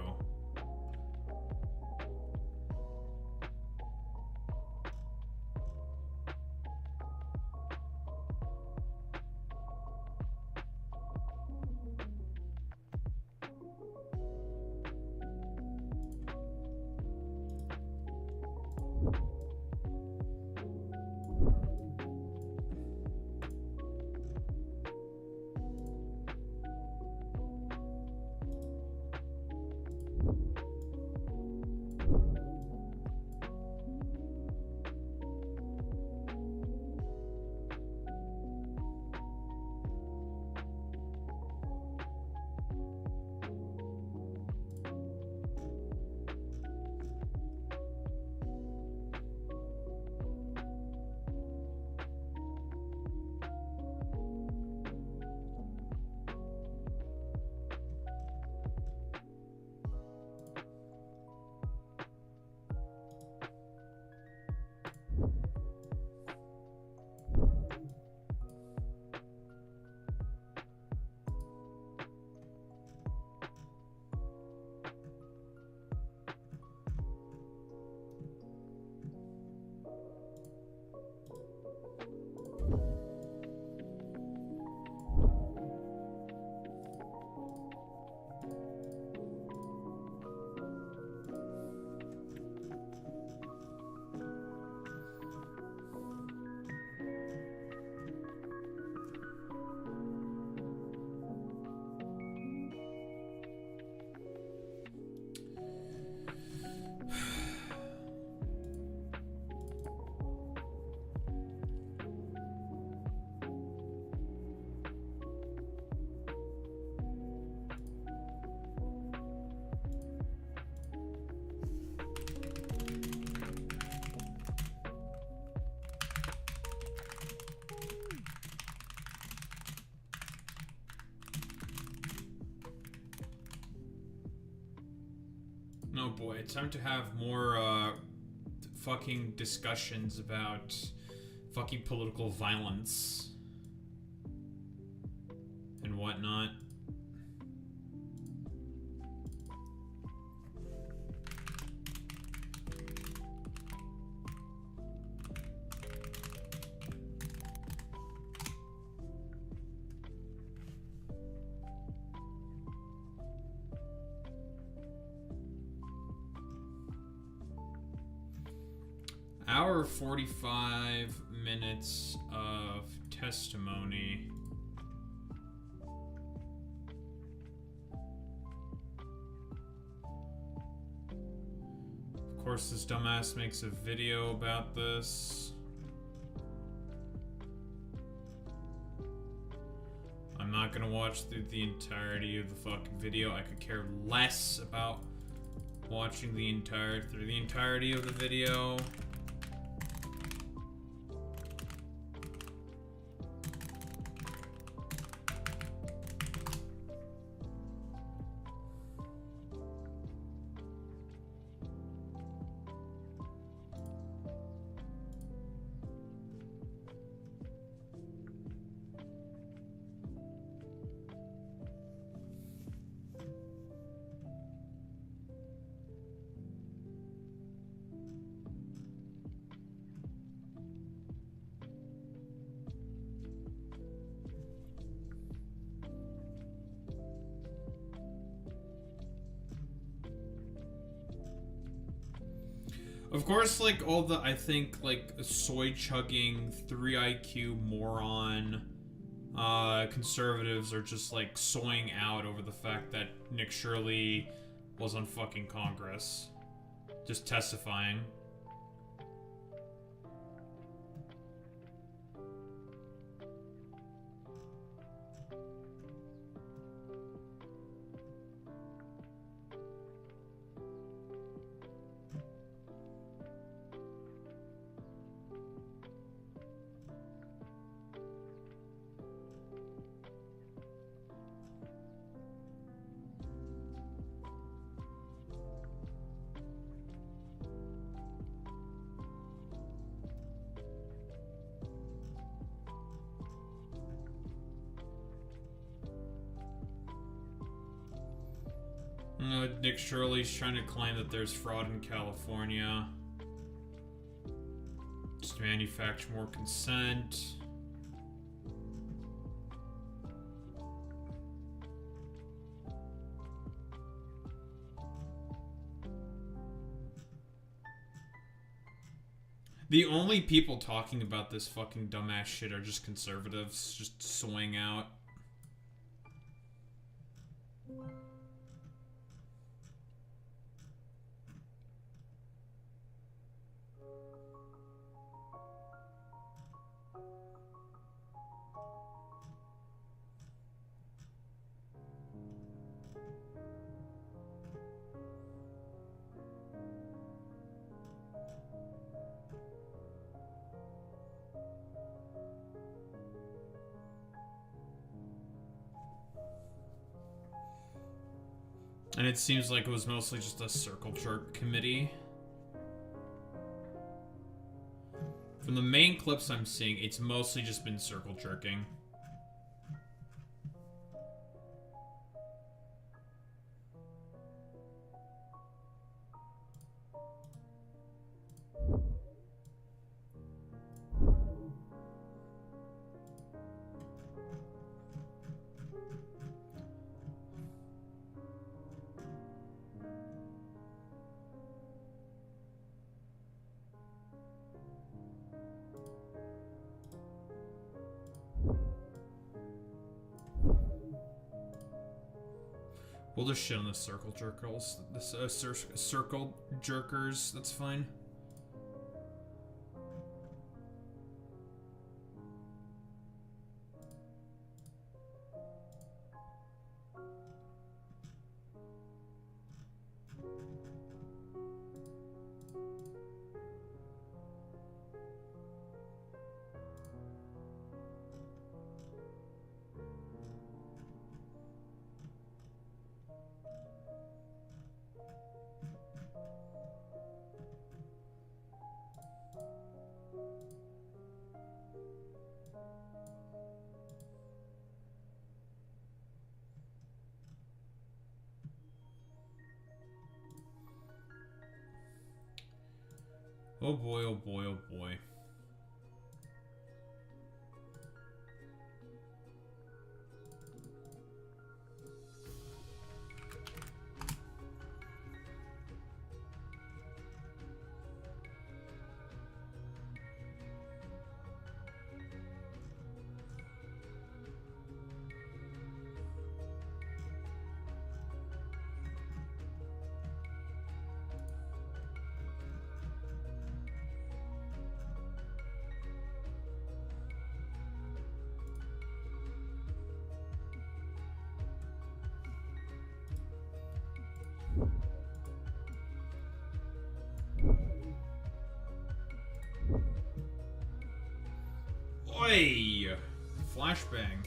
Oh boy, it's time to have more fucking discussions about fucking political violence and whatnot. Hour 45 minutes of testimony. Of course, this dumbass makes a video about this. I'm not gonna watch through the entirety of the fucking video. I could care less about watching the entirety of the video. Of course, like, all the, I think, like, soy-chugging, 3 IQ moron, conservatives are just, like, soying out over the fact that Nick Shirley was on fucking Congress. Just testifying. Nick Shirley's trying to claim that there's fraud in California. Just manufacture more consent. The only people talking about this fucking dumbass shit are just conservatives, just swing out. And it seems like it was mostly just a circle jerk committee. From the main clips I'm seeing, it's mostly just been circle jerking. We'll just shit on the circle jerkers. Circle jerkers, that's fine. Oh boy, oh boy, oh boy. Oi! Flashbang.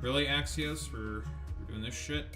Really, Axios? We're doing this shit?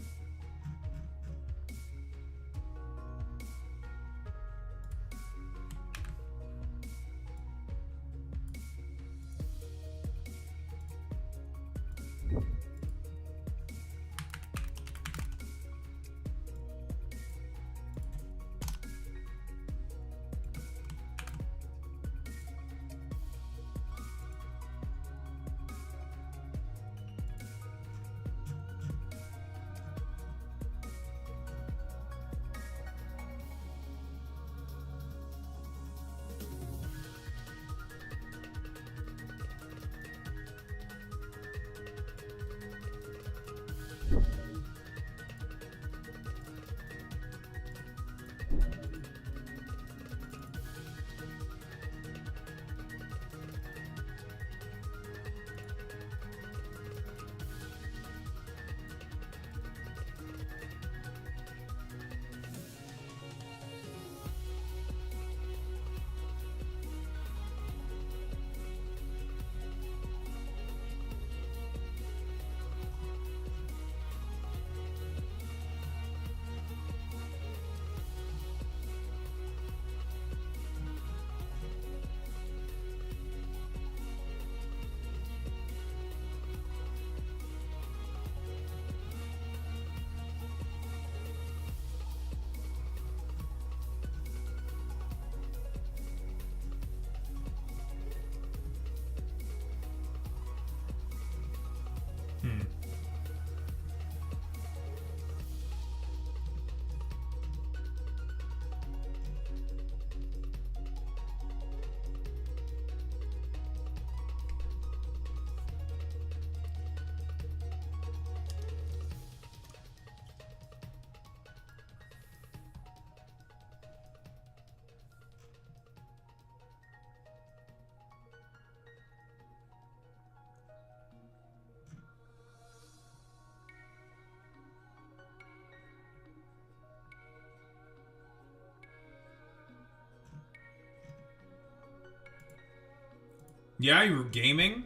Yeah, you were gaming?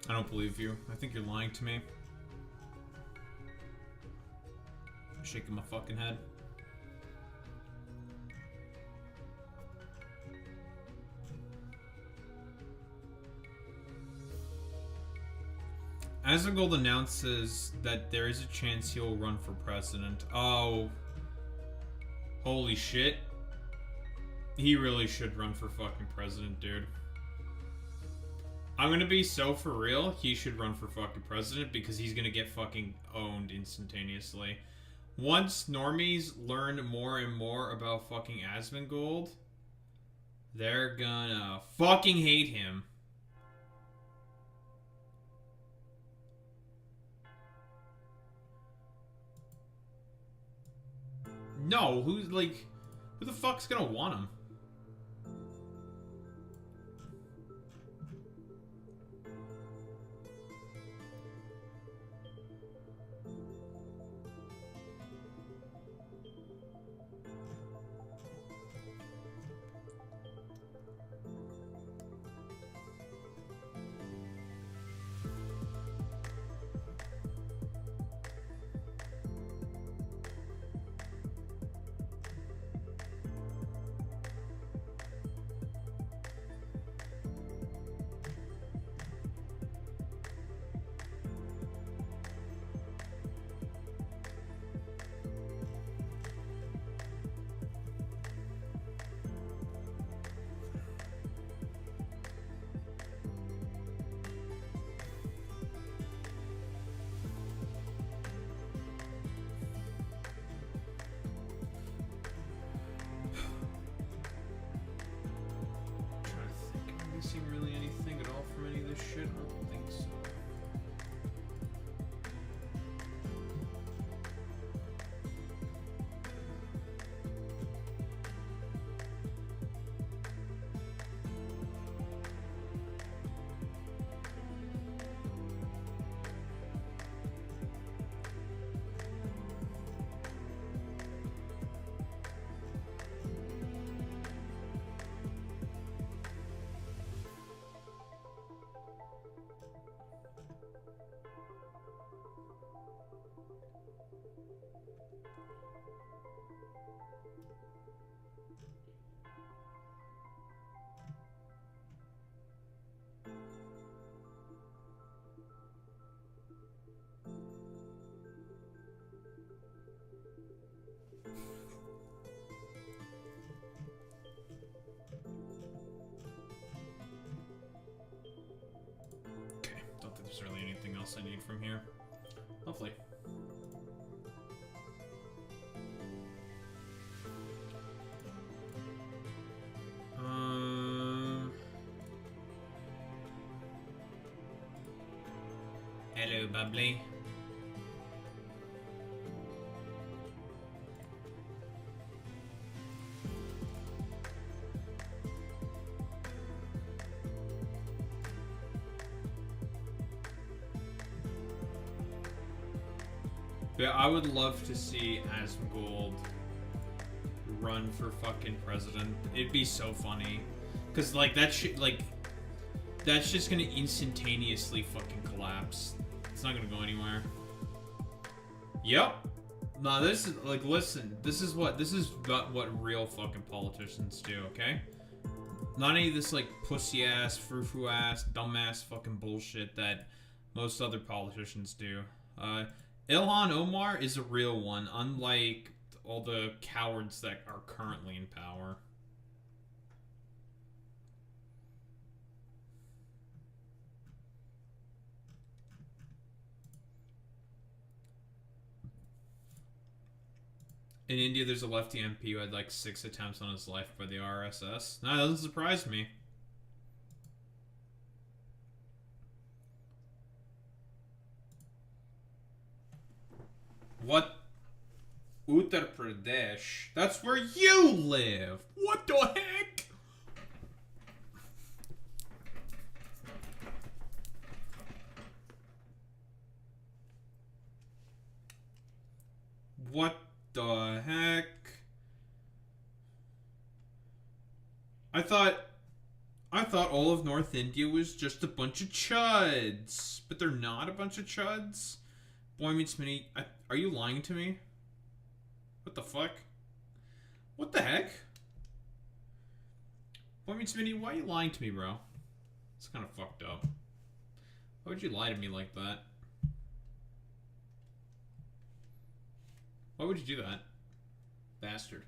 I don't believe you. I think you're lying to me. I'm shaking my fucking head. Asmongold announces that there is a chance he'll run for president. Oh. Holy shit. He really should run for fucking president, dude. I'm gonna be so for real, he should run for fucking president because he's gonna get fucking owned instantaneously. Once normies learn more and more about fucking Asmongold, they're gonna fucking hate him. No, who the fuck's gonna want him? Really anything at all from any of this shit? I don't think so. Don't think there's really anything else I need from here. Lovely. Hello, bubbly. But I would love to see Asmongold run for fucking president. It'd be so funny. Cause like that shit, like that's just gonna instantaneously fucking collapse. It's not gonna go anywhere. Yep. No, this is like, listen, this is what real fucking politicians do, okay? Not any of this like pussy ass, frou-frou ass, dumbass fucking bullshit that most other politicians do. Ilhan Omar is a real one, unlike all the cowards that are currently in power. In India, there's a lefty MP who had like 6 attempts on his life by the RSS. Nah, that doesn't surprise me. What? Uttar Pradesh? That's where you live! What the heck? What the heck? I thought I thought all of North India was just a bunch of chuds. But they're not a bunch of chuds? Boy Meets Mini... are you lying to me? What the fuck? What the heck? Boy Meets Mini, why are you lying to me, bro? It's kind of fucked up. Why would you lie to me like that? Why would you do that? Bastard.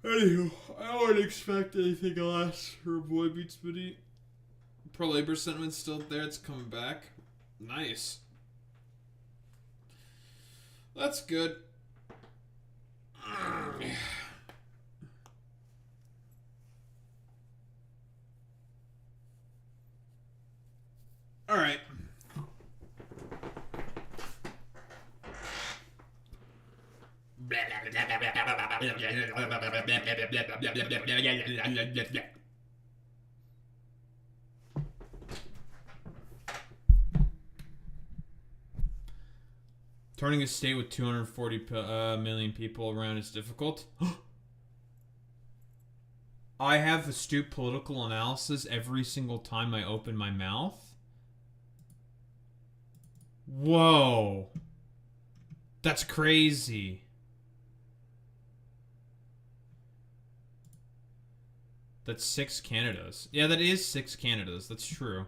Anywho, I wouldn't expect anything less for Boy Meets Mini. Pro-labor sentiment's still there, it's coming back. Nice. That's good. Alright. Turning a state with 240 million people around is difficult. I have astute political analysis every single time I open my mouth. Whoa. That's crazy. That's 6 Canadas. Yeah, that is 6 Canadas. That's true.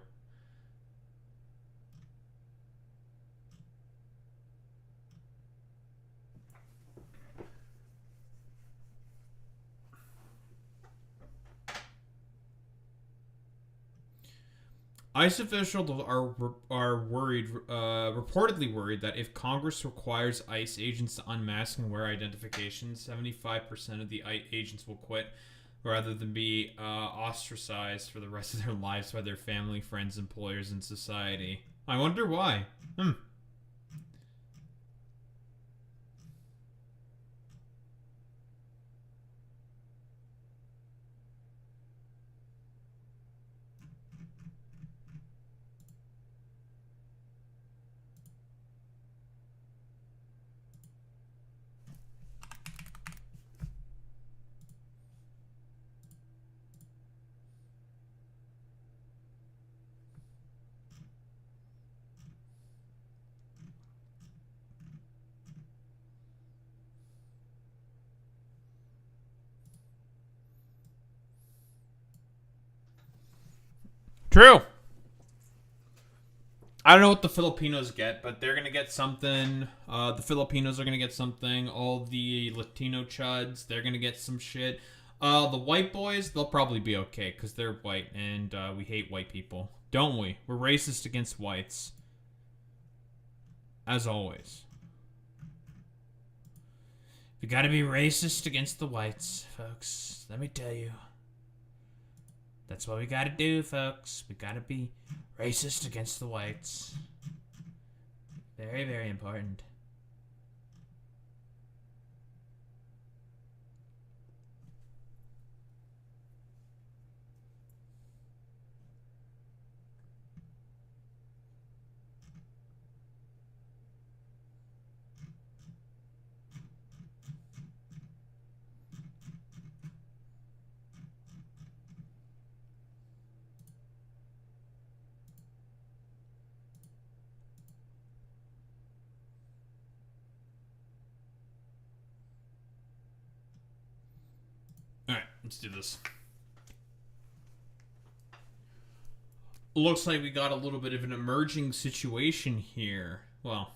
ICE officials are worried, reportedly worried that if Congress requires ICE agents to unmask and wear identifications, 75% of the ICE agents will quit rather than be ostracized for the rest of their lives by their family, friends, employers, and society. I wonder why. True. I don't know what the Filipinos get, but they're going to get something. The Filipinos are going to get something. All the Latino chuds, they're going to get some shit. The white boys, they'll probably be okay because they're white and we hate white people. Don't we? We're racist against whites. As always. We gotta be racist against the whites, folks. Let me tell you. That's what we gotta do, folks. We gotta be racist against the whites. Very, very important. Alright, let's do this. Looks like we got a little bit of an emerging situation here. Well,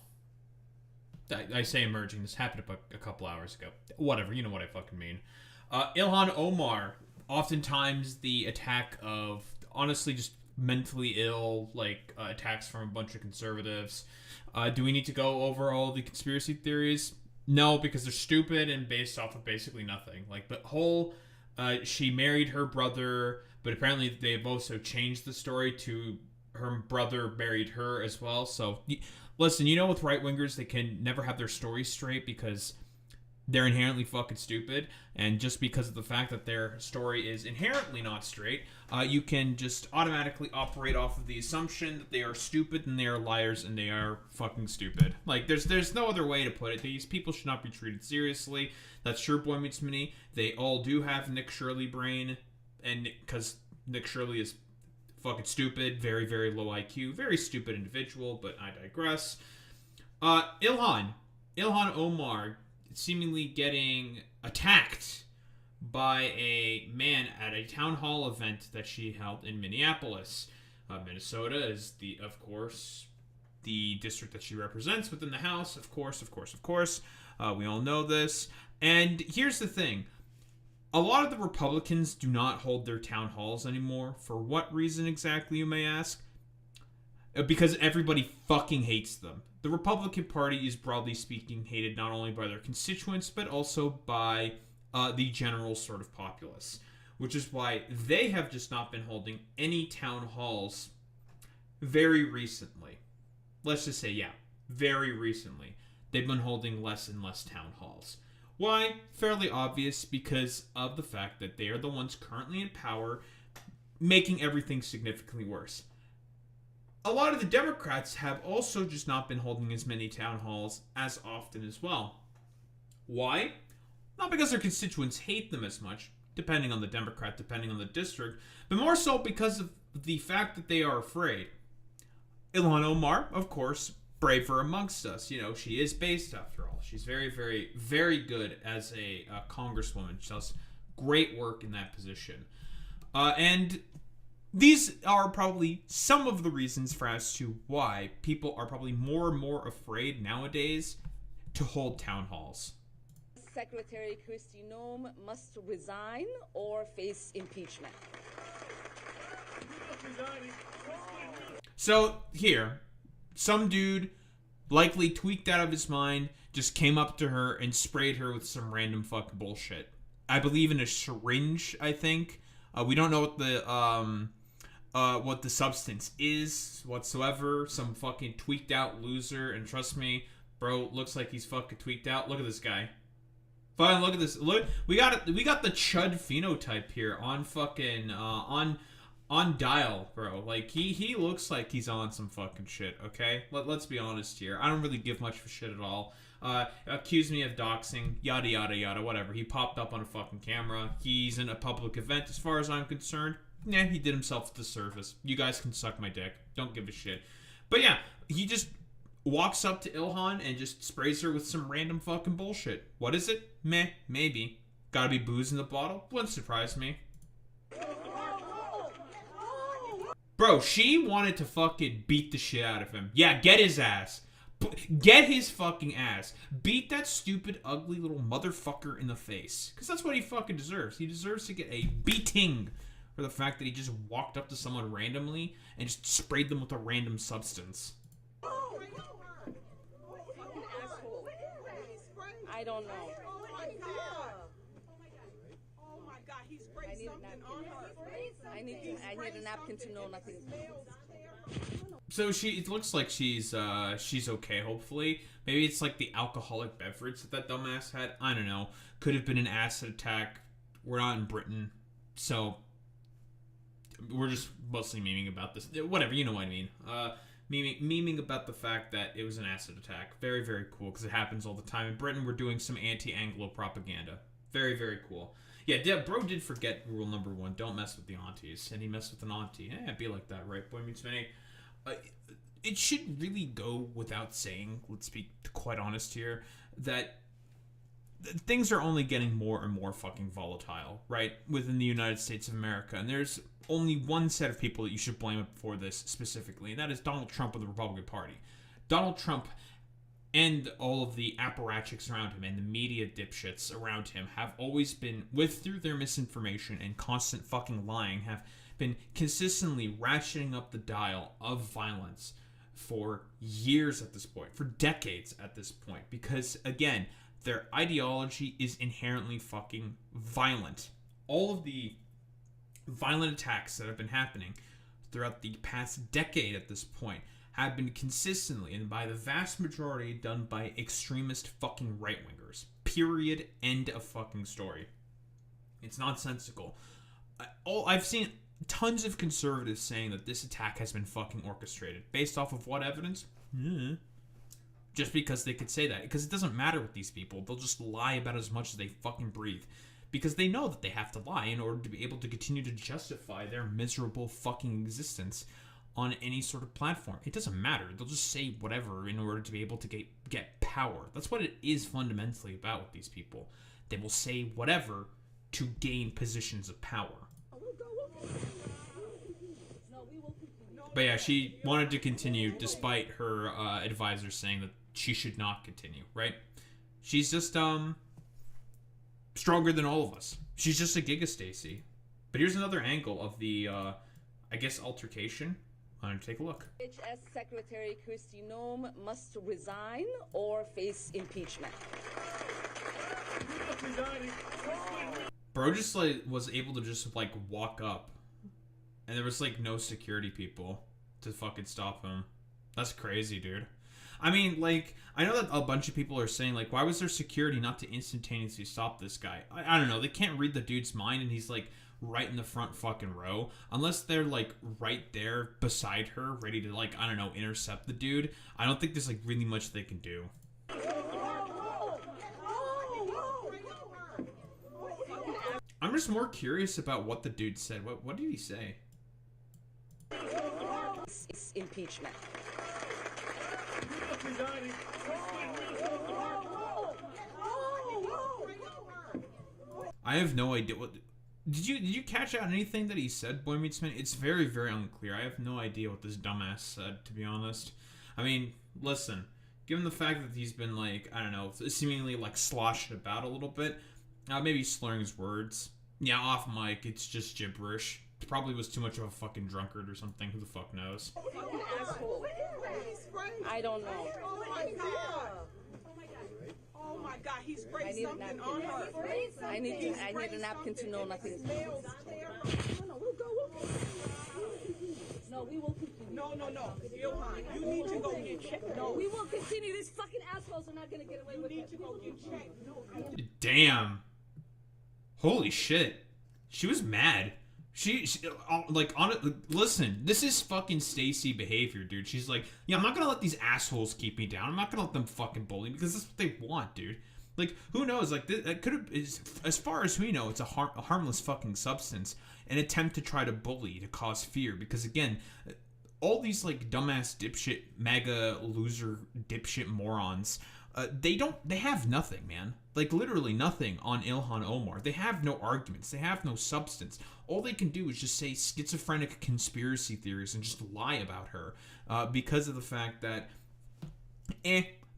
I say emerging. This happened a couple hours ago. Whatever, you know what I fucking mean. Ilhan Omar, oftentimes the attack of, honestly, just mentally ill, like, attacks from a bunch of conservatives. Do we need to go over all the conspiracy theories? No, because they're stupid and based off of basically nothing. Like, the whole, she married her brother, but apparently they've also changed the story to her brother married her as well. So, listen, you know with right-wingers, they can never have their stories straight because they're inherently fucking stupid, and just because of the fact that their story is inherently not straight, you can just automatically operate off of the assumption that they are stupid and they are liars and they are fucking stupid. Like, there's no other way to put it. These people should not be treated seriously. That's sure Boy Meets Mini. They all do have Nick Shirley brain. and because Nick Shirley is fucking stupid, very, very low IQ, very stupid individual, but I digress. Ilhan Omar seemingly getting attacked by a man at a town hall event that she held in Minneapolis. Minnesota is of course, the district that she represents within the House. Of course. We all know this. And here's the thing. A lot of the Republicans do not hold their town halls anymore. For what reason exactly, you may ask? Because everybody fucking hates them. The Republican Party is, broadly speaking, hated not only by their constituents, but also by the general sort of populace. Which is why they have just not been holding any town halls very recently. Let's just say, yeah, very recently. They've been holding less and less town halls. Why? Fairly obvious, because of the fact that they are the ones currently in power, making everything significantly worse. A lot of the Democrats have also just not been holding as many town halls as often as well. Why? Not because their constituents hate them as much, depending on the Democrat, depending on the district, but more so because of the fact that they are afraid. Ilhan Omar, of course, braver amongst us. You know, she is based, after all. She's very, very, very good as a congresswoman. She does great work in that position. And these are probably some of the reasons for as to why people are probably more and more afraid nowadays to hold town halls. Secretary Kristi Noem must resign or face impeachment. So, here, some dude, likely tweaked out of his mind, just came up to her and sprayed her with some random fucking bullshit. I believe in a syringe, I think. We don't know what the substance is whatsoever. Some fucking tweaked out loser, and trust me, bro, looks like he's fucking tweaked out. Look at this guy. Fine, look at this. Look, we got the chud phenotype here on fucking on dial, bro. Like he looks like he's on some fucking shit. Okay, let's be honest here. I don't really give much for shit at all. Accuse me of doxing, yada yada yada, whatever. He popped up on a fucking camera. He's in a public event, as far as I'm concerned. Yeah, he did himself a disservice. You guys can suck my dick. Don't give a shit. But yeah, he just walks up to Ilhan and just sprays her with some random fucking bullshit. What is it? Meh, maybe. Gotta be booze in the bottle? Wouldn't surprise me. Bro, she wanted to fucking beat the shit out of him. Yeah, get his ass. Get his fucking ass. Beat that stupid, ugly little motherfucker in the face. Because that's what he fucking deserves. He deserves to get a beating for the fact that he just walked up to someone randomly and just sprayed them with a random substance. I don't know. I need a napkin to know nothing. So it looks like she's okay, hopefully. Maybe it's like the alcoholic beverage that dumbass had. I don't know. Could have been an acid attack. We're not in Britain, so we're just mostly memeing about this. Whatever, you know what I mean. Memeing about the fact that it was an acid attack. Very, very cool, because it happens all the time. In Britain, we're doing some anti-Anglo propaganda. Very, very cool. Yeah, bro did forget rule number 1. Don't mess with the aunties. And he messed with an auntie. It'd be like that, right? Boy meets Vinny. It should really go without saying, let's be quite honest here, that things are only getting more and more fucking volatile, right? Within the United States of America. And there's only one set of people that you should blame for this specifically, and that is Donald Trump of the Republican Party. Donald Trump and all of the apparatchiks around him and the media dipshits around him have always been, through their misinformation and constant fucking lying, have been consistently ratcheting up the dial of violence for years at this point, for decades at this point, because, again, their ideology is inherently fucking violent. All of the violent attacks that have been happening throughout the past decade at this point have been consistently, and by the vast majority, done by extremist fucking right-wingers. Period. End of fucking story. It's nonsensical. I've seen tons of conservatives saying that this attack has been fucking orchestrated. Based off of what evidence? Just because they could say that. Because it doesn't matter with these people. They'll just lie about as much as they fucking breathe. because they know that they have to lie in order to be able to continue to justify their miserable fucking existence on any sort of platform. It doesn't matter. They'll just say whatever in order to be able to get power. That's what it is fundamentally about with these people. They will say whatever to gain positions of power. But yeah, she wanted to continue despite her advisor saying that she should not continue, right? She's just stronger than all of us. She's just a Giga Stacy. But here's another angle of the I guess altercation. Why don't you take a look? HHS Secretary Kristi Noem must resign or face impeachment. Bro just like was able to just like walk up, and there was like no security people to fucking stop him. That's crazy, dude. I mean, like, I know that a bunch of people are saying, like, why was there security not to instantaneously stop this guy? I don't know. They can't read the dude's mind, and he's, like, right in the front fucking row. Unless they're, like, right there beside her, ready to, like, I don't know, intercept the dude. I don't think there's, like, really much they can do. I'm just more curious about what the dude said. What did he say? It's impeachment. I have no idea what. Did you catch out anything that he said, Boy Meets Man? It's very, very unclear. I have no idea what this dumbass said, to be honest. I mean, listen, given the fact that he's been, like, I don't know, seemingly, like, sloshing about a little bit, maybe slurring his words. Yeah, off mic, it's just gibberish. Probably was too much of a fucking drunkard or something. Who the fuck knows? Fucking asshole. I don't know. Oh my God, he sprayed something on her. I need a napkin to know nothing. No, we will continue. No. Ilhan, you need to go get checked. No, we will continue. These fucking assholes are not gonna get away with it. you need to go get checked. No, Damn. Holy shit. She was mad. She like, listen, this is fucking Stacy behavior, dude. She's like, yeah, I'm not gonna let these assholes keep me down. I'm not gonna let them fucking bully me because that's what they want, dude. Like, who knows? Like, that could have, as far as we know, it's a harmless fucking substance. An attempt to try to bully, to cause fear. Because, again, all these, like, dumbass dipshit, MAGA loser dipshit morons, they have nothing, man. Like, literally nothing on Ilhan Omar. They have no arguments. They have no substance. All they can do is just say schizophrenic conspiracy theories and just lie about her because of the fact that,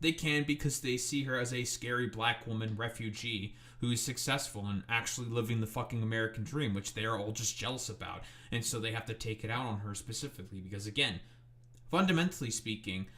they can, because they see her as a scary black woman refugee who is successful and actually living the fucking American dream, which they are all just jealous about. And so they have to take it out on her specifically because, again, fundamentally speaking,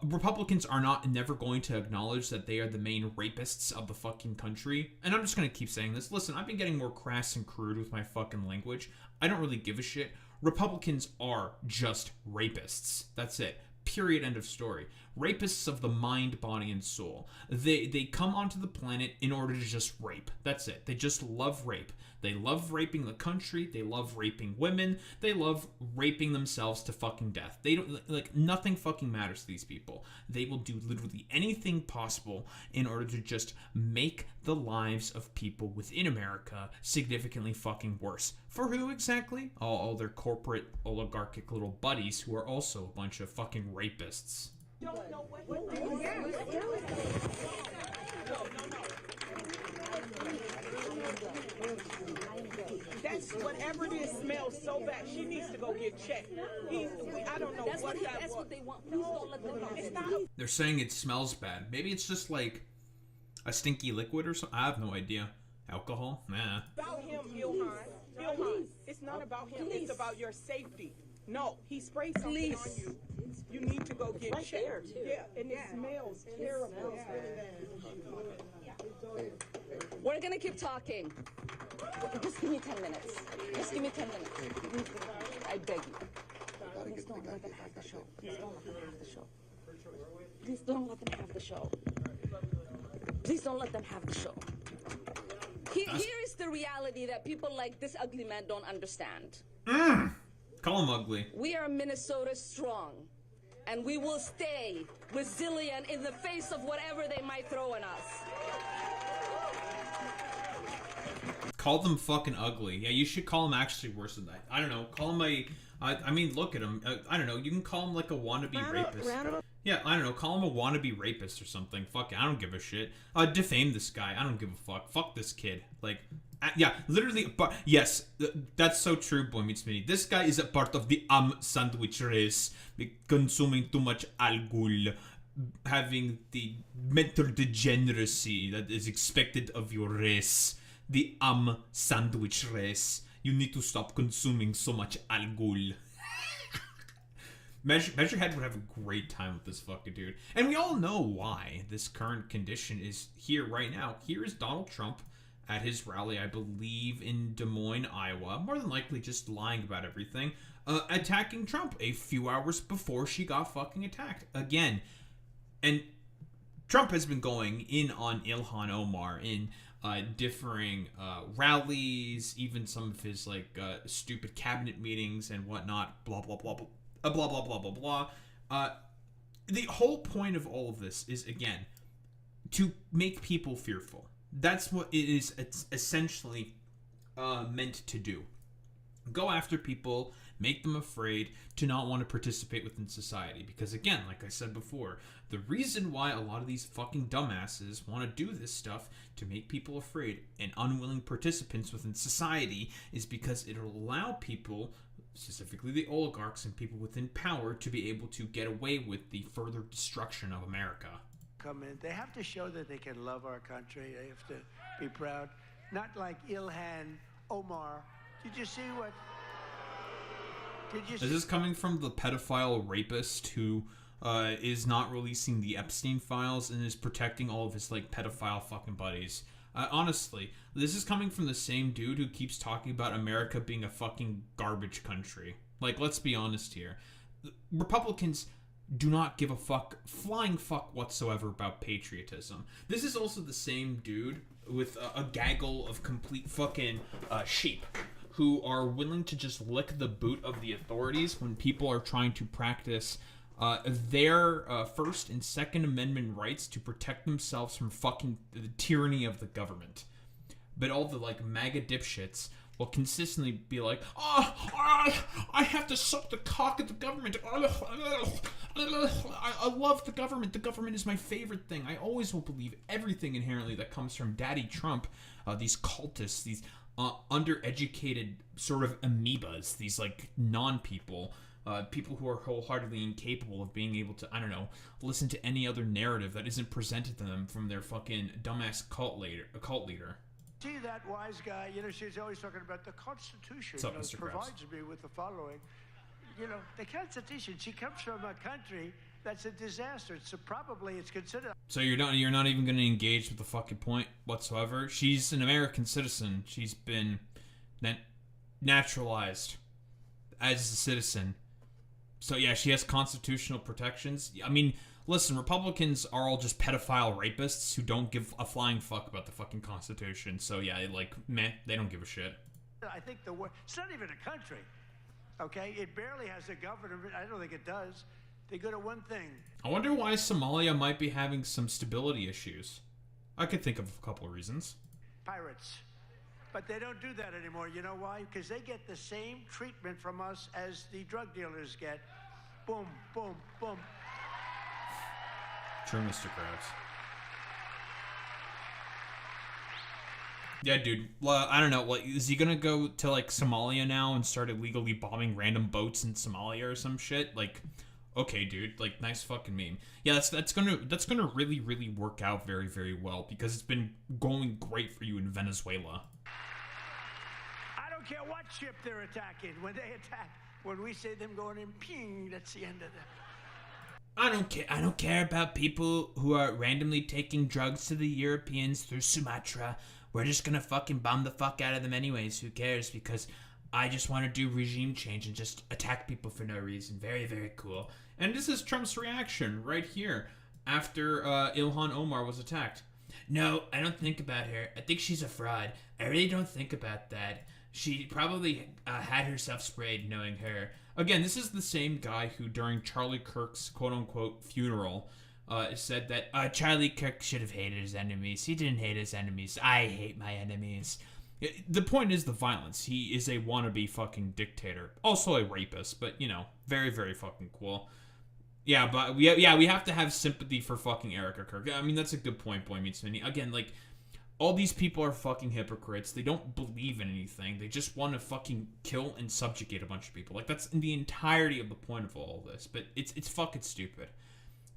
Republicans are never going to acknowledge that they are the main rapists of the fucking country. And I'm just going to keep saying this. Listen, I've been getting more crass and crude with my fucking language. I don't really give a shit. Republicans are just rapists. That's it. Period. End of story. Rapists of the mind, body, and soul. They come onto the planet in order to just rape. That's it. They just love rape. They love raping the country. They love raping women. They love raping themselves to fucking death. They don't, like, nothing fucking matters to these people. They will do literally anything possible in order to just make the lives of people within America significantly fucking worse. For who exactly? All their corporate oligarchic little buddies who are also a bunch of fucking rapists. That's whatever it is smells so bad. She needs to go get checked. I don't know that's what they want. Please don't let them it's not. They're saying it smells bad. Maybe it's just like a stinky liquid or something. I have no idea. Alcohol? Nah. About him, Ilhan. It's not about him. It's about your safety. No, he sprayed something on you. You need to go get checked. Yeah, and it smells terrible. We're gonna keep talking. Just give me 10 minutes. Just give me 10 minutes. I beg you. Please don't let them have the show. Please don't let them have the show. Please don't let them have the show. Please don't let them have the show. Here is the reality that people like this ugly man don't understand. Call him ugly. We are Minnesota strong, and we will stay resilient in the face of whatever they might throw at us. call them fucking ugly. Yeah, you should call him actually worse than that. I don't know. Call him I mean, look at him. I don't know. You can call him like a wannabe rapist. Yeah, I don't know. Call him a wannabe rapist or something. Fuck it. I don't give a shit. Defame this guy. I don't give a fuck. Fuck this kid. Like, yeah, literally. But yes, that's so true, Boy Meets Mini. This guy is a part of the sandwich race, consuming too much alcohol, having the mental degeneracy that is expected of your race. The sandwich race. You need to stop consuming so much alcohol. Measurehead would have a great time with this fucking dude. And we all know why this current condition is here right now. Here is Donald Trump at his rally, I believe in Des Moines, Iowa. More than likely just lying about everything. Attacking Trump a few hours before she got fucking attacked. Again. And Trump has been going in on Ilhan Omar in differing rallies, even some of his like stupid cabinet meetings and whatnot, blah blah blah blah blah blah blah blah blah. The whole point of all of this is, again, to make people fearful. That's what it is. It's essentially meant to do. Go after people, make them afraid to not want to participate within society. Because again, like I said before, the reason why a lot of these fucking dumbasses want to do this stuff to make people afraid and unwilling participants within society is because it'll allow people, specifically the oligarchs and people within power, to be able to get away with the further destruction of America. Come in. They have to show that they can love our country. They have to be proud. Not like Ilhan Omar. Did you see what? Is this coming from the pedophile rapist who is not releasing the Epstein files and is protecting all of his like pedophile fucking buddies? Honestly, this is coming from the same dude who keeps talking about America being a fucking garbage country. Like, let's be honest here. Republicans do not give a flying fuck whatsoever about patriotism. This is also the same dude with a gaggle of complete fucking sheep who are willing to just lick the boot of the authorities when people are trying to practice their First and Second Amendment rights to protect themselves from fucking the tyranny of the government. But all the like MAGA dipshits will consistently be like, I have to suck the cock of the government. I love the government. The government is my favorite thing. I always will believe everything inherently that comes from Daddy Trump. These cultists, these undereducated sort of amoebas, these like non-people, people who are wholeheartedly incapable of being able to, I don't know, listen to any other narrative that isn't presented to them from their fucking dumbass cult leader. See that wise guy? You know, she's always talking about the Constitution. What's up, Mr. Provides me with the following. You know, the Constitution. She comes from a country that's a disaster. So probably it's considered. So you're not even going to engage with the fucking point whatsoever. She's an American citizen. She's been naturalized as a citizen. So yeah, she has constitutional protections. I mean, listen, Republicans are all just pedophile rapists who don't give a flying fuck about the fucking Constitution. So yeah, they don't give a shit. I think it's not even a country. Okay, it barely has a government. I don't think it does. They go to one thing. I wonder why Somalia might be having some stability issues. I could think of a couple of reasons. Pirates. But they don't do that anymore. You know why? Because they get the same treatment from us as the drug dealers get. Boom, boom, boom. True, Mr. Krabs. Yeah, dude. I don't know. Like, is he gonna go to like Somalia now and start illegally bombing random boats in Somalia or some shit? Like, okay, dude. Like, nice fucking meme. Yeah, that's gonna really, really work out very, very well because it's been going great for you in Venezuela. I don't care what ship they're attacking. When they attack, when we say them going in, ping, that's the end of that. I don't care about people who are randomly taking drugs to the Europeans through Sumatra. We're just gonna fucking bomb the fuck out of them anyways. Who cares? Because I just want to do regime change and just attack people for no reason. Very, very cool. And this is Trump's reaction right here after Ilhan Omar was attacked. No, I don't think about her. I think she's a fraud. I really don't think about that. She probably had herself sprayed, knowing her. Again, this is the same guy who, during Charlie Kirk's quote-unquote funeral, said that Charlie Kirk should have hated his enemies. He didn't hate his enemies. I hate my enemies. The point is the violence. He is a wannabe fucking dictator. Also a rapist, but, you know, very, very fucking cool. Yeah, but we have to have sympathy for fucking Erica Kirk. I mean, that's a good point, Boy Meets Minnie. Again, like, all these people are fucking hypocrites. They don't believe in anything. They just want to fucking kill and subjugate a bunch of people. Like, that's the entirety of the point of all this. But it's fucking stupid.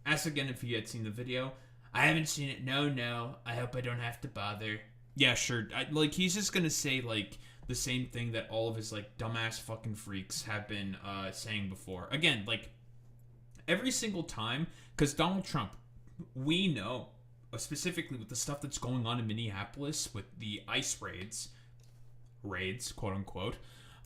Ask again if you had seen the video. I haven't seen it. No. I hope I don't have to bother. Yeah, sure. Like, he's just gonna say, like, the same thing that all of his, like, dumbass fucking freaks have been saying before. Again, like, every single time, because Donald Trump, we know, specifically with the stuff that's going on in Minneapolis with the ICE raids, quote unquote,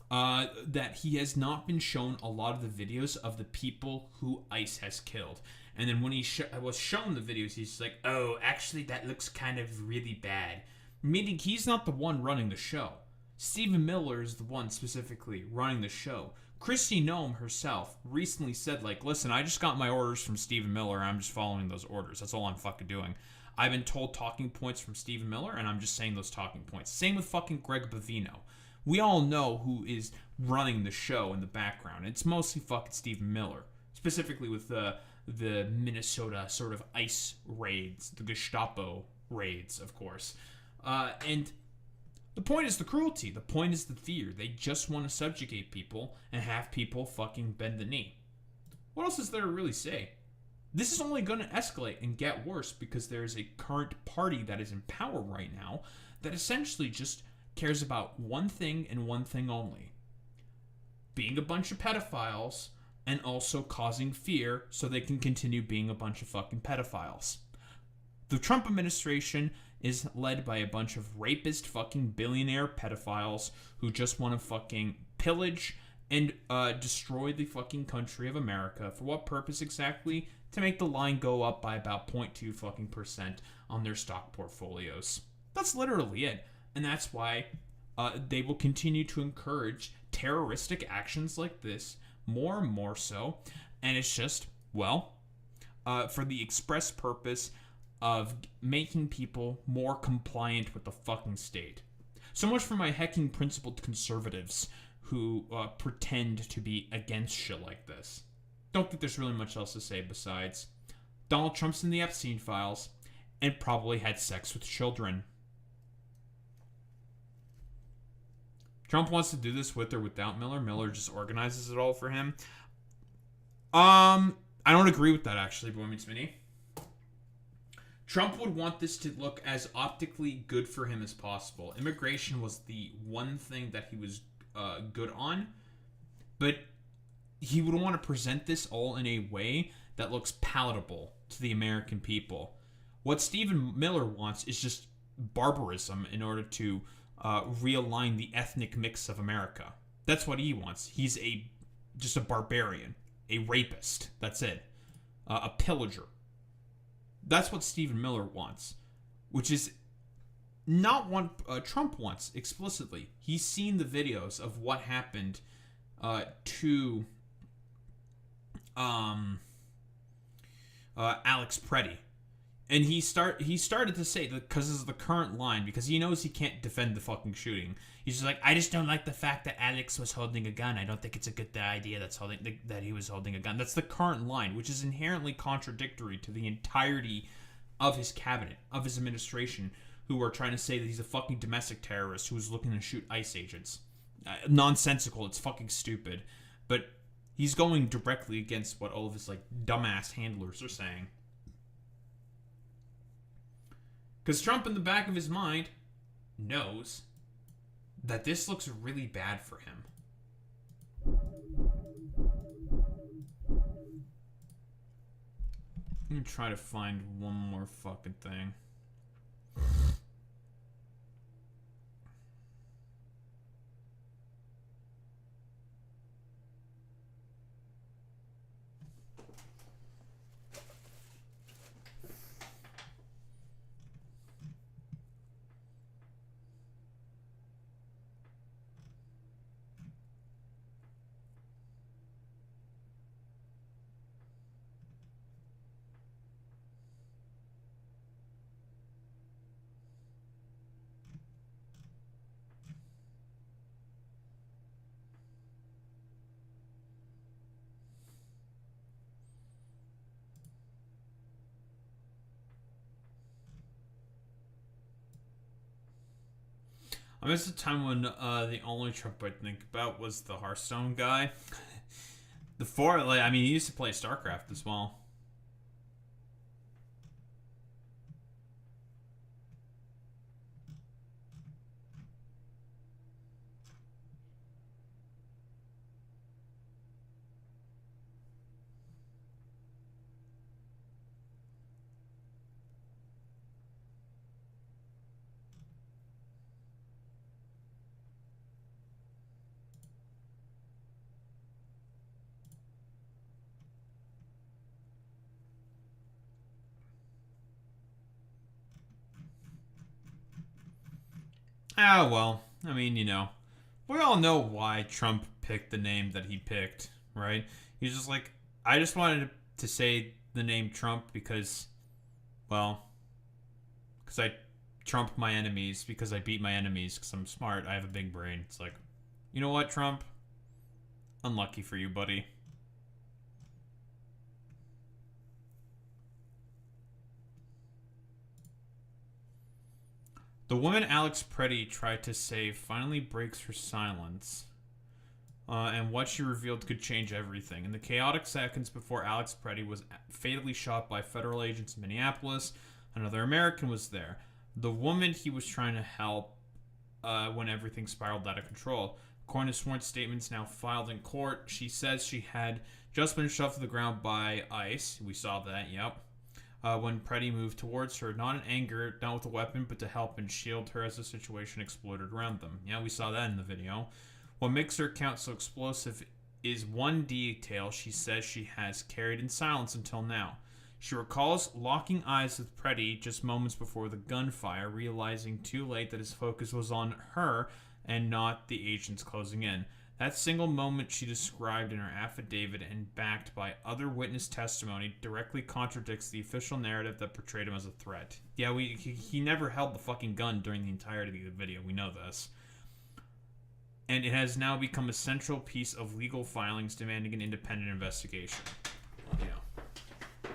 that he has not been shown a lot of the videos of the people who ICE has killed. And then when he was shown the videos, he's like, oh, actually, that looks kind of really bad. Meaning he's not the one running the show. Stephen Miller is the one specifically running the show. Kristi Noem herself recently said, like, listen, I just got my orders from Stephen Miller, and I'm just following those orders. That's all I'm fucking doing. I've been told talking points from Stephen Miller, and I'm just saying those talking points. Same with fucking Greg Bovino. We all know who is running the show in the background. It's mostly fucking Stephen Miller. Specifically with the Minnesota sort of ICE raids, the Gestapo raids, of course. And the point is the cruelty. The point is the fear. They just want to subjugate people and have people fucking bend the knee. What else is there to really say? This is only going to escalate and get worse because there is a current party that is in power right now that essentially just cares about one thing and one thing only. Being a bunch of pedophiles and also causing fear so they can continue being a bunch of fucking pedophiles. The Trump administration is led by a bunch of rapist fucking billionaire pedophiles who just want to fucking pillage and destroy the fucking country of America. For what purpose exactly? To make the line go up by about 0.2 fucking % on their stock portfolios. That's literally it. And that's why they will continue to encourage terroristic actions like this more and more so. And it's just, well, for the express purpose of making people more compliant with the fucking state. So much for my hecking principled conservatives who pretend to be against shit like this. Don't think there's really much else to say besides Donald Trump's in the Epstein files and probably had sex with children. Trump wants to do this with or without Miller. Miller just organizes it all for him. I don't agree with that, actually, Boy Meets Minnie. Trump would want this to look as optically good for him as possible. Immigration was the one thing that he was good on, but he would want to present this all in a way that looks palatable to the American people. What Stephen Miller wants is just barbarism in order to realign the ethnic mix of America. That's what he wants. He's just a barbarian, a rapist. That's it. A pillager. That's what Stephen Miller wants, which is not what Trump wants explicitly. He's seen the videos of what happened to Alex Preddy. And he started to say that because this is the current line, because he knows he can't defend the fucking shooting. He's just like, I just don't like the fact that Alex was holding a gun. I don't think it's a good idea that he was holding a gun. That's the current line, which is inherently contradictory to the entirety of his cabinet, of his administration, who are trying to say that he's a fucking domestic terrorist who was looking to shoot ICE agents. Nonsensical. It's fucking stupid. But he's going directly against what all of his like dumbass handlers are saying. Because Trump, in the back of his mind, knows that this looks really bad for him. I'm going to try to find one more fucking thing. I miss the time when the only Trump I'd think about was the Hearthstone guy. I mean, he used to play StarCraft as well. Ah, well, I mean, we all know why Trump picked the name that he picked, right? He's just like, I just wanted to say the name Trump because I trump my enemies, because I beat my enemies, because I'm smart, I have a big brain. It's like, you know what, Trump? Unlucky for you, buddy. The woman Alex Preddy tried to save finally breaks her silence. And what she revealed could change everything. In the chaotic seconds before Alex Preddy was fatally shot by federal agents in Minneapolis, another American was there. The woman he was trying to help when everything spiraled out of control. According to sworn statements now filed in court, she says she had just been shoved to the ground by ICE. We saw that, yep. When Preddy moved towards her, not in anger, not with a weapon, but to help and shield her as the situation exploded around them. Yeah, we saw that in the video. What makes her account so explosive is one detail she says she has carried in silence until now. She recalls locking eyes with Preddy just moments before the gunfire, realizing too late that his focus was on her and not the agents closing in. That single moment she described in her affidavit and backed by other witness testimony directly contradicts the official narrative that portrayed him as a threat. Yeah, he never held the fucking gun during the entirety of the video. We know this. And it has now become a central piece of legal filings demanding an independent investigation. Yeah.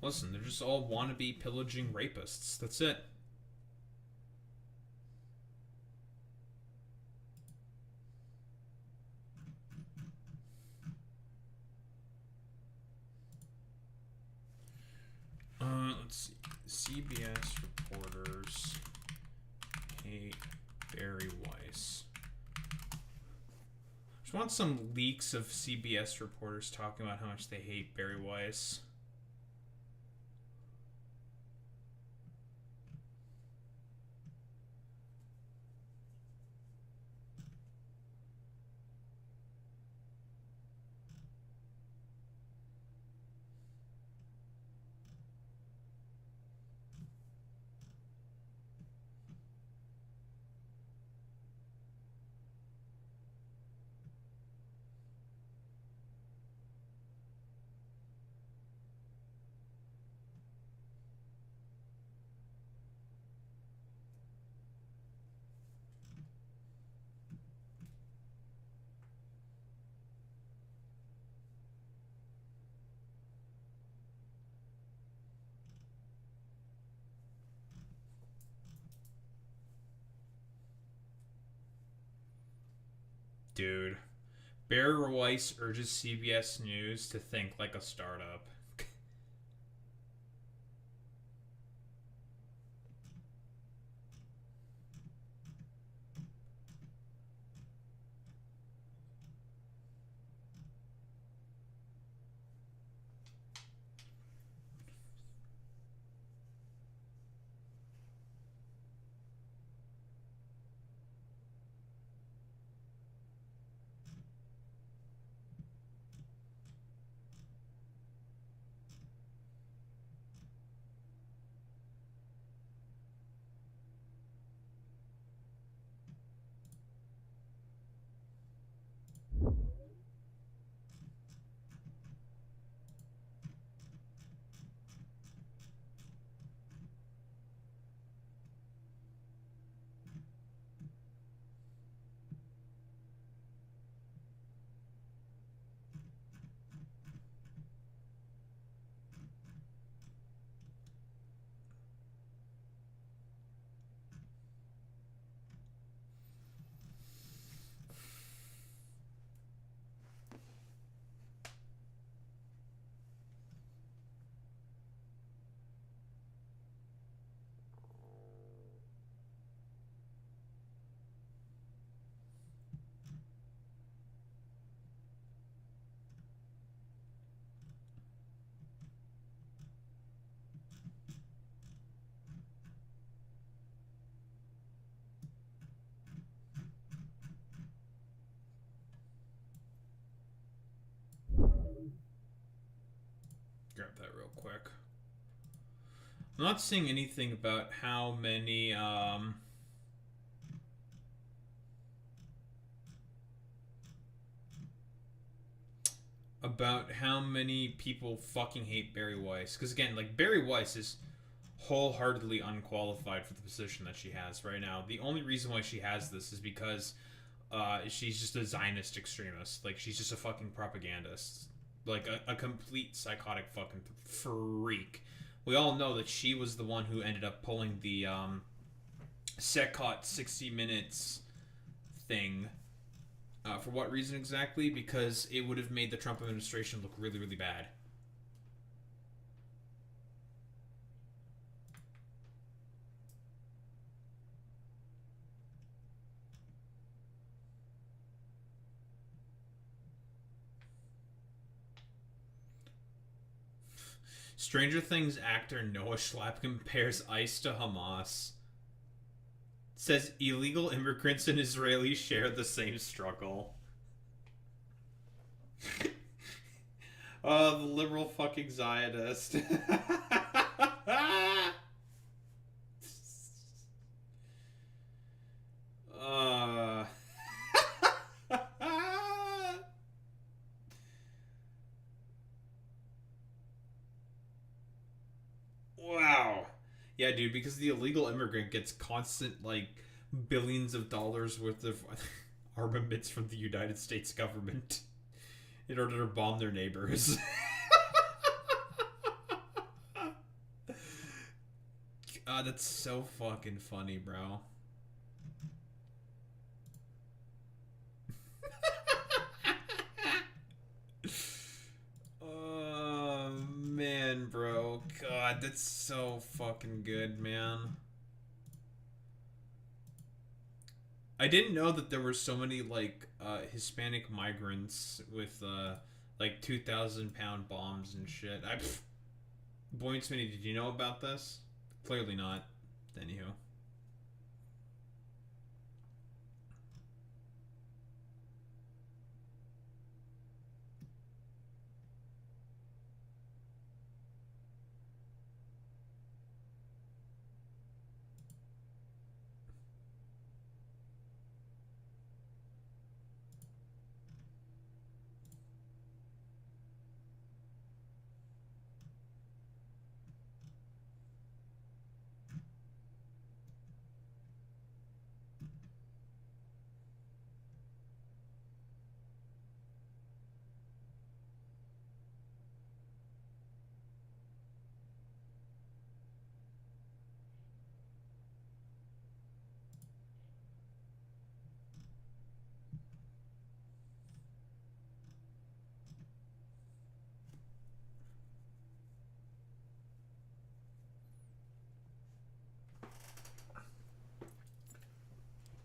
Listen, they're just all wannabe pillaging rapists. That's it. Let's see. CBS reporters hate Barry Weiss. Just want some leaks of CBS reporters talking about how much they hate Barry Weiss. Dude, Barry Weiss urges CBS News to think like a startup. grab that real quick. I'm not seeing anything about how many, people fucking hate Barry Weiss. Because again, like, Barry Weiss is wholeheartedly unqualified for the position that she has right now. The only reason why she has this is because she's just a Zionist extremist. Like, she's just a fucking propagandist. Like, a complete psychotic fucking freak. We all know that she was the one who ended up pulling the Secot 60 Minutes thing. For what reason exactly? Because it would have made the Trump administration look really, really bad. Stranger Things actor Noah Schnapp compares ICE to Hamas. Says illegal immigrants and Israelis share the same struggle. Oh, the liberal fucking Zionist. Wow. Yeah, dude, because the illegal immigrant gets constant, like, billions of dollars worth of armaments from the United States government in order to bomb their neighbors. God, that's so fucking funny, bro. Oh, man, bro. God, that's so fucking good, man. I didn't know that there were so many, like, Hispanic migrants with, like, 2,000-pound bombs and shit. Boy Smitty, did you know about this? Clearly not. Anywho.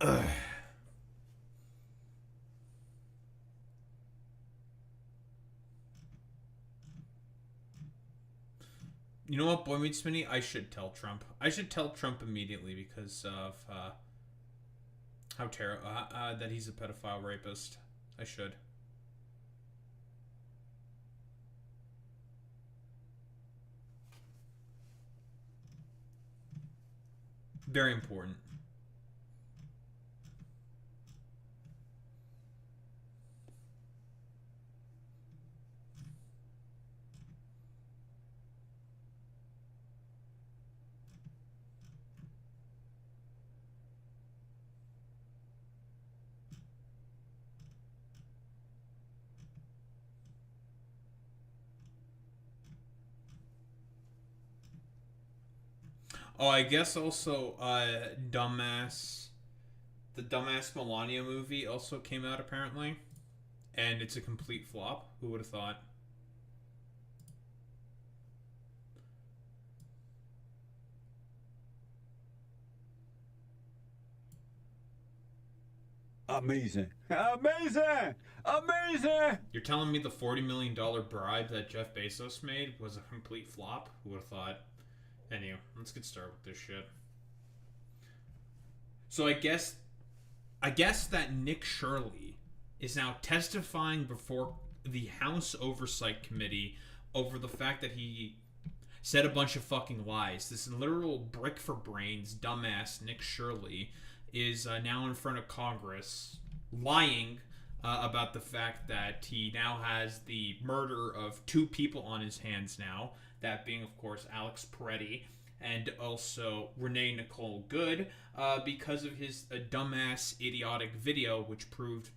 Ugh. You know what, Boy Meets Smitty? I should tell Trump. I should tell Trump immediately because of how terrible that he's a pedophile rapist. I should. Very important. Oh, I guess also, the dumbass Melania movie also came out apparently, and it's a complete flop. Who would have thought? Amazing. Amazing! Amazing! You're telling me the $40 million bribe that Jeff Bezos made was a complete flop? Who would have thought? Anyway, let's get started with this shit. So I guess that Nick Shirley is now testifying before the House Oversight Committee over the fact that he said a bunch of fucking lies. This literal brick for brains dumbass Nick Shirley is now in front of Congress lying about the fact that he now has the murder of 2 people on his hands now, that being, of course, Alex Peretti and also Renee Nicole Good, because of his dumbass, idiotic video, which proved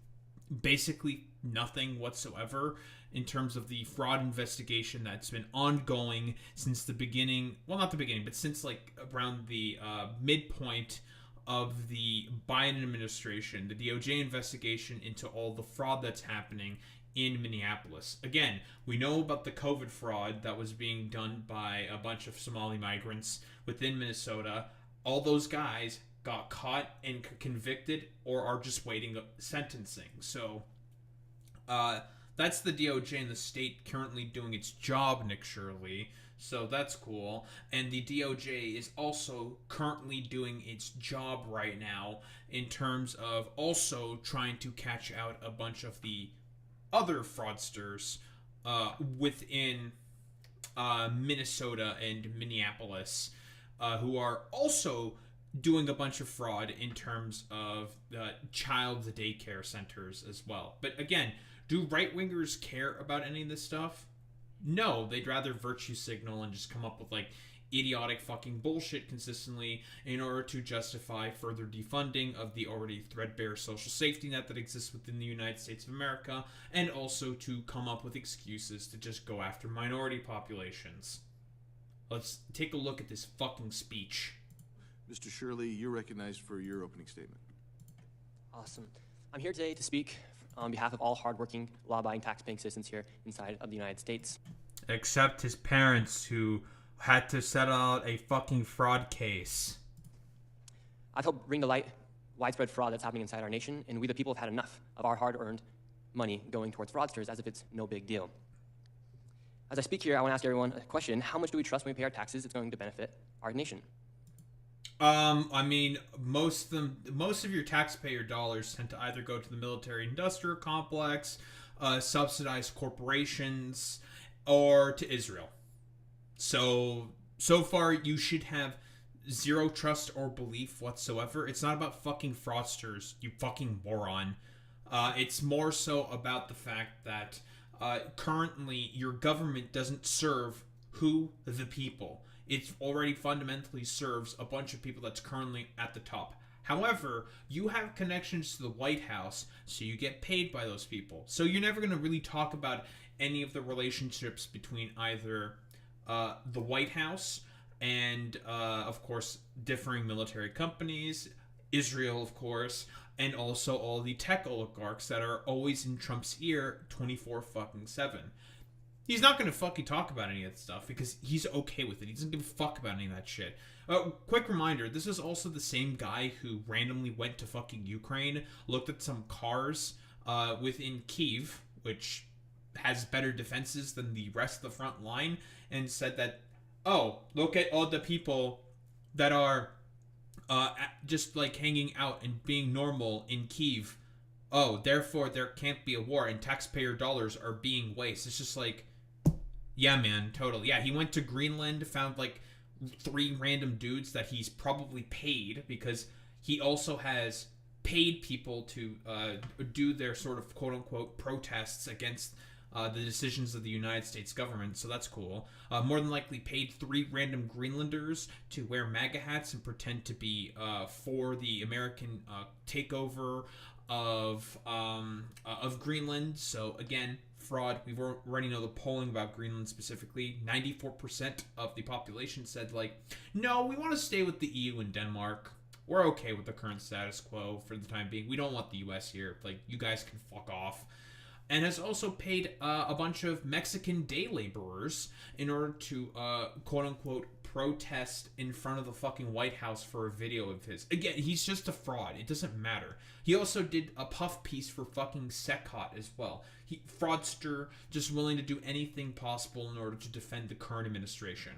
basically nothing whatsoever in terms of the fraud investigation that's been ongoing since the beginning. Well, not the beginning, but since like around the midpoint of the Biden administration, the DOJ investigation into all the fraud that's happening in Minneapolis. Again, we know about the COVID fraud that was being done by a bunch of Somali migrants within Minnesota. All those guys got caught and convicted or are just waiting sentencing. So that's the DOJ and the state currently doing its job, Nick Shirley. So that's cool. And the DOJ is also currently doing its job right now in terms of also trying to catch out a bunch of the other fraudsters within Minnesota and Minneapolis who are also doing a bunch of fraud in terms of child daycare centers as well. But again, do right-wingers care about any of this stuff? No, they'd rather virtue signal and just come up with like idiotic fucking bullshit consistently in order to justify further defunding of the already threadbare social safety net that exists within the United States of America, and also to come up with excuses to just go after minority populations. Let's take a look at this fucking speech. Mr. Shirley, you're recognized for your opening statement. Awesome. I'm here today to speak on behalf of all hardworking, law-abiding, tax-paying citizens here inside of the United States. Except his parents, who had to settle out a fucking fraud case. I've helped bring to light widespread fraud that's happening inside our nation, and we the people have had enough of our hard-earned money going towards fraudsters as if it's no big deal. As I speak here, I want to ask everyone a question. How much do we trust when we pay our taxes it's going to benefit our nation? I mean, most of your taxpayer dollars tend to either go to the military-industrial complex, subsidized corporations, or to Israel. So far, you should have zero trust or belief whatsoever. It's not about fucking fraudsters, you fucking moron. It's more so about the fact that currently your government doesn't serve the people. It already fundamentally serves a bunch of people that's currently at the top. However, you have connections to the White House, so you get paid by those people. So you're never going to really talk about any of the relationships between either the White House and, of course, differing military companies, Israel, of course, and also all the tech oligarchs that are always in Trump's ear 24/7. He's not going to fucking talk about any of that stuff because he's okay with it. He doesn't give a fuck about any of that shit. Quick reminder, this is also the same guy who randomly went to fucking Ukraine, looked at some cars within Kyiv, which has better defenses than the rest of the front line, and said that, oh, look at all the people that are just like hanging out and being normal in Kyiv. Oh, therefore there can't be a war and taxpayer dollars are being wasted. It's just like, yeah, man, totally. Yeah, he went to Greenland, found like 3 random dudes that he's probably paid, because he also has paid people to do their sort of quote-unquote protests against the decisions of the United States government, so that's cool. More than likely paid 3 random Greenlanders to wear MAGA hats and pretend to be for the American takeover of Greenland. So again, fraud. We already know the polling about Greenland specifically. 94% of the population said, like, no, we want to stay with the EU and Denmark. We're okay with the current status quo for the time being. We don't want the US here. Like, you guys can fuck off. And has also paid a bunch of Mexican day laborers in order to, quote-unquote, protest in front of the fucking White House for a video of his. Again, he's just a fraud. It doesn't matter. He also did a puff piece for fucking Secot as well. Fraudster, just willing to do anything possible in order to defend the current administration.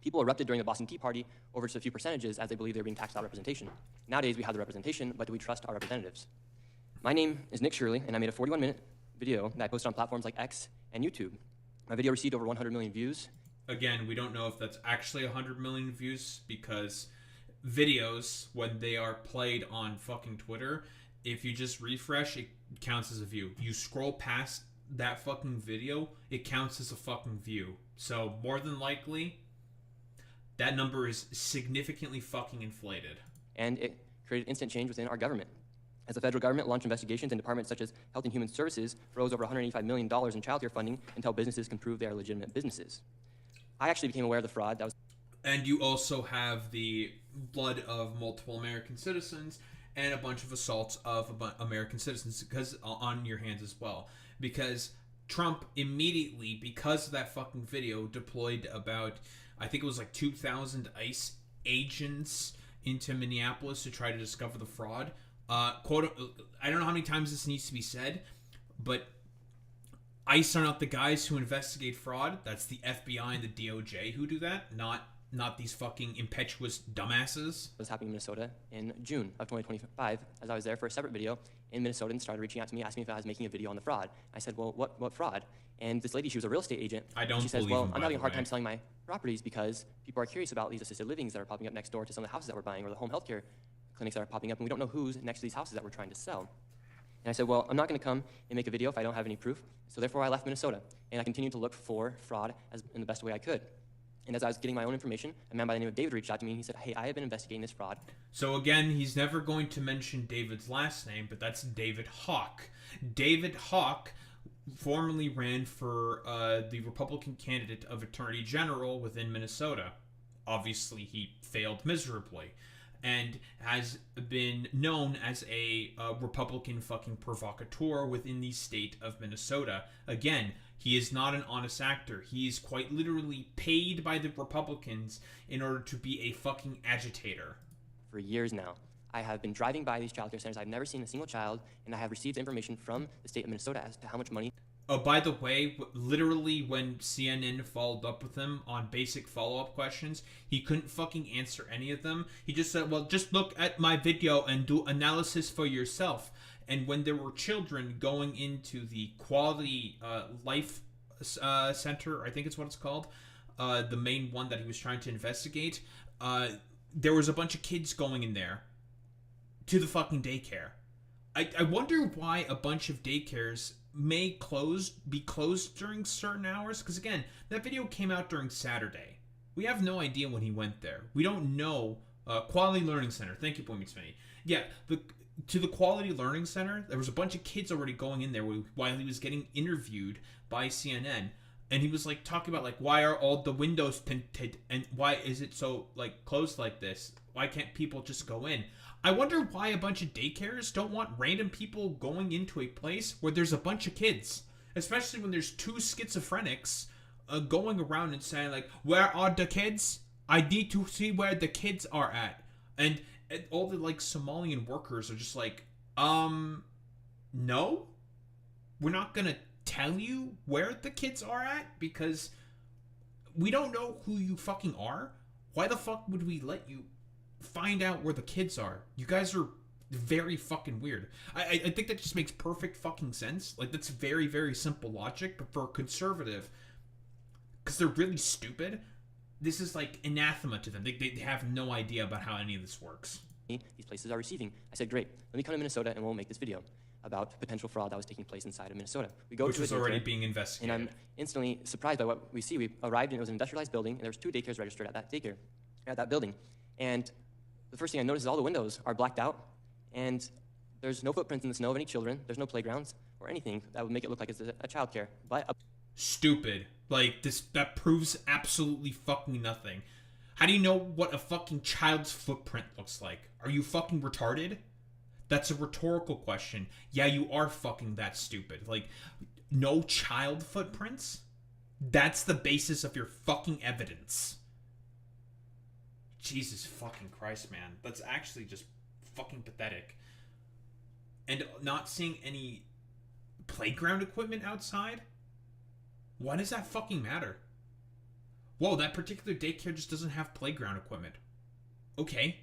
People erupted during the Boston Tea Party over just a few percentages as they believe they're being taxed out of representation. Nowadays, we have the representation, but do we trust our representatives? My name is Nick Shirley, and I made a 41-minute video that I posted on platforms like X and YouTube. My video received over 100 million views. Again, we don't know if that's actually 100 million views, because videos, when they are played on fucking Twitter, if you just refresh, it counts as a view. You scroll past that fucking video, it counts as a fucking view. So more than likely, that number is significantly fucking inflated. And it created instant change within our government. As the federal government launched investigations in departments such as Health and Human Services, froze over $185 million in child care funding until businesses can prove they are legitimate businesses. I actually became aware of the fraud that was... And you also have the blood of multiple American citizens and a bunch of assaults of American citizens because on your hands as well. Because Trump immediately, because of that fucking video, deployed about, I think it was like 2,000 ICE agents into Minneapolis to try to discover the fraud. Quote, I don't know how many times this needs to be said, but ICE are not the guys who investigate fraud. That's the FBI and the DOJ who do that, not these fucking impetuous dumbasses. Was happening in Minnesota in June of 2025, as I was there for a separate video in Minnesota, and started reaching out to me, asking me if I was making a video on the fraud. I said, well, what fraud? And this lady, she was a real estate agent. She says, well, I'm having a hard time selling my properties because people are curious about these assisted livings that are popping up next door to some of the houses that we're buying, or the home health care clinics that are popping up, and we don't know who's next to these houses that we're trying to sell. And I said, well, I'm not going to come and make a video if I don't have any proof. So therefore, I left Minnesota, and I continued to look for fraud in the best way I could. And as I was getting my own information, a man by the name of David reached out to me, and he said, hey, I have been investigating this fraud. So again, he's never going to mention David's last name, but that's David Hawk. David Hawk formerly ran for the Republican candidate of Attorney General within Minnesota. Obviously, he failed miserably, and has been known as a Republican fucking provocateur within the state of Minnesota. Again, he is not an honest actor. He is quite literally paid by the Republicans in order to be a fucking agitator. For years now, I have been driving by these child care centers. I've never seen a single child, and I have received information from the state of Minnesota as to how much money... Oh, by the way, literally when CNN followed up with him on basic follow-up questions, he couldn't fucking answer any of them. He just said, well, just look at my video and do analysis for yourself. And when there were children going into the Quality Life Center, I think it's what it's called, the main one that he was trying to investigate, there was a bunch of kids going in there to the fucking daycare. I wonder why a bunch of daycares may be closed during certain hours, because again, that video came out during Saturday. We have no idea when he went there. We don't know. Quality Learning Center. Thank you, Boy Smitty. Yeah, to the Quality Learning Center, there was a bunch of kids already going in there while he was getting interviewed by CNN, and he was like talking about like, why are all the windows tinted and why is it so like closed like this? Why can't people just go in? I wonder why a bunch of daycares don't want random people going into a place where there's a bunch of kids, especially when there's two schizophrenics going around and saying like, where are the kids? I need to see where the kids are at. And all the like Somalian workers are just like, no, we're not gonna tell you where the kids are at because we don't know who you fucking are. Why the fuck would we let you find out where the kids are? You guys are very fucking weird. I think that just makes perfect fucking sense. Like, that's very, very simple logic, but for a conservative, because they're really stupid, this is like anathema to them. They have no idea about how any of this works. These places are receiving. I said, great, let me come to Minnesota and we'll make this video about potential fraud that was taking place inside of Minnesota. We go Which to was already being investigated. And I'm instantly surprised by what we see. We arrived and it was an industrialized building, and there was 2 daycares registered at that building. And the first thing I noticed is all the windows are blacked out, and there's no footprints in the snow of any children. There's no playgrounds or anything that would make it look like it's a child care. But stupid. Like, that proves absolutely fucking nothing. How do you know what a fucking child's footprint looks like? Are you fucking retarded? That's a rhetorical question. Yeah, you are fucking that stupid. Like, no child footprints? That's the basis of your fucking evidence. Jesus fucking Christ, man. That's actually just fucking pathetic. And not seeing any playground equipment outside? Why does that fucking matter? Whoa, that particular daycare just doesn't have playground equipment. Okay.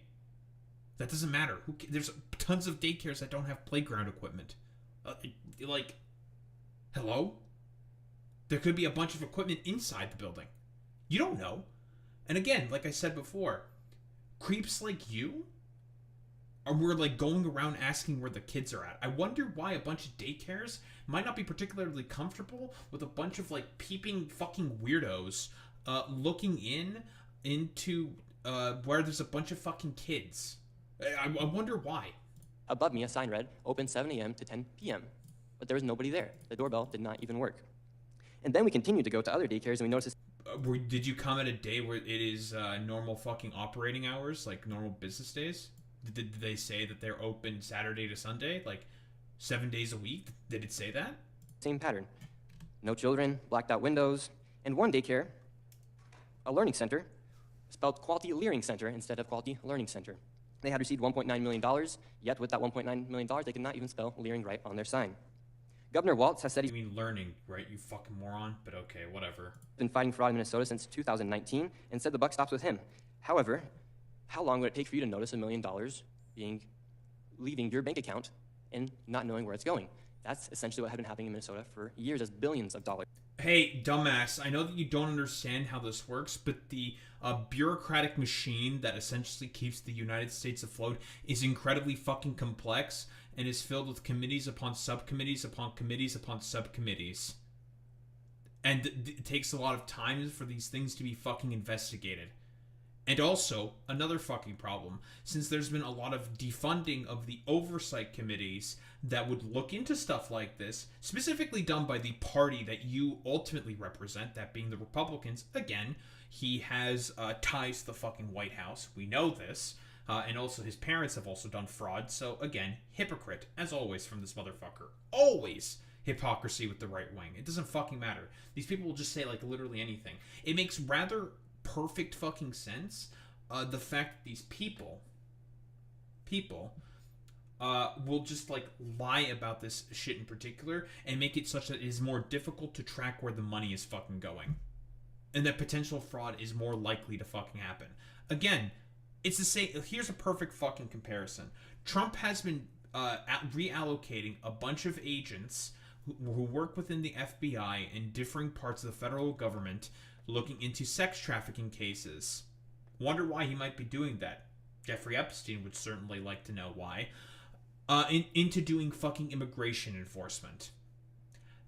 That doesn't matter. There's tons of daycares that don't have playground equipment. Like, hello? There could be a bunch of equipment inside the building. You don't know. And again, like I said before, creeps like you we're like going around asking where the kids are at. I wonder why a bunch of daycares might not be particularly comfortable with a bunch of like peeping fucking weirdos looking into where there's a bunch of fucking kids. I wonder why. Above me, a sign read, open 7 a.m. to 10 p.m. But there was nobody there. The doorbell did not even work. And then we continued to go to other daycares, and we noticed... Did you come at a day where it is normal fucking operating hours, like normal business days? Did they say that they're open Saturday to Sunday, like 7 days a week? Did it say that? Same pattern. No children, blacked out windows, and one daycare, a learning center, spelled Quality Learning Center instead of Quality Learning Center. They had received $1.9 million, yet with that $1.9 million, they could not even spell leering right on their sign. Governor Walz has said he's... You mean learning, right, you fucking moron? But okay, whatever. ...been fighting fraud in Minnesota since 2019 and said the buck stops with him. However, how long would it take for you to notice $1 million leaving your bank account and not knowing where it's going? That's essentially what had been happening in Minnesota for years as billions of dollars. Hey, dumbass, I know that you don't understand how this works, but the bureaucratic machine that essentially keeps the United States afloat is incredibly fucking complex and is filled with committees upon subcommittees upon committees upon subcommittees. And it takes a lot of time for these things to be fucking investigated. And also, another fucking problem, since there's been a lot of defunding of the oversight committees that would look into stuff like this, specifically done by the party that you ultimately represent, that being the Republicans. Again, he has ties to the fucking White House. We know this. And also his parents have also done fraud. So again, hypocrite, as always, from this motherfucker. Always hypocrisy with the right wing. It doesn't fucking matter. These people will just say like literally anything. It makes rather perfect fucking sense, the fact that these people will just like lie about this shit in particular and make it such that it is more difficult to track where the money is fucking going, and that potential fraud is more likely to fucking happen. Again, it's the same. Here's a perfect fucking comparison. Trump has been reallocating a bunch of agents who work within the FBI in differing parts of the federal government looking into sex trafficking cases. Wonder why he might be doing that. Jeffrey Epstein would certainly like to know why. Into doing fucking immigration enforcement.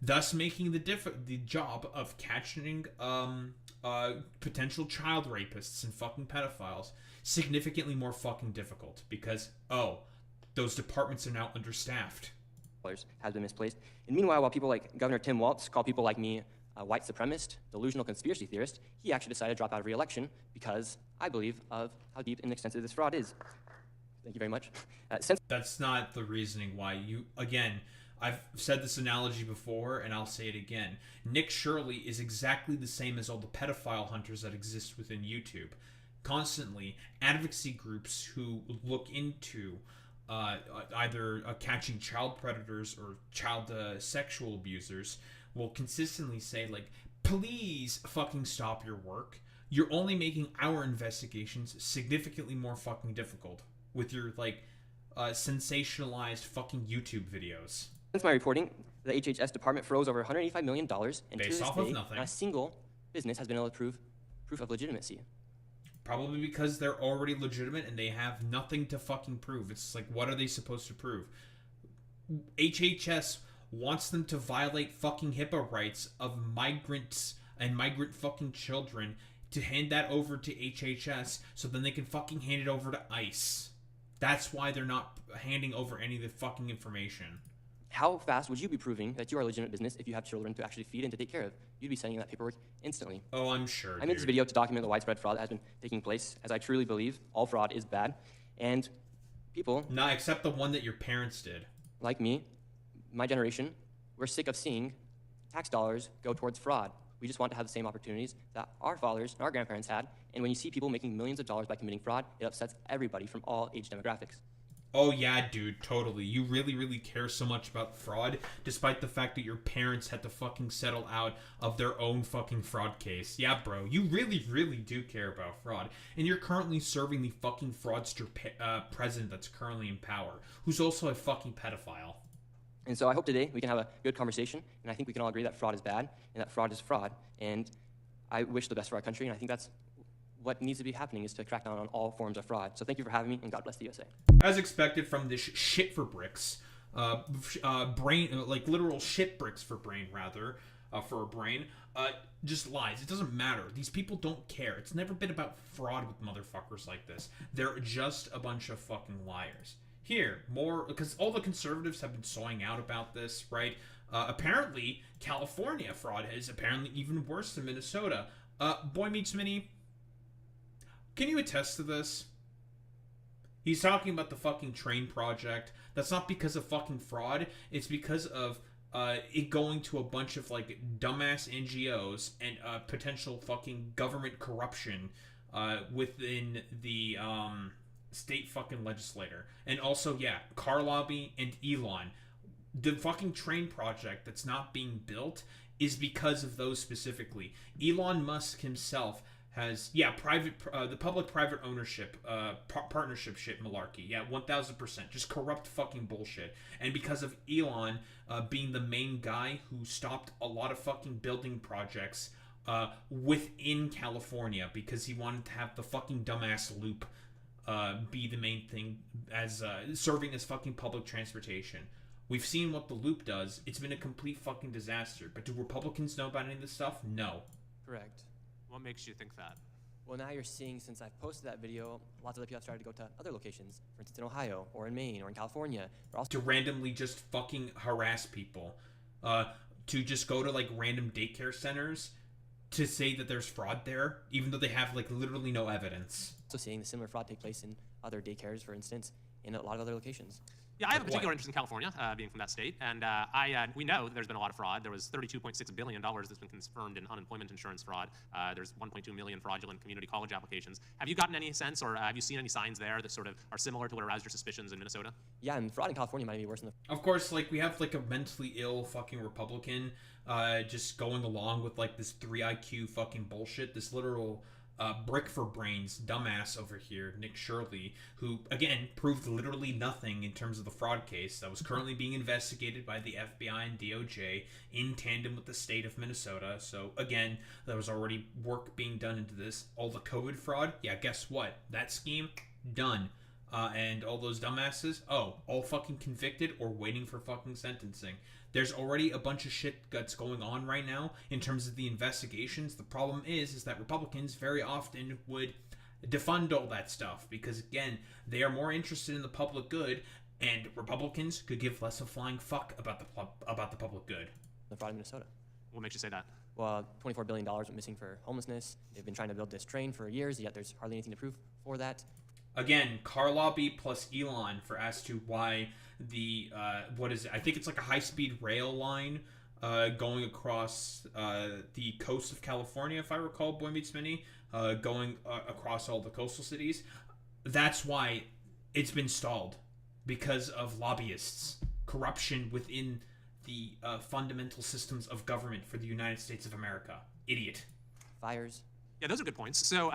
Thus making the job of catching potential child rapists and fucking pedophiles significantly more fucking difficult. Because, those departments are now understaffed. Has been misplaced. And meanwhile, while people like Governor Tim Walz call people like me a white supremacist, delusional conspiracy theorist, he actually decided to drop out of re-election because I believe of how deep and extensive this fraud is. Thank you very much. That's not the reasoning why you... Again, I've said this analogy before, and I'll say it again. Nick Shirley is exactly the same as all the pedophile hunters that exist within YouTube. Constantly, advocacy groups who look into either catching child predators or child sexual abusers will consistently say, like, please fucking stop your work. You're only making our investigations significantly more fucking difficult with your, like, sensationalized fucking YouTube videos. Since my reporting, the HHS department froze over $185 million, and based to off this day, of nothing. not a single business has been able to prove proof of legitimacy. Probably because they're already legitimate and they have nothing to fucking prove. It's like, what are they supposed to prove? HHS wants them to violate fucking HIPAA rights of migrants and migrant fucking children to hand that over to HHS so then they can fucking hand it over to ICE. That's why they're not handing over any of the fucking information. How fast would you be proving that you are a legitimate business if you have children to actually feed and to take care of? You'd be sending that paperwork instantly. Oh, I'm sure, I made this video to document the widespread fraud that has been taking place, as I truly believe all fraud is bad. And people... Nah, except the one that your parents did. Like me, my generation, we're sick of seeing tax dollars go towards fraud. We just want to have the same opportunities that our fathers and our grandparents had. And when you see people making millions of dollars by committing fraud, it upsets everybody from all age demographics. Oh yeah, dude, totally. You really, really care so much about fraud, despite the fact that your parents had to fucking settle out of their own fucking fraud case. Yeah, bro, you really, really do care about fraud. And you're currently serving the fucking fraudster president that's currently in power, who's also a fucking pedophile. And so I hope today we can have a good conversation, and I think we can all agree that fraud is bad, and that fraud is fraud. And I wish the best for our country, and I think that's what needs to be happening, is to crack down on all forms of fraud. So thank you for having me, and God bless the USA. As expected from this shit for bricks, brain, like literal shit bricks for brain, rather, for a brain, just lies. It doesn't matter. These people don't care. It's never been about fraud with motherfuckers like this. They're just a bunch of fucking liars. Here, more, because all the conservatives have been sawing out about this, right? Apparently, California fraud is apparently even worse than Minnesota. Boy Meets Mini, can you attest to this? He's talking about the fucking train project. That's not because of fucking fraud. It's because of it going to a bunch of like dumbass NGOs and potential fucking government corruption within the state fucking legislator. And also, yeah, car lobby and Elon. The fucking train project that's not being built is because of those specifically. Elon Musk himself has, yeah, the public-private ownership, partnership shit malarkey. Yeah, 1000%. Just corrupt fucking bullshit. And because of Elon being the main guy who stopped a lot of fucking building projects within California because he wanted to have the fucking dumbass loop be the main thing as serving as fucking public transportation. We've seen what the loop does. It's been a complete fucking disaster. But do Republicans know about any of this stuff? No. Correct. What makes you think that? Well, now you're seeing, since I've posted that video, lots of other people have started to go to other locations. For instance, in Ohio, or in Maine, or in California. To randomly just fucking harass people. To just go to, like, random daycare centers to say that there's fraud there, even though they have, like, literally no evidence. Also seeing the similar fraud take place in other daycares, for instance, in a lot of other locations. Yeah, I have a particular interest in California, being from that state, and we know that there's been a lot of fraud. There was $32.6 billion that's been confirmed in unemployment insurance fraud. There's 1.2 million fraudulent community college applications. Have you gotten any sense, or have you seen any signs there that sort of are similar to what aroused your suspicions in Minnesota? Yeah, and fraud in California might be worse than the... Of course, like, we have, like, a mentally ill fucking Republican just going along with, like, this 3 IQ fucking bullshit, this literal... brick for brains dumbass over here, Nick Shirley, who again proved literally nothing in terms of the fraud case that was currently being investigated by the FBI and DOJ in tandem with the state of Minnesota. So again, there was already work being done into this. All the COVID fraud, yeah, guess what? That scheme, done. And all those dumbasses, all fucking convicted or waiting for fucking sentencing. There's already a bunch of shit that's going on right now in terms of the investigations. The problem is that Republicans very often would defund all that stuff because, again, they are more interested in the public good, and Republicans could give less of a flying fuck about the public good. The fraud in Minnesota. What makes you say that? Well, $24 billion went missing for homelessness. They've been trying to build this train for years, yet there's hardly anything to prove for that. Again, car lobby plus Elon for as to why the, what is it? I think it's like a high-speed rail line going across the coast of California, if I recall, Boy Meets Mini, going across all the coastal cities. That's why it's been stalled, because of lobbyists, corruption within the fundamental systems of government for the United States of America. Idiot. Fires. Yeah, those are good points. So,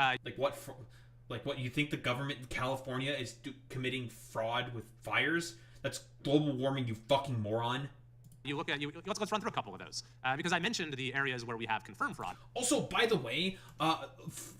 Like what, you think the government in California is committing fraud with fires? That's global warming, you fucking moron. Let's run through a couple of those. Because I mentioned the areas where we have confirmed fraud. Also, by the way,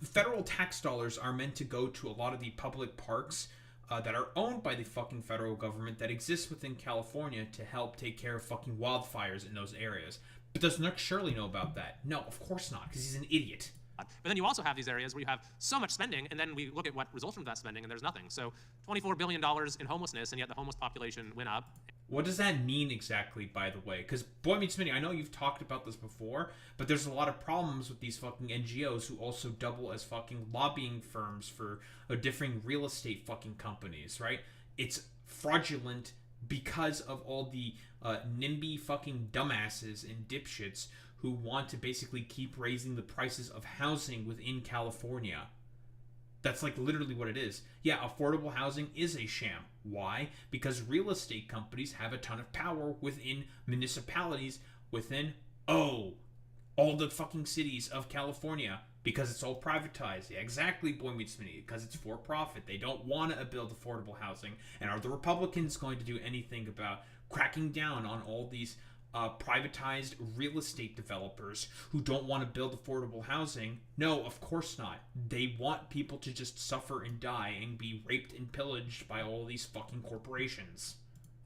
federal tax dollars are meant to go to a lot of the public parks that are owned by the fucking federal government that exist within California to help take care of fucking wildfires in those areas. But does Nick Shirley know about that? No, of course not, because he's an idiot. But then you also have these areas where you have so much spending, and then we look at what results from that spending, and there's nothing. So $24 billion in homelessness, and yet the homeless population went up. What does that mean exactly, by the way? Because Boy Meets Mini, I know you've talked about this before, but there's a lot of problems with these fucking NGOs who also double as fucking lobbying firms for differing real estate fucking companies, right? It's fraudulent because of all the NIMBY fucking dumbasses and dipshits who want to basically keep raising the prices of housing within California. That's like literally what it is. Yeah, affordable housing is a sham. Why? Because real estate companies have a ton of power within municipalities, within, all the fucking cities of California. Because it's all privatized. Yeah, exactly, Boy Meets Mini. Because it's for profit. They don't want to build affordable housing. And are the Republicans going to do anything about cracking down on all these privatized real estate developers who don't want to build affordable housing? No, of course not. They want people to just suffer and die and be raped and pillaged by all these fucking corporations.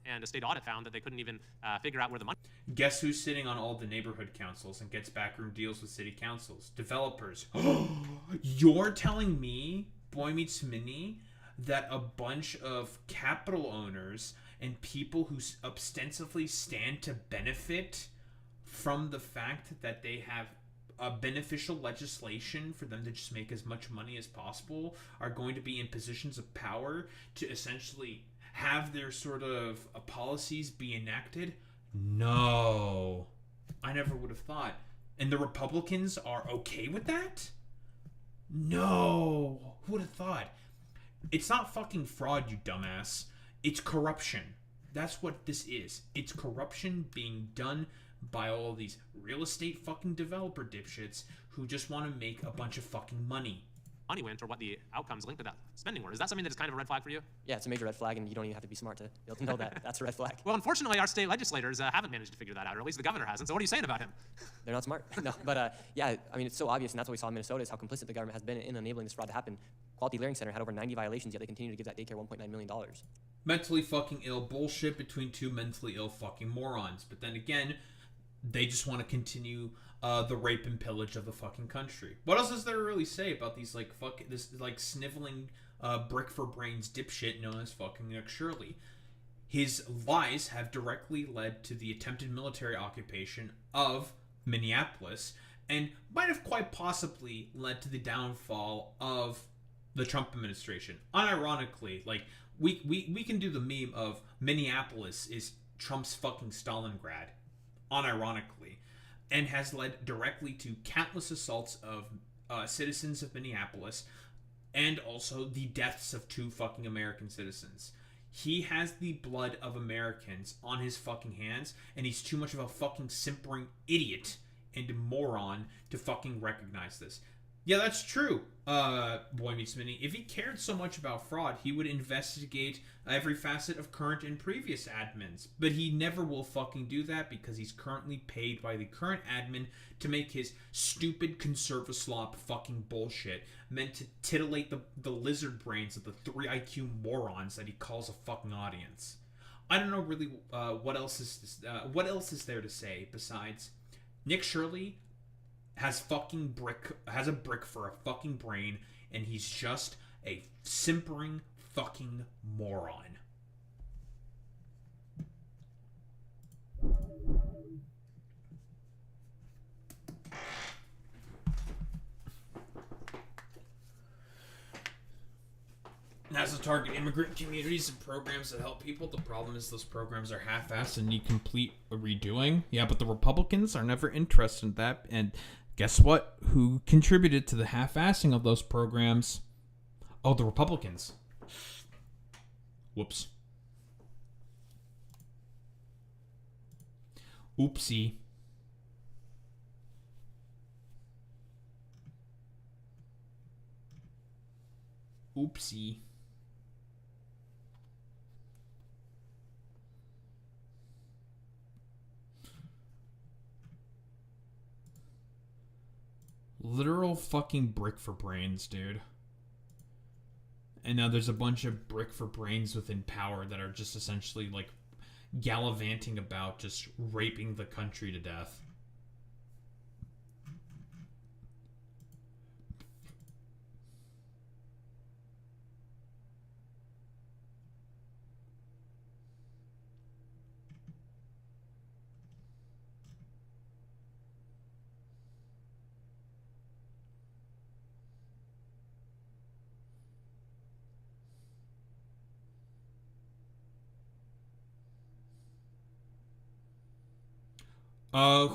And a state audit found that they couldn't even figure out where the money... Guess who's sitting on all the neighborhood councils and gets backroom deals with city councils? Developers. You're telling me, Boy Meets Mini, that a bunch of capital owners and people who ostensibly stand to benefit from the fact that they have a beneficial legislation for them to just make as much money as possible are going to be in positions of power to essentially have their sort of policies be enacted? No. I never would have thought. And the Republicans are okay with that? No. Who would have thought? It's not fucking fraud, you dumbass. It's corruption. That's what this is. It's corruption being done by all these real estate fucking developer dipshits who just want to make a bunch of fucking money. Money went, or what the outcomes linked to that spending were. Is that something that is kind of a red flag for you? Yeah, it's a major red flag, and you don't even have to be smart to be able to know that. That's a red flag. Well, unfortunately, our state legislators haven't managed to figure that out, or at least the governor hasn't. So what are you saying about him? They're not smart. No, but yeah, I mean, it's so obvious, and that's what we saw in Minnesota, is how complicit the government has been in enabling this fraud to happen. Quality Learning Center had over 90 violations, yet they continue to give that daycare $1.9 million. Mentally fucking ill bullshit between two mentally ill fucking morons. But then again, they just want to continue the rape and pillage of the fucking country. What else is there to really say about these this sniveling brick for brains dipshit known as fucking Nick Shirley? His lies have directly led to the attempted military occupation of Minneapolis and might have quite possibly led to the downfall of the Trump administration. Unironically, like we can do the meme of Minneapolis is Trump's fucking Stalingrad. Unironically, and has led directly to countless assaults of citizens of Minneapolis and also the deaths of 2 fucking American citizens. He has the blood of Americans on his fucking hands, and he's too much of a fucking simpering idiot and moron to fucking recognize this. Yeah, that's true, Boy Meets Mini. If he cared so much about fraud, he would investigate every facet of current and previous admins. But he never will fucking do that because he's currently paid by the current admin to make his stupid conservaslop fucking bullshit meant to titillate the lizard brains of the 3 IQ morons that he calls a fucking audience. I don't know really what else is there to say besides Nick Shirley has a brick for a fucking brain, and he's just a simpering fucking moron. NASA target immigrant communities and programs that help people. The problem is those programs are half-assed and need complete redoing. Yeah, but the Republicans are never interested in that. And guess what? Who contributed to the half-assing of those programs? Oh, the Republicans. Whoops. Oopsie. Oopsie. Literal fucking brick for brains, dude. And now there's a bunch of brick for brains within power that are just essentially like gallivanting about just raping the country to death.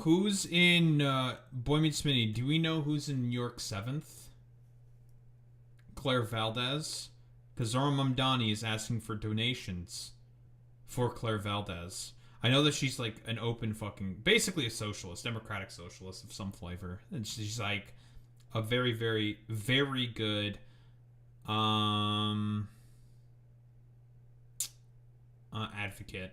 Who's in Boy Meets Mini? Do we know who's in New York 7th? Claire Valdez? Because Zora Mamdani is asking for donations for Claire Valdez. I know that she's like an open fucking, basically a socialist, democratic socialist of some flavor. And she's like, a very, very, very good advocate.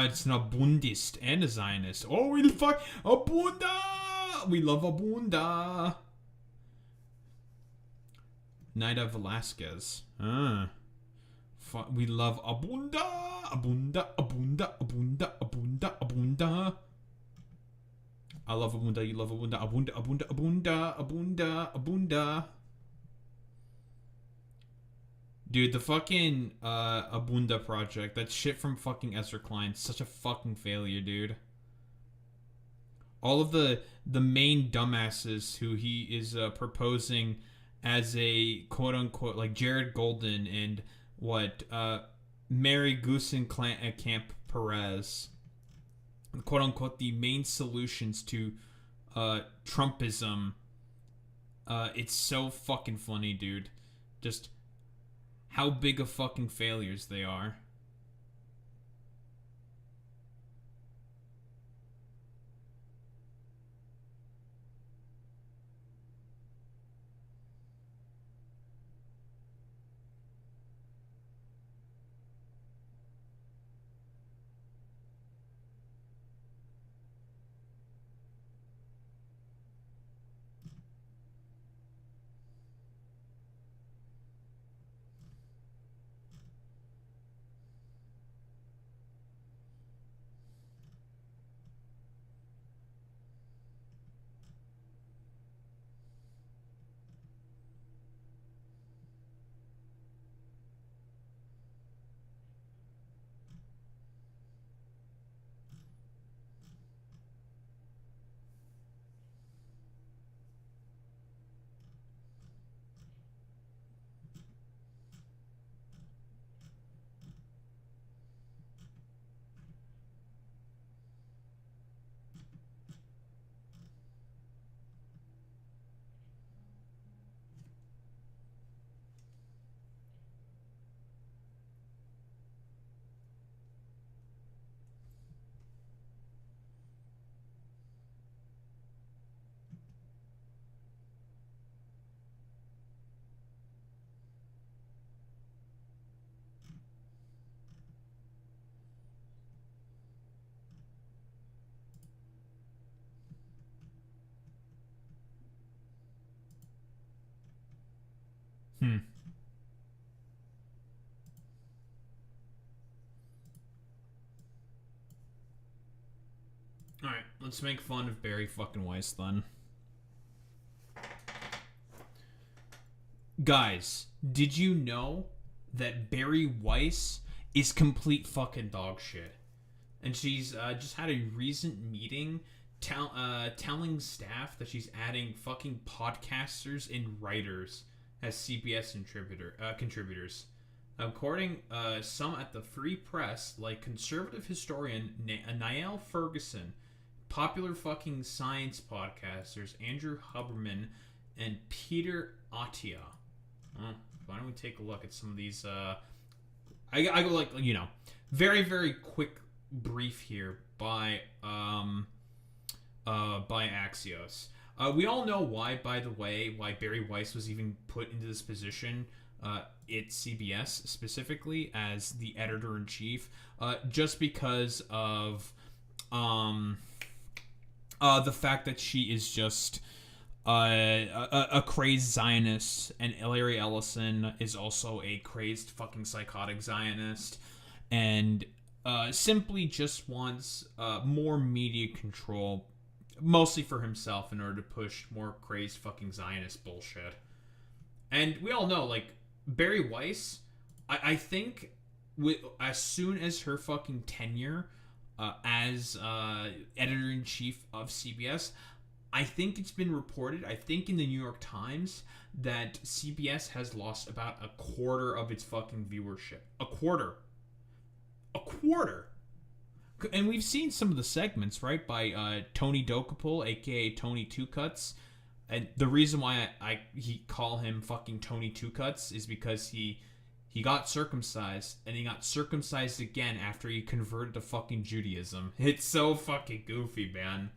It's an Abundist and a Zionist. Oh, we fuck Abunda! We love Abunda. Naida Velasquez. We love Abunda, Abunda, Abunda, Abunda, Abunda, Abunda. I love Abunda. You love Abunda. Abunda, Abunda, Abunda, Abunda, Abunda. Dude, the fucking Abunda project, that shit from fucking Ezra Klein, such a fucking failure, dude. All of the main dumbasses who he is proposing as a quote-unquote, like Jared Golden and Mary Camp Perez, quote-unquote, the main solutions to Trumpism. It's so fucking funny, dude. Just how big of fucking failures they are. Alright, let's make fun of Barry fucking Weiss then. Guys, did you know that Barry Weiss is complete fucking dog shit? And she's just had a recent meeting telling staff that she's adding fucking podcasters and writers as CBS contributors. According some at the Free Press, like conservative historian Niall Ferguson, popular fucking science podcasters Andrew Huberman and Peter Attia. Why don't we take a look at some of these? I go like, you know, very, very quick brief here by Axios. We all know why, by the way, why Barry Weiss was even put into this position at CBS specifically as the editor-in-chief, just because of the fact that she is just a crazed Zionist, and Larry Ellison is also a crazed fucking psychotic Zionist, and simply just wants more media control, mostly for himself, in order to push more crazed fucking Zionist bullshit. And we all know, like, Barry Weiss, I think as soon as her fucking tenure as editor-in-chief of CBS, I think it's been reported, I think in the New York Times, that CBS has lost about a quarter of its fucking viewership. A quarter. And we've seen some of the segments, right, by Tony Dokapul, aka Tony Two Cuts. And the reason why he call him fucking Tony Two Cuts is because he got circumcised, and he got circumcised again after he converted to fucking Judaism. It's so fucking goofy, man.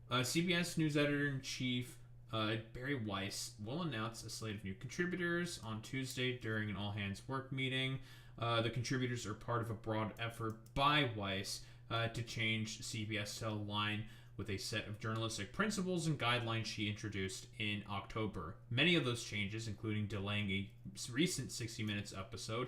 CBS News Editor-in-Chief Barry Weiss will announce a slate of new contributors on Tuesday during an all-hands work meeting. The contributors are part of a broad effort by Weiss to change CBS to align with a set of journalistic principles and guidelines she introduced in October. Many of those changes, including delaying a recent 60 Minutes episode,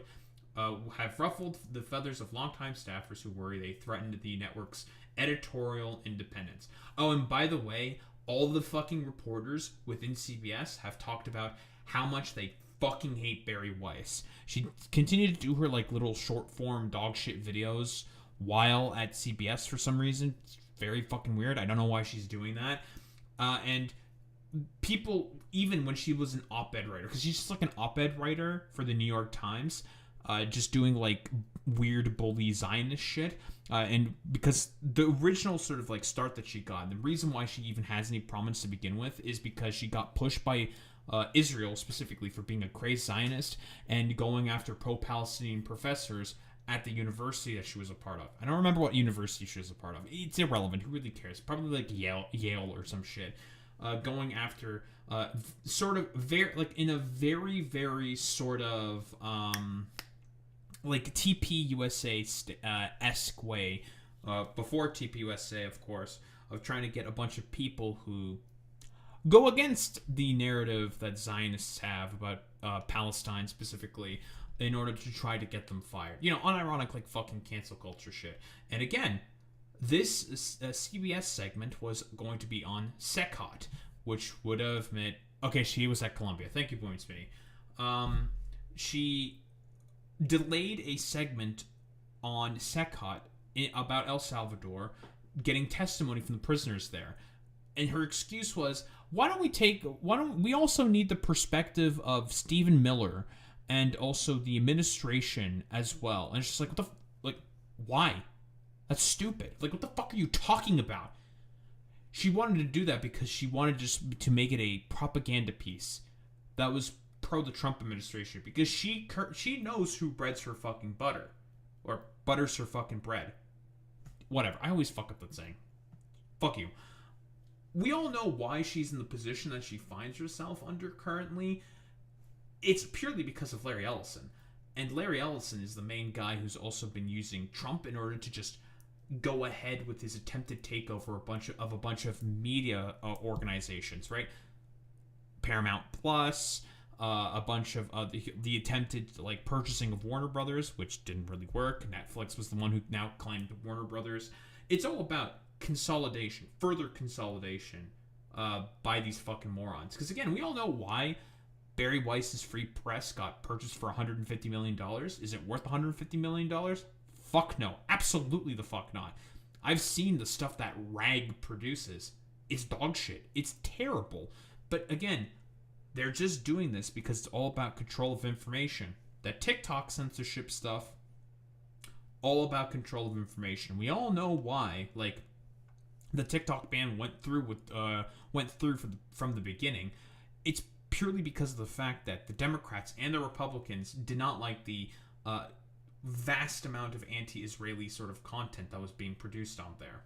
have ruffled the feathers of longtime staffers who worry they threatened the network's editorial independence. Oh, and by the way, all the fucking reporters within CBS have talked about how much they fucking hate Barry Weiss. She continued to do her like little short form dog shit videos while at CBS for some reason. It's very fucking weird. I don't know why she's doing that. And people, even when she was an op-ed writer, because she's just like an op-ed writer for the New York Times, just doing like weird bully Zionist shit. And because the original sort of like start that she got, and the reason why she even has any prominence to begin with is because she got pushed by Israel specifically for being a crazed Zionist and going after pro-Palestinian professors at the university that she was a part of. I don't remember what university she was a part of. It's irrelevant. Who really cares? Probably like Yale or some shit. Going after sort of very like in a very, very sort of like TPUSA-esque way, before TPUSA, of course, of trying to get a bunch of people who go against the narrative that Zionists have about Palestine specifically in order to try to get them fired. You know, unironic, like fucking cancel culture shit. And again, this CBS segment was going to be on Secot, which would have meant... Okay, she was at Columbia. Thank you, Boom Smitty. She delayed a segment on Secot about El Salvador, getting testimony from the prisoners there. And her excuse was, why don't we also need the perspective of Stephen Miller and also the administration as well. And it's just like, why? That's stupid. Like, what the fuck are you talking about? She wanted to do that because she wanted just to make it a propaganda piece that was pro the Trump administration, because she knows who breads her fucking butter, or butters her fucking bread. Whatever. I always fuck up that saying. Fuck you. We all know why she's in the position that she finds herself under currently. It's purely because of Larry Ellison. And Larry Ellison is the main guy who's also been using Trump in order to just go ahead with his attempted takeover of a bunch of media organizations, right? Paramount Plus, a bunch of the attempted like purchasing of Warner Brothers, which didn't really work. Netflix was the one who now claimed Warner Brothers. It's all about consolidation, further consolidation by these fucking morons. Because again, we all know why Barry Weiss's Free Press got purchased for $150 million. Is it worth $150 million? Fuck no. Absolutely the fuck not. I've seen the stuff that Rag produces. It's dog shit. It's terrible. But again, they're just doing this because it's all about control of information. That TikTok censorship stuff, all about control of information. We all know why. Like, the TikTok ban went through from the beginning. It's purely because of the fact that the Democrats and the Republicans did not like the vast amount of anti-Israeli sort of content that was being produced on there.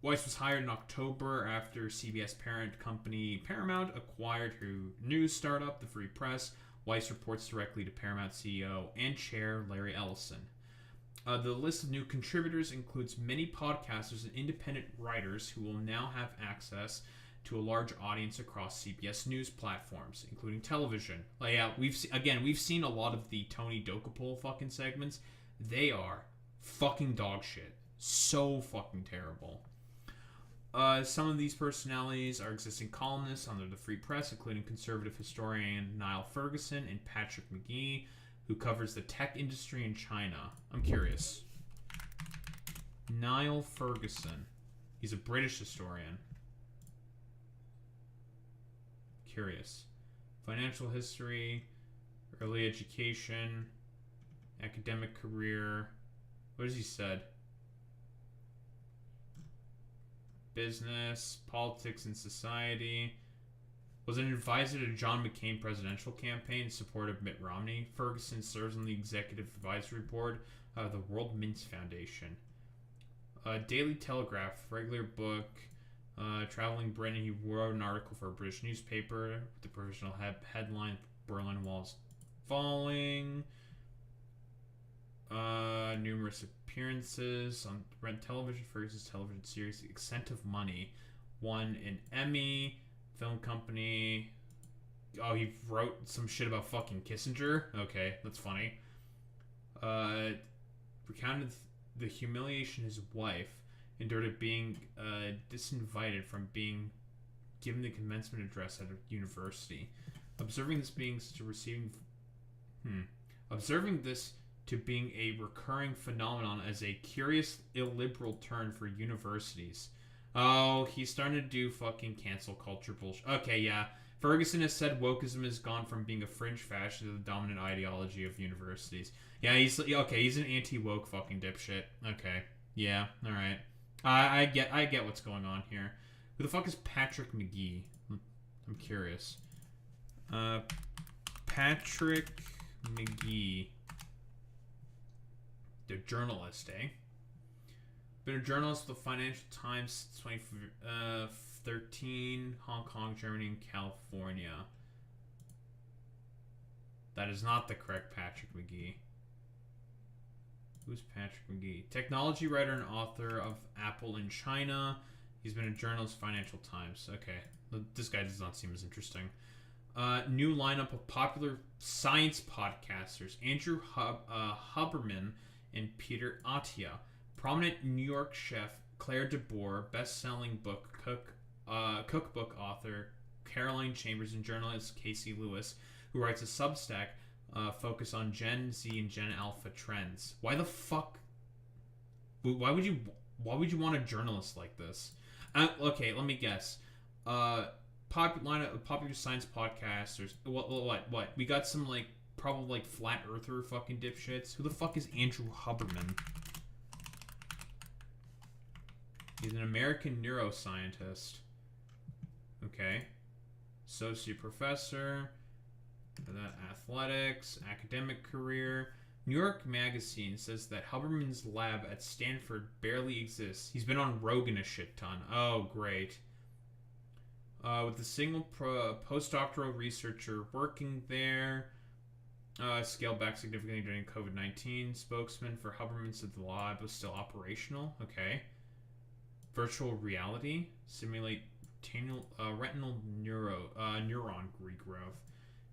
Weiss was hired in October after CBS parent company Paramount acquired her news startup, the Free Press. Weiss reports directly to Paramount CEO and chair Larry Ellison. The list of new contributors includes many podcasters and independent writers who will now have access to a large audience across CBS News platforms, including television. Like, yeah, we've seen a lot of the Tony Dokapul fucking segments. They are fucking dog shit. So fucking terrible. Some of these personalities are existing columnists under the Free Press, including conservative historian Niall Ferguson and Patrick McGee, who covers the tech industry in China. I'm curious. Niall Ferguson. He's a British historian. curious. Financial history, early education, academic career. What has he said? Business, politics and society. Was an advisor to John McCain presidential campaign in support of Mitt Romney. Ferguson serves on the executive advisory board of the World Mints Foundation. Daily Telegraph, regular book. Traveling Britain, he wrote an article for a British newspaper with the provisional headline, Berlin Walls Falling. Numerous appearances on Brent Television, Ferguson's television series, The Extent of Money. Won an Emmy. Film company. Oh, he wrote some shit about fucking Kissinger. Okay, that's funny. Recounted the humiliation his wife endured at being disinvited from being given the commencement address at a university. Observing this to being a recurring phenomenon as a curious illiberal turn for universities. Oh, he's starting to do fucking cancel culture bullshit. Okay, yeah. Ferguson has said wokeism has gone from being a fringe fashion to the dominant ideology of universities. Yeah, he's an anti-woke fucking dipshit. Okay. Yeah, alright. I get what's going on here. Who the fuck is Patrick McGee? I'm curious. Patrick McGee. The journalist, eh? Been a journalist with the Financial Times since 2013, Hong Kong, Germany, and California. That is not the correct Patrick McGee. Who's Patrick McGee? Technology writer and author of Apple in China. He's been a journalist, Financial Times. Okay, this guy does not seem as interesting. New lineup of popular science podcasters. Andrew Huberman and Peter Attia. Prominent New York chef Claire DeBoer, best-selling cookbook author Caroline Chambers, and journalist Casey Lewis, who writes a Substack focus on Gen Z and Gen Alpha trends. Why the fuck? Why would you want a journalist like this? Okay, let me guess. Popular science podcasters. What? We got some probably flat earther fucking dipshits. Who the fuck is Andrew Huberman? He's an American neuroscientist. Okay. Associate professor. Athletics. Academic career. New York Magazine says that Huberman's lab at Stanford barely exists. He's been on Rogan a shit ton. Oh, great. With the single postdoctoral researcher working there. Scaled back significantly during COVID-19. Spokesman for Huberman said the lab was still operational. Okay. Virtual reality. Simulate retinal neuron regrowth.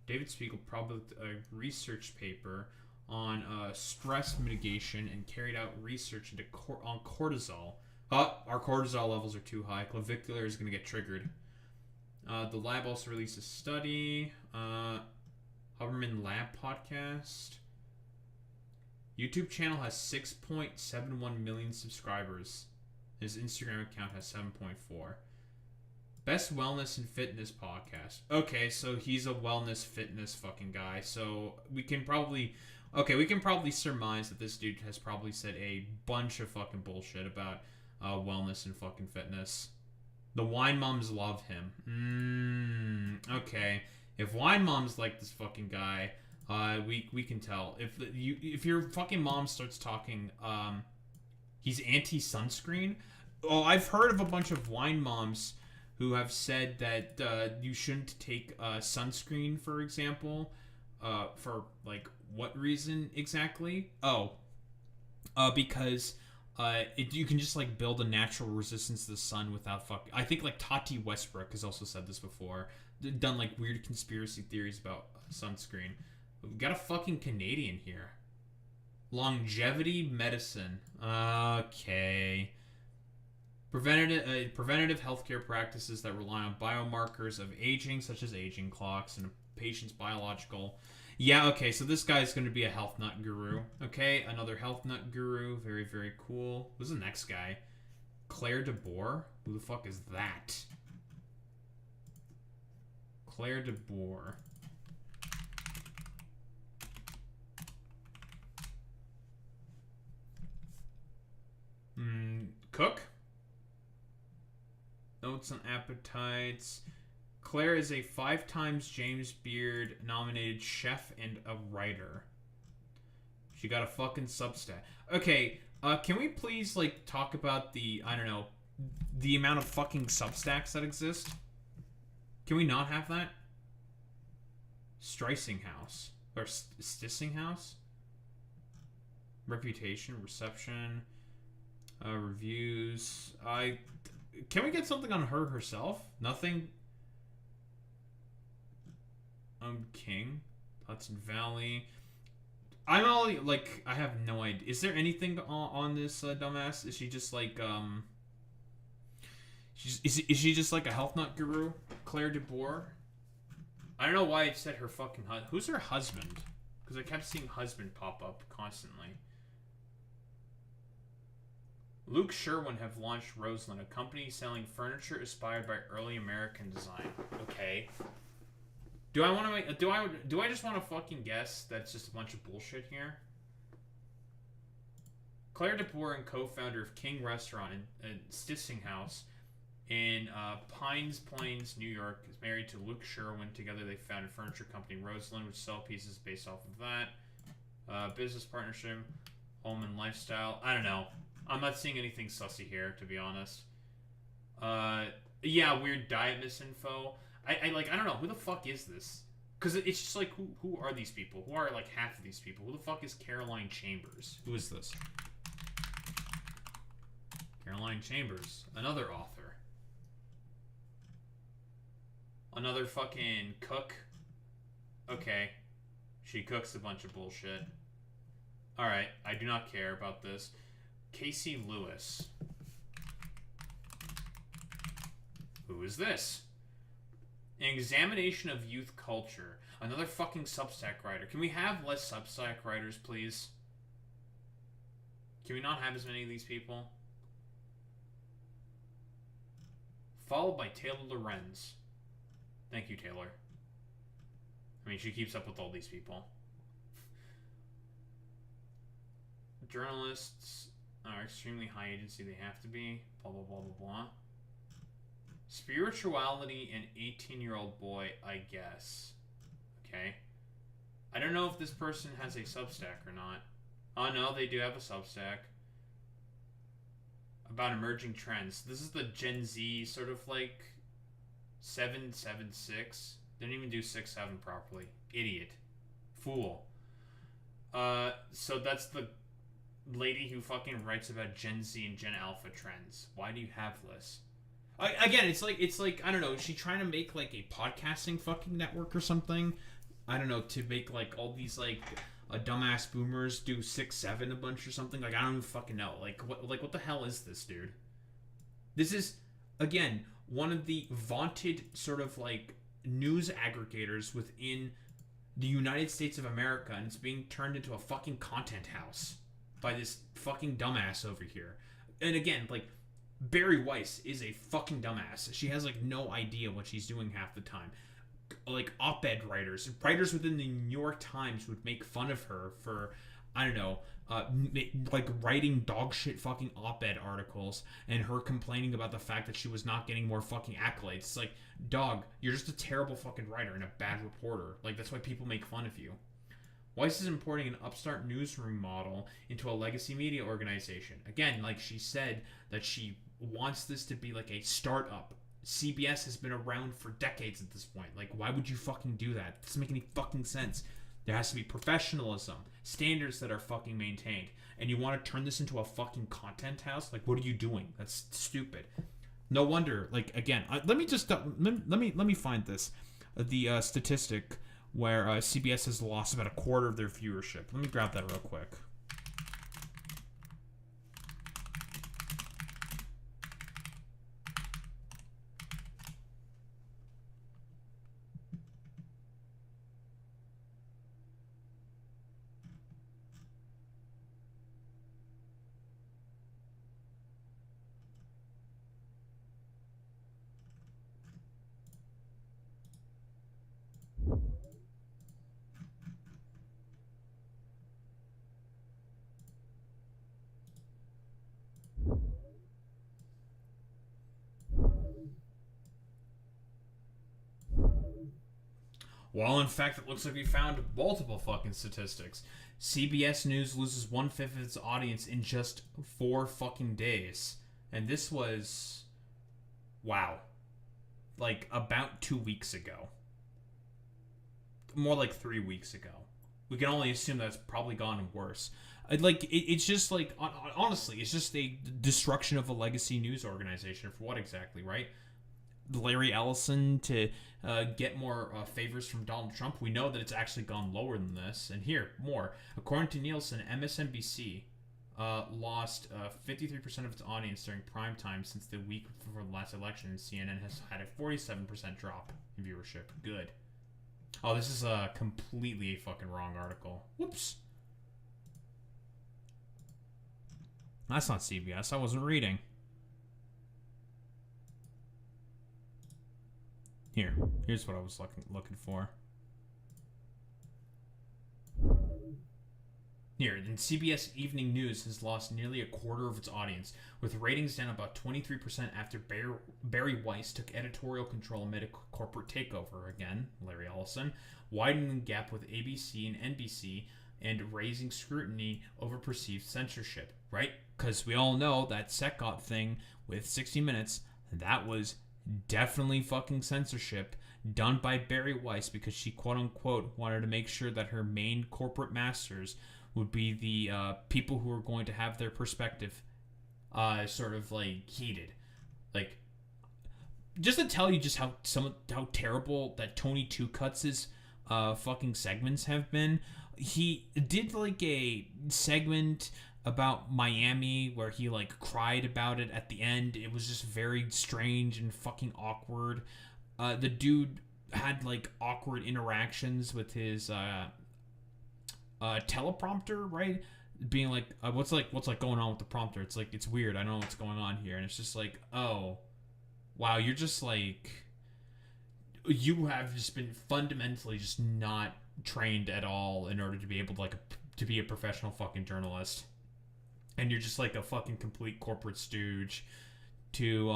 David Spiegel published a research paper on stress mitigation and carried out research on cortisol. Our cortisol levels are too high. Clavicular is going to get triggered. The lab also released a study. Huberman Lab podcast. YouTube channel has 6.71 million subscribers. His Instagram account has 7.4. Best wellness and fitness podcast. Okay, so he's a wellness fitness fucking guy. So we can probably surmise that this dude has probably said a bunch of fucking bullshit about wellness and fucking fitness. The wine moms love him. Okay. If wine moms like this fucking guy, we can tell. If your fucking mom starts talking, he's anti-sunscreen. Oh, I've heard of a bunch of wine moms who have said that you shouldn't take sunscreen, for example, for what reason exactly? Oh, because you can just build a natural resistance to the sun without I think Tati Westbrook has also said this before. Done weird conspiracy theories about sunscreen. We've got a fucking Canadian here. Longevity medicine. Okay. Preventative healthcare practices that rely on biomarkers of aging, such as aging clocks and a patient's biological. Yeah, okay, so this guy's going to be a health nut guru. Okay, another health nut guru. Very, very cool. Who's the next guy? Claire DeBoer? Who the fuck is that? Claire de Boer. Cook. Notes on appetites. Claire is a 5 times James Beard nominated chef and a writer. She got a fucking Substack. Okay, can we please, like, talk about the, I don't know, the amount of fucking Substacks that exist? Can we not have that? Streisinghouse. Or Stissinghouse? Reputation, reception, reviews. Can we get something on her herself? Nothing? King. Hudson Valley. I'm all, like, I have no idea. Is there anything on this dumbass? Is she just, like, Is she just, like, a health nut guru? Claire de Boer? I don't know why it said her fucking husband. Who's her husband? Because I kept seeing husband pop up constantly. Luke Sherwin have launched Roseland, a company selling furniture inspired by early American design. Okay. Do I want to make? Do I just want to fucking guess that's just a bunch of bullshit here? Claire de Boer and co-founder of King Restaurant and Stissinghouse in Pines Plains, New York, is married to Luke Sherwin. Together, they founded furniture company Roseland, which sell pieces based off of that. Business partnership, home and lifestyle. I don't know. I'm not seeing anything sussy here, to be honest. Yeah, weird diet misinfo. I don't know, who the fuck is this? Because it's just like, who are these people? Who are, like, half of these people? Who the fuck is Caroline Chambers? Who is this? Caroline Chambers, another author. Another fucking cook. Okay. She cooks a bunch of bullshit. Alright, I do not care about this. Casey Lewis. Who is this? An examination of youth culture. Another fucking Substack writer. Can we have less Substack writers, please? Can we not have as many of these people? Followed by Taylor Lorenz. Thank you, Taylor. I mean, she keeps up with all these people. Journalists are extremely high agency. They have to be. Blah, blah, blah, blah, blah. Spirituality and 18-year-old boy, I guess. Okay. I don't know if this person has a Substack or not. Oh, no, they do have a Substack. About emerging trends. This is the Gen Z sort of, like, 776. Didn't even do 67 properly. Idiot. Fool. So that's the lady who fucking writes about Gen Z and Gen Alpha trends. Why do you have this? Again, it's like I don't know. Is she trying to make like a podcasting fucking network or something? I don't know, to make like all these like dumbass boomers do 6-7 a bunch or something. Like I don't even fucking know. Like what the hell is this, dude? This is again one of the vaunted sort of like news aggregators within the United States of America, and it's being turned into a fucking content house by this fucking dumbass over here. And again, like, Barry Weiss is a fucking dumbass. She has, like, no idea what she's doing half the time. Like, op-ed writers within the New York Times would make fun of her for, I don't know, like, writing dog shit fucking op-ed articles, and her complaining about the fact that she was not getting more fucking accolades. It's like, dog, you're just a terrible fucking writer and a bad reporter. Like, that's why people make fun of you. Weiss is importing an upstart newsroom model into a legacy media organization. Again, like she said, that she wants this to be like a startup. CBS has been around for decades at this point. Like, why would you fucking do that? It doesn't make any fucking sense. There has to be professionalism, standards that are fucking maintained. And you want to turn this into a fucking content house? Like, what are you doing? That's stupid. No wonder. Like, again, let me find this. The statistic where CBS has lost about a quarter of their viewership. Let me grab that real quick. Well, in fact, it looks like we found multiple fucking statistics. CBS News loses 1/5 of its audience in just 4 fucking days. And this was... wow. Like, about 2 weeks ago. More like 3 weeks ago. We can only assume that's probably gone worse. It's just like, honestly, it's just a destruction of a legacy news organization. For what exactly, right? Larry Ellison to get more favors from Donald Trump. We know that it's actually gone lower than this. And here, more. According to Nielsen, MSNBC lost 53% of its audience during prime time since the week before the last election. And CNN has had a 47% drop in viewership. Good. Oh, this is completely a fucking wrong article. Whoops. That's not CBS. I wasn't reading. Here's what I was looking for. Here, then CBS Evening News has lost nearly a quarter of its audience, with ratings down about 23% after Barry Weiss took editorial control amid a corporate takeover. Again, Larry Ellison, widening the gap with ABC and NBC, and raising scrutiny over perceived censorship, right? Because we all know that SecOp thing with 60 Minutes, that was definitely fucking censorship done by Barry Weiss because she quote-unquote wanted to make sure that her main corporate masters would be the people who are going to have their perspective sort of like heated. Like, just to tell you just how terrible that Tony Two Cuts' fucking segments have been. He did like a segment about Miami where he like cried about it at the end. It was just very strange and fucking awkward. The dude had like awkward interactions with his teleprompter, right? Being like, what's going on with the prompter? It's like, it's weird. I don't know what's going on here. And it's just like, oh, wow, you're just like, you have just been fundamentally just not trained at all in order to be able to to be a professional fucking journalist. And you're just like a fucking complete corporate stooge to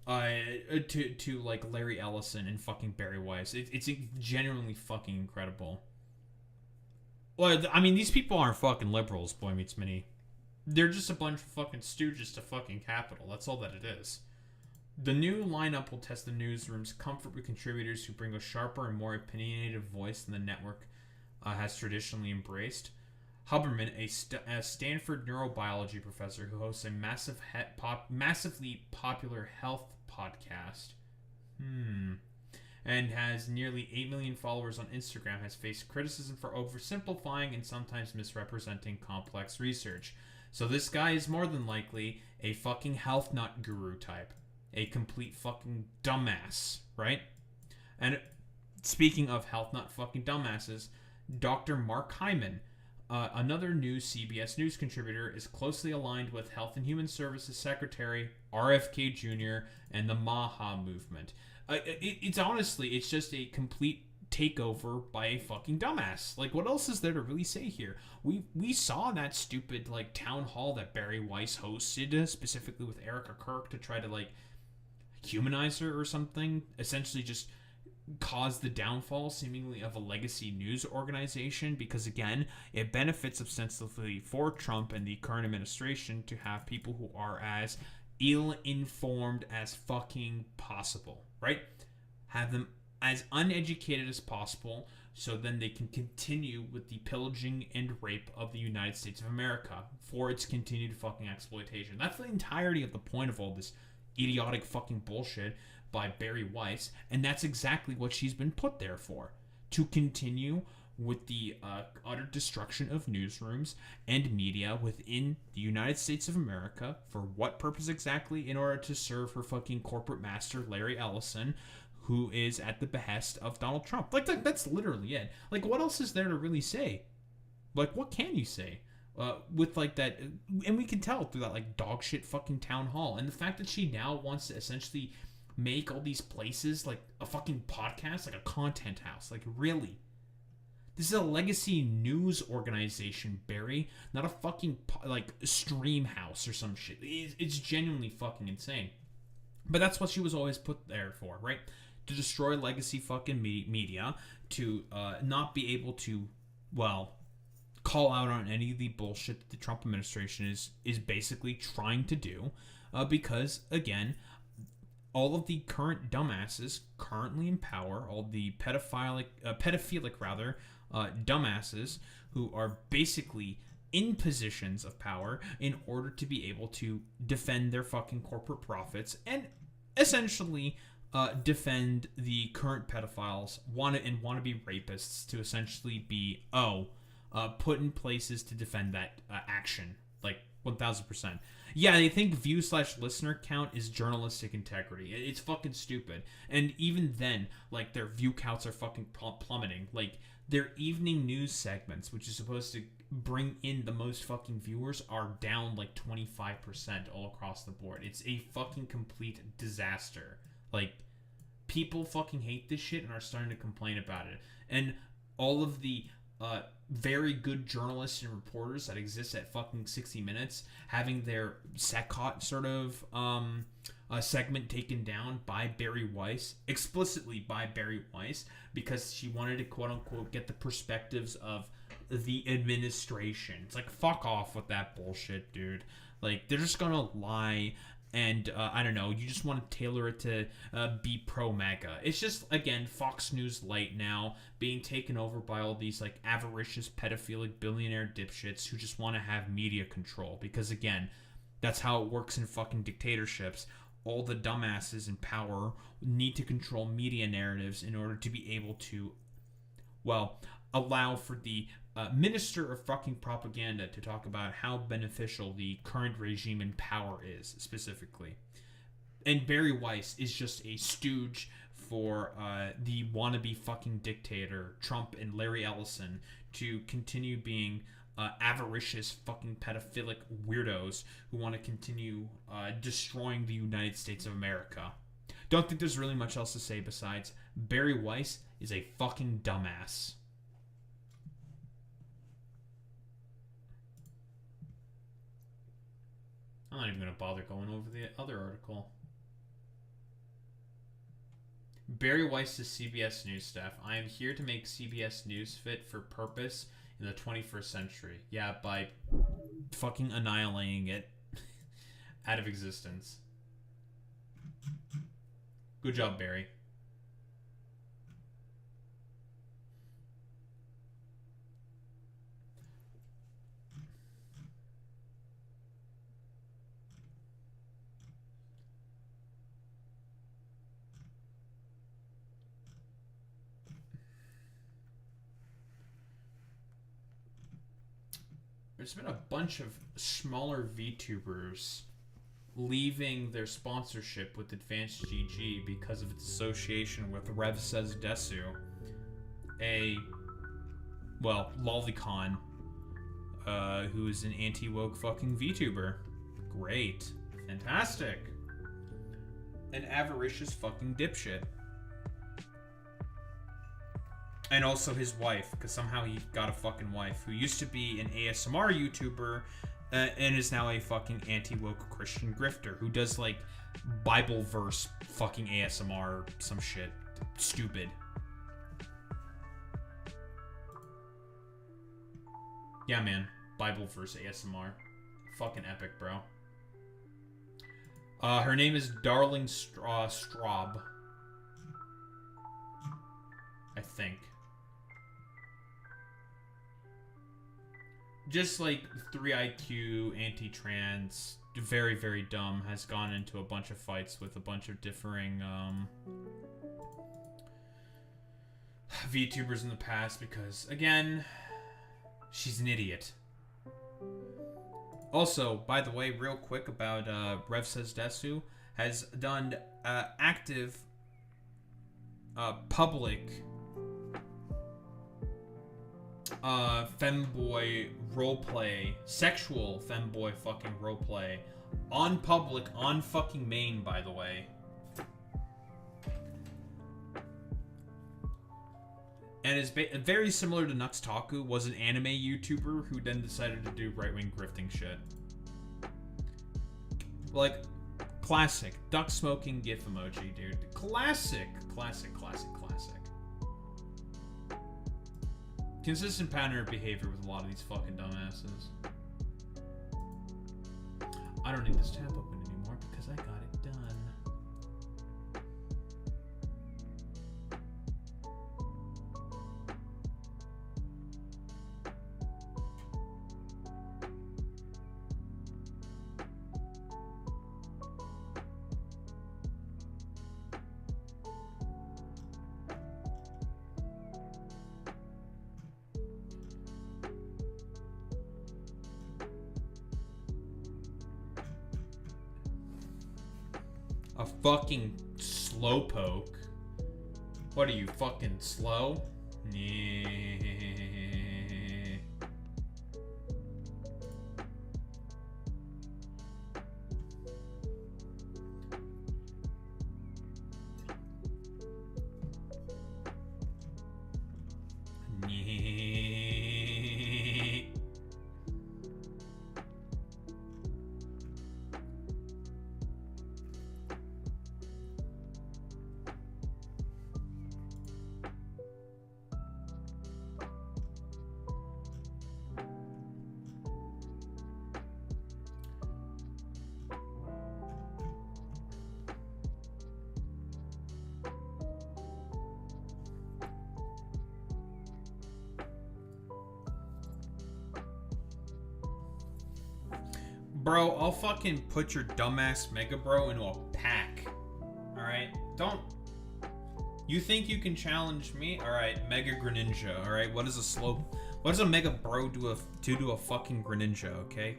like Larry Ellison and fucking Barry Weiss. It's genuinely fucking incredible. Well, I mean, these people aren't fucking liberals, Boy Meets Minnie. They're just a bunch of fucking stooges to fucking capital. That's all that it is. The new lineup will test the newsroom's comfort with contributors who bring a sharper and more opinionated voice than the network has traditionally embraced. Huberman, a Stanford neurobiology professor who hosts a massively popular health podcast, and has nearly 8 million followers on Instagram, has faced criticism for oversimplifying and sometimes misrepresenting complex research. So this guy is more than likely a fucking health nut guru type. A complete fucking dumbass, right? And speaking of health nut fucking dumbasses, Dr. Mark Hyman, another new CBS News contributor, is closely aligned with Health and Human Services Secretary RFK Jr. and the MAHA movement. It's honestly, it's just a complete takeover by a fucking dumbass. Like, what else is there to really say here? We saw that stupid like town hall that Barry Weiss hosted, specifically with Erica Kirk, to try to like humanize her or something. Essentially, just cause the downfall, seemingly, of a legacy news organization, because again, it benefits ostensibly for Trump and the current administration to have people who are as ill-informed as fucking possible, right? Have them as uneducated as possible, so then they can continue with the pillaging and rape of the United States of America for its continued fucking exploitation. That's the entirety of the point of all this idiotic fucking bullshit by Barry Weiss, and that's exactly what she's been put there for, to continue with the utter destruction of newsrooms and media within the United States of America. For what purpose exactly? In order to serve her fucking corporate master, Larry Ellison, who is at the behest of Donald Trump. Like, that's literally it. Like, what else is there to really say? Like, what can you say? With like that, and we can tell through that like dog shit fucking town hall, and the fact that she now wants to essentially make all these places like a fucking podcast, like a content house. Like, really? This is a legacy news organization, Barry, not a fucking like stream house or some shit. It's genuinely fucking insane. But that's what she was always put there for, right? to destroy legacy fucking media, to not be able to, well, call out on any of the bullshit that the Trump administration is basically trying to do, because, again, all of the current dumbasses currently in power, all the pedophilic dumbasses who are basically in positions of power in order to be able to defend their fucking corporate profits and essentially defend the current pedophiles, wannabe rapists to essentially be put in places to defend that action, like 1000%. Yeah, they think view/listener count is journalistic integrity. It's fucking stupid. And even then, like, their view counts are fucking plummeting. Like, their evening news segments, which is supposed to bring in the most fucking viewers, are down like 25% all across the board. It's a fucking complete disaster. Like, people fucking hate this shit and are starting to complain about it. And all of the very good journalists and reporters that exist at fucking 60 Minutes having their Secot sort of segment taken down by Barry Weiss, explicitly by Barry Weiss, because she wanted to quote-unquote get the perspectives of the administration. It's like, fuck off with that bullshit, dude. Like, they're just gonna lie, and I don't know, you just want to tailor it to be pro-MAGA. It's just, again, Fox News Light now being taken over by all these, like, avaricious, pedophilic, billionaire dipshits who just want to have media control. Because, again, that's how it works in fucking dictatorships. All the dumbasses in power need to control media narratives in order to be able to, well, allow for the minister of fucking propaganda to talk about how beneficial the current regime in power is, specifically. And Barry Weiss is just a stooge for the wannabe fucking dictator, Trump and Larry Ellison, to continue being avaricious fucking pedophilic weirdos who want to continue destroying the United States of America. Don't think there's really much else to say besides Barry Weiss is a fucking dumbass. I'm not even going to bother going over the other article. Barry Weiss to CBS News staff. I am here to make CBS News fit for purpose in the 21st century. Yeah, by fucking annihilating it out of existence. Good job, Barry. There's been a bunch of smaller VTubers leaving their sponsorship with Advanced GG because of its association with Rev Says Desu, a, well, lolicon, who is an anti-woke fucking VTuber. Great. Fantastic. An avaricious fucking dipshit. And also his wife, because somehow he got a fucking wife, who used to be an ASMR YouTuber, and is now a fucking anti-woke Christian grifter, who does, like, Bible verse fucking ASMR, some shit. Stupid. Yeah, man. Bible verse ASMR. Fucking epic, bro. Her name is Darling Straub. I think. Just like 3 IQ, anti-trans, very, very dumb, has gone into a bunch of fights with a bunch of differing VTubers in the past because, again, she's an idiot. Also, by the way, real quick about Rev Says Desu, has done active public femboy roleplay, sexual femboy fucking roleplay on public, on fucking main, by the way. And is very similar to Nux Taku, was an anime YouTuber who then decided to do right-wing grifting shit. Like, Classic. Duck smoking GIF emoji, dude. Classic. Classic. Consistent pattern of behavior with a lot of these fucking dumbasses. I don't need this tab open anymore because I got it done. A fucking slowpoke. What are you, fucking slow? Yeah. Bro, I'll fucking put your dumbass Mega Bro into a pack. Alright? Don't... You think you can challenge me? Alright, Mega Greninja. Alright, what does a Mega Bro do to a fucking Greninja, okay?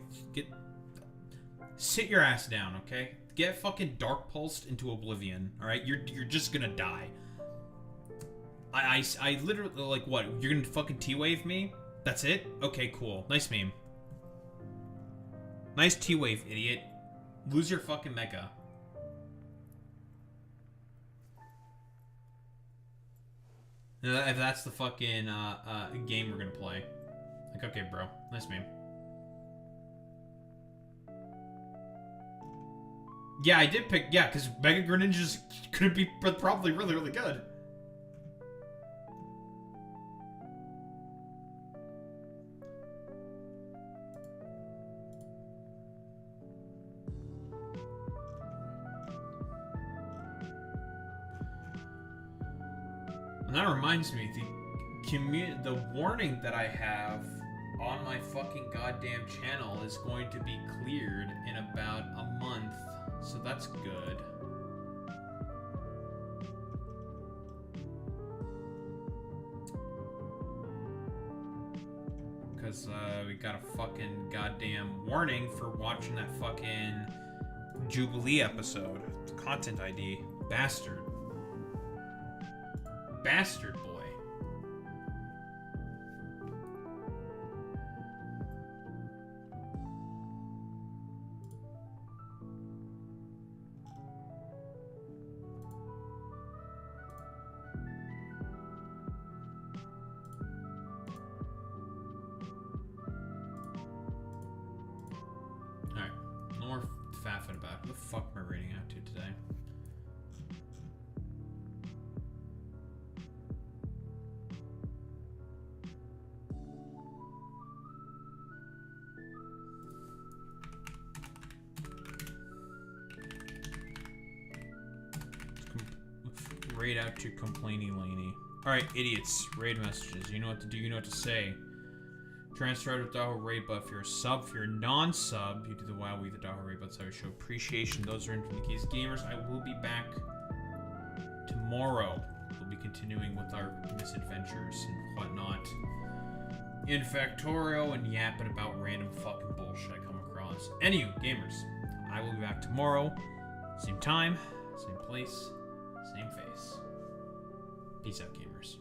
Sit your ass down, okay? Get fucking Dark Pulsed into oblivion, alright? You're just gonna die. I literally, like, what? You're gonna fucking T-Wave me? That's it? Okay, cool. Nice meme. Nice T-Wave, idiot. Lose your fucking Mega. If that's the fucking game we're gonna play. Like, okay, bro. Nice meme. Yeah, I did pick... Yeah, because Mega Greninja's gonna be probably really, really good. And that reminds me, the warning that I have on my fucking goddamn channel is going to be cleared in about a month, so that's good. Because we got a fucking goddamn warning for watching that fucking Jubilee episode. Content ID. Bastard. Bastard boy. Alright, no more faffing about it. What the fuck am I reading out to today? Raid out to Complaining Laney. Alright, idiots. Raid messages. You know what to do, you know what to say. Transfer out with Daho Raid buff. If you're a sub, if you're a non-sub, you do the WoW with the Daho Raid buff. So I show appreciation. Those are into the keys. Gamers, I will be back tomorrow. We'll be continuing with our misadventures and whatnot in Factorio and yapping about random fucking bullshit I come across. Anywho, gamers, I will be back tomorrow. Same time, same place, same face. Peace out, gamers.